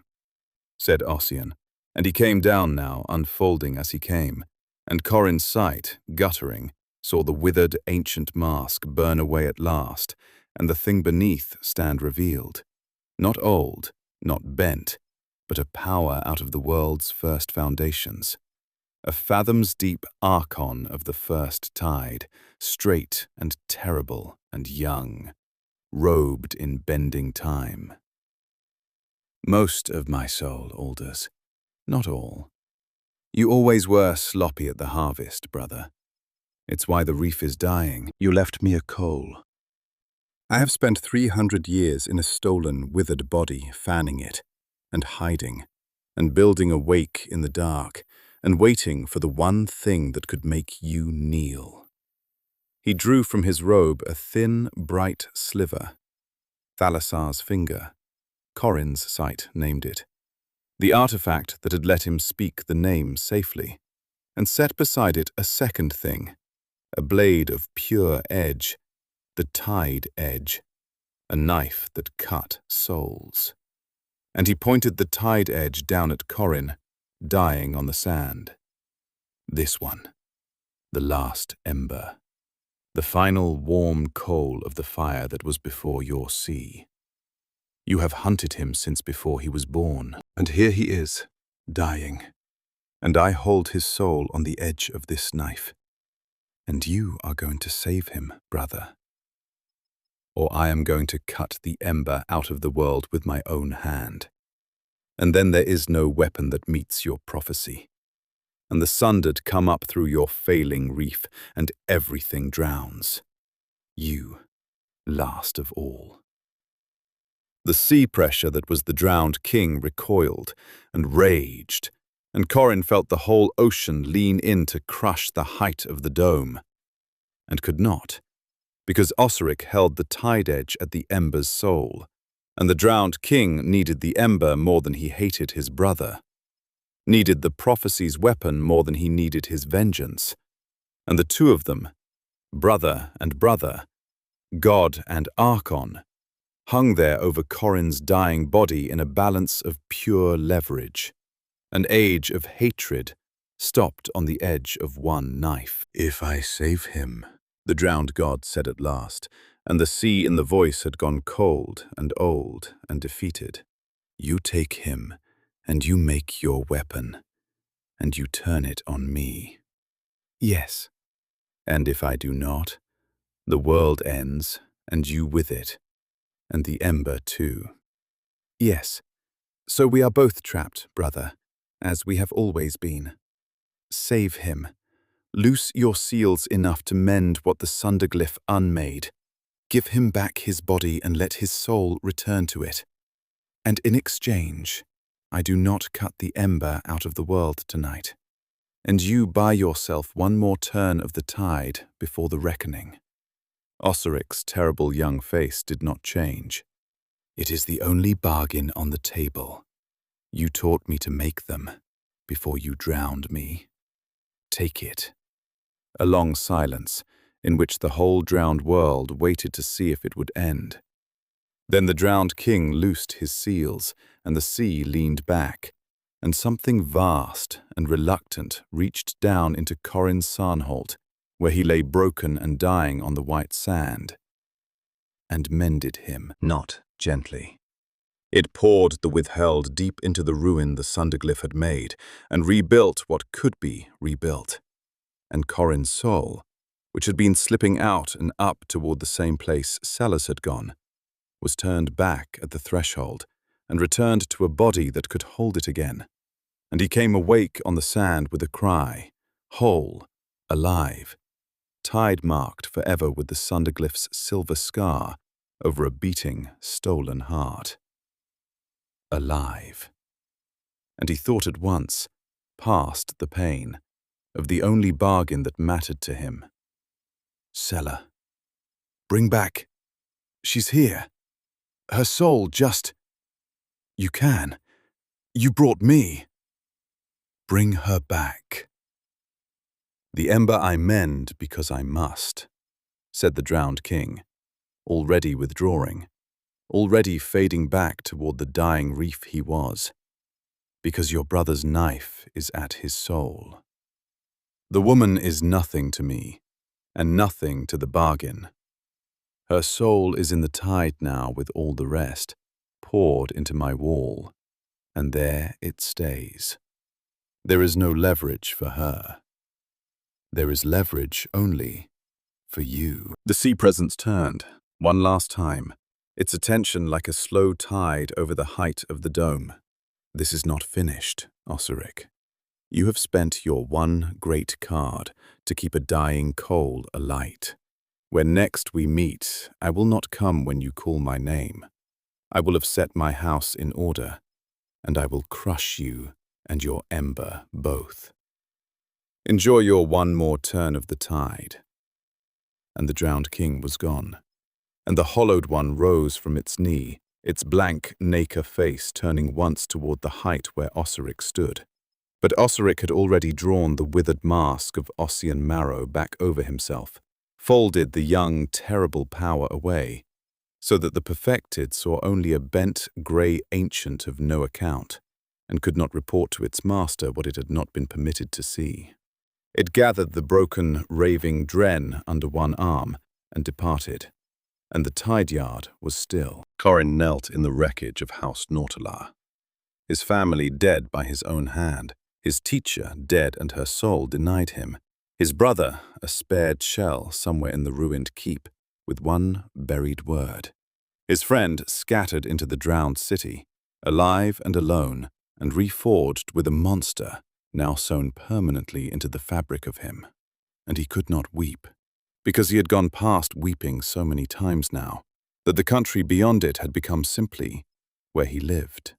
said Ossian, and he came down now, unfolding as he came, and Corin's sight, guttering, saw the withered ancient mask burn away at last, and the thing beneath stand revealed, not old, not bent, but a power out of the world's first foundations, a fathoms-deep archon of the first tide, straight and terrible and young, robed in bending time. Most of my soul, Aldous, not all. You always were sloppy at the harvest, brother. It's why the reef is dying. You left me a coal. I have spent 300 years in a stolen, withered body, fanning it, and hiding, and building a wake in the dark, and waiting for the one thing that could make you kneel. He drew from his robe a thin, bright sliver. Thalassar's finger. Corin's sight named it. The artifact that had let him speak the name safely, and set beside it a second thing, a blade of pure edge, the tide edge, a knife that cut souls. And he pointed the tide edge down at Corin, dying on the sand. This one, the last ember, the final warm coal of the fire that was before your sea. You have hunted him since before he was born, and here he is, dying. And I hold his soul on the edge of this knife. And you are going to save him, brother. Or I am going to cut the ember out of the world with my own hand. And then there is no weapon that meets your prophecy. And the sundered come up through your failing reef, and everything drowns. You, last of all. The sea pressure that was the drowned king recoiled and raged, and Corin felt the whole ocean lean in to crush the height of the dome, and could not, because Osric held the tide edge at the ember's soul, and the drowned king needed the ember more than he hated his brother, needed the prophecy's weapon more than he needed his vengeance, and the two of them, brother and brother, God and Archon, hung there over Corin's dying body in a balance of pure leverage, an age of hatred stopped on the edge of one knife. "If I save him," the drowned god said at last, and the sea in the voice had gone cold and old and defeated. "You take him, and you make your weapon, and you turn it on me." "Yes." "And if I do not, the world ends, and you with it, and the ember too." "Yes. So we are both trapped, brother, as we have always been. Save him. Loose your seals enough to mend what the Sunderglyph unmade. Give him back his body and let his soul return to it. And in exchange, I do not cut the ember out of the world tonight. And you buy yourself one more turn of the tide before the reckoning." Osric's terrible young face did not change. "It is the only bargain on the table. You taught me to make them before you drowned me. Take it." A long silence, in which the whole drowned world waited to see if it would end. Then the drowned king loosed his seals, and the sea leaned back, and something vast and reluctant reached down into Corin Sarnholt, where he lay broken and dying on the white sand, and mended him, not gently. It poured the withheld deep into the ruin the Sunderglyph had made, and rebuilt what could be rebuilt. And Corin's soul, which had been slipping out and up toward the same place Sellers had gone, was turned back at the threshold and returned to a body that could hold it again. And he came awake on the sand with a cry, whole, alive, tide-marked forever with the Sunderglyph's silver scar over a beating, stolen heart. Alive. And he thought at once, past the pain, of the only bargain that mattered to him. "Sella, bring back. She's here. Her soul just... You can. You brought me. Bring her back." "The ember I mend because I must," said the drowned king, already withdrawing, already fading back toward the dying reef he was, "because your brother's knife is at his soul. The woman is nothing to me, and nothing to the bargain. Her soul is in the tide now with all the rest, poured into my wall, and there it stays. There is no leverage for her. There is leverage only for you. The sea presence turned, one last time, its attention like a slow tide over the height of the dome. This is not finished, Osric. You have spent your one great card to keep a dying coal alight. When next we meet, I will not come when you call my name. I will have set my house in order, and I will crush you and your ember both. Enjoy your one more turn of the tide. And the drowned king was gone, and the hollowed one rose from its knee, its blank, nacre face turning once toward the height where Osric stood. But Osric had already drawn the withered mask of Ossian marrow back over himself, folded the young, terrible power away, so that the perfected saw only a bent, grey ancient of no account, and could not report to its master what it had not been permitted to see. It gathered the broken, raving Dren under one arm and departed, and the tide yard was still. Corin knelt in the wreckage of House Nautelar. His family dead by his own hand, his teacher dead and her soul denied him, his brother a spared shell somewhere in the ruined keep, with one buried word. His friend scattered into the drowned city, alive and alone, and reforged with a monster now sewn permanently into the fabric of him. And he could not weep, because he had gone past weeping so many times now, that the country beyond it had become simply where he lived.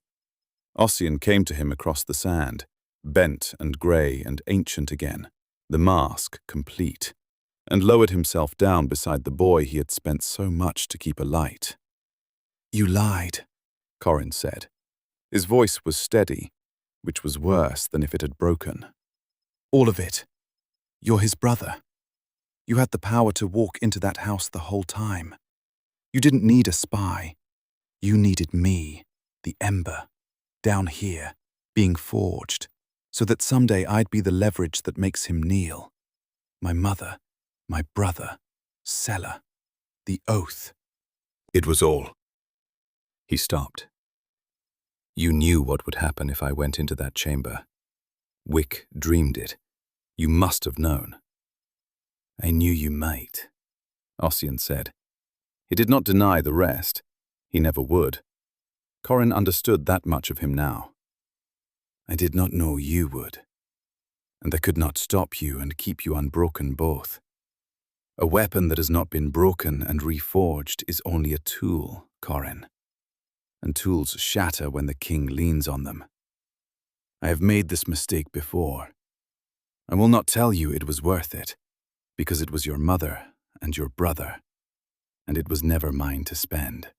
Ossian came to him across the sand, bent and grey and ancient again, the mask complete, and lowered himself down beside the boy he had spent so much to keep alight. "You lied," Corin said. His voice was steady, which was worse than if it had broken. "All of it. You're his brother. You had the power to walk into that house the whole time. You didn't need a spy. You needed me, the ember, down here, being forged, so that someday I'd be the leverage that makes him kneel. My mother, my brother, Sella, the oath." It was all. He stopped. "You knew what would happen if I went into that chamber. Wick dreamed it. You must have known." "I knew you might," Ossian said. He did not deny the rest. He never would. Corin understood that much of him now. "I did not know you would. And I could not stop you and keep you unbroken both. A weapon that has not been broken and reforged is only a tool, Corin. And tools shatter when the king leans on them. I have made this mistake before. I will not tell you it was worth it, because it was your mother and your brother, and it was never mine to spend.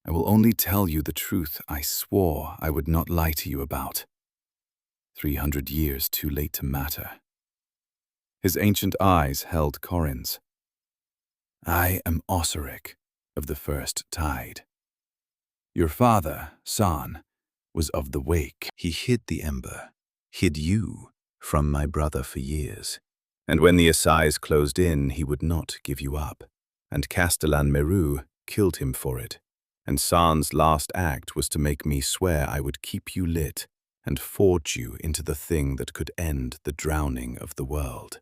I will only tell you the truth I swore I would not lie to you about. 300 years too late to matter." His ancient eyes held Corin's. "I am Osric of the first tide. Your father, San, was of the wake. He hid the ember, hid you from my brother for years. And when the assize closed in, he would not give you up. And Castellan Meru killed him for it. And San's last act was to make me swear I would keep you lit and forge you into the thing that could end the drowning of the world.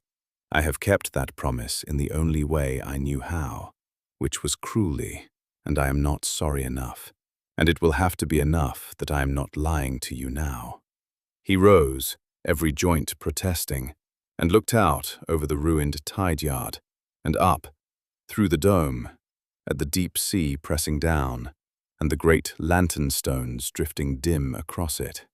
I have kept that promise in the only way I knew how, which was cruelly, and I am not sorry enough. And it will have to be enough that I am not lying to you now." He rose, every joint protesting, and looked out over the ruined tide yard, and up, through the dome, at the deep sea pressing down, and the great lantern stones drifting dim across it.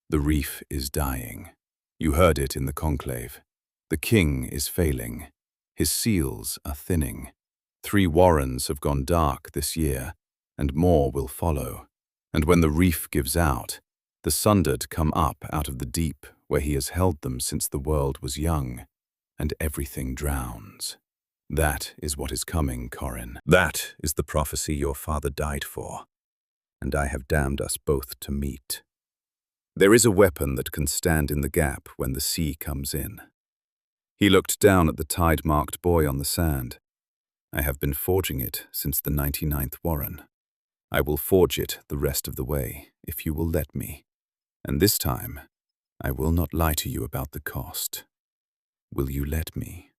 The reef is dying. You heard it in the conclave. The king is failing. His seals are thinning. 3 warrens have gone dark this year, and more will follow. And when the reef gives out, the sundered come up out of the deep where he has held them since the world was young, and everything drowns. That is what is coming, Corin. That is the prophecy your father died for, and I have damned us both to meet. There is a weapon that can stand in the gap when the sea comes in. He looked down at the tide-marked boy on the sand. I have been forging it since the 99th Warren. I will forge it the rest of the way, if you will let me. And this time, I will not lie to you about the cost. Will you let me?"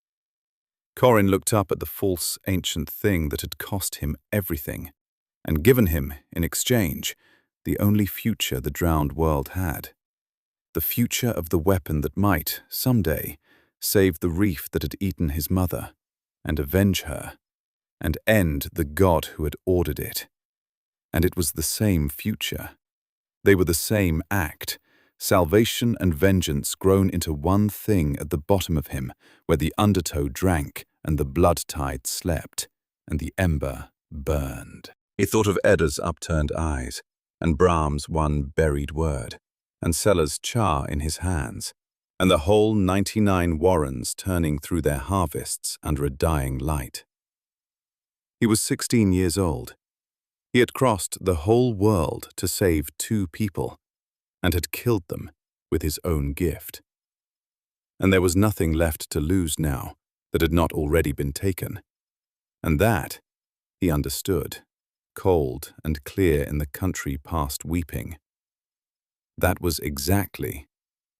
Corin looked up at the false ancient thing that had cost him everything, and given him, in exchange, the only future the drowned world had. The future of the weapon that might, someday, save the reef that had eaten his mother, and avenge her, and end the god who had ordered it. And it was the same future. They were the same act, salvation and vengeance grown into one thing at the bottom of him, where the undertow drank and the blood tide slept, and the ember burned. He thought of Edda's upturned eyes, and Brahm's one buried word, and Seller's char in his hands, and the whole 99 warrens turning through their harvests under a dying light. He was 16 years old. He had crossed the whole world to save 2 people, and had killed them with his own gift. And there was nothing left to lose now that had not already been taken. And that, he understood, cold and clear in the country past weeping. That was exactly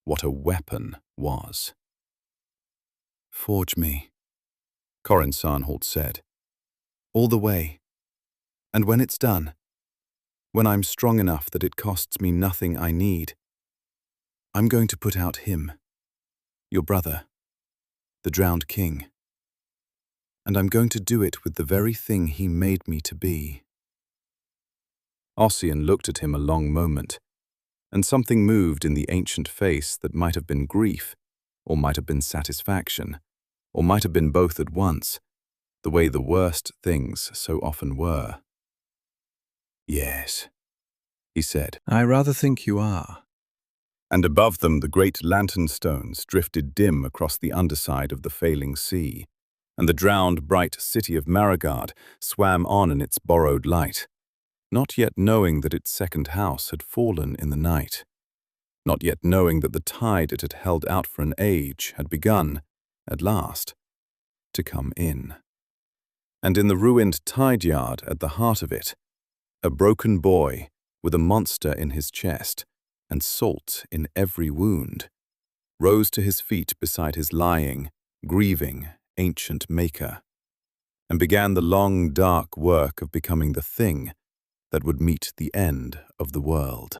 what a weapon was. "Forge me," Corin Sarnholt said. "All the way. And when it's done, when I'm strong enough that it costs me nothing I need, I'm going to put out him, your brother, the drowned king. And I'm going to do it with the very thing he made me to be." Ossian looked at him a long moment, and something moved in the ancient face that might have been grief, or might have been satisfaction, or might have been both at once, the way the worst things so often were. "Yes," he said. "I rather think you are." And above them the great lantern stones drifted dim across the underside of the failing sea, and the drowned bright city of Maragard swam on in its borrowed light, not yet knowing that its second house had fallen in the night, not yet knowing that the tide it had held out for an age had begun, at last, to come in. And in the ruined tide yard at the heart of it, a broken boy with a monster in his chest and salt in every wound, rose to his feet beside his lying, grieving, ancient maker, and began the long, dark work of becoming the thing that would meet the end of the world.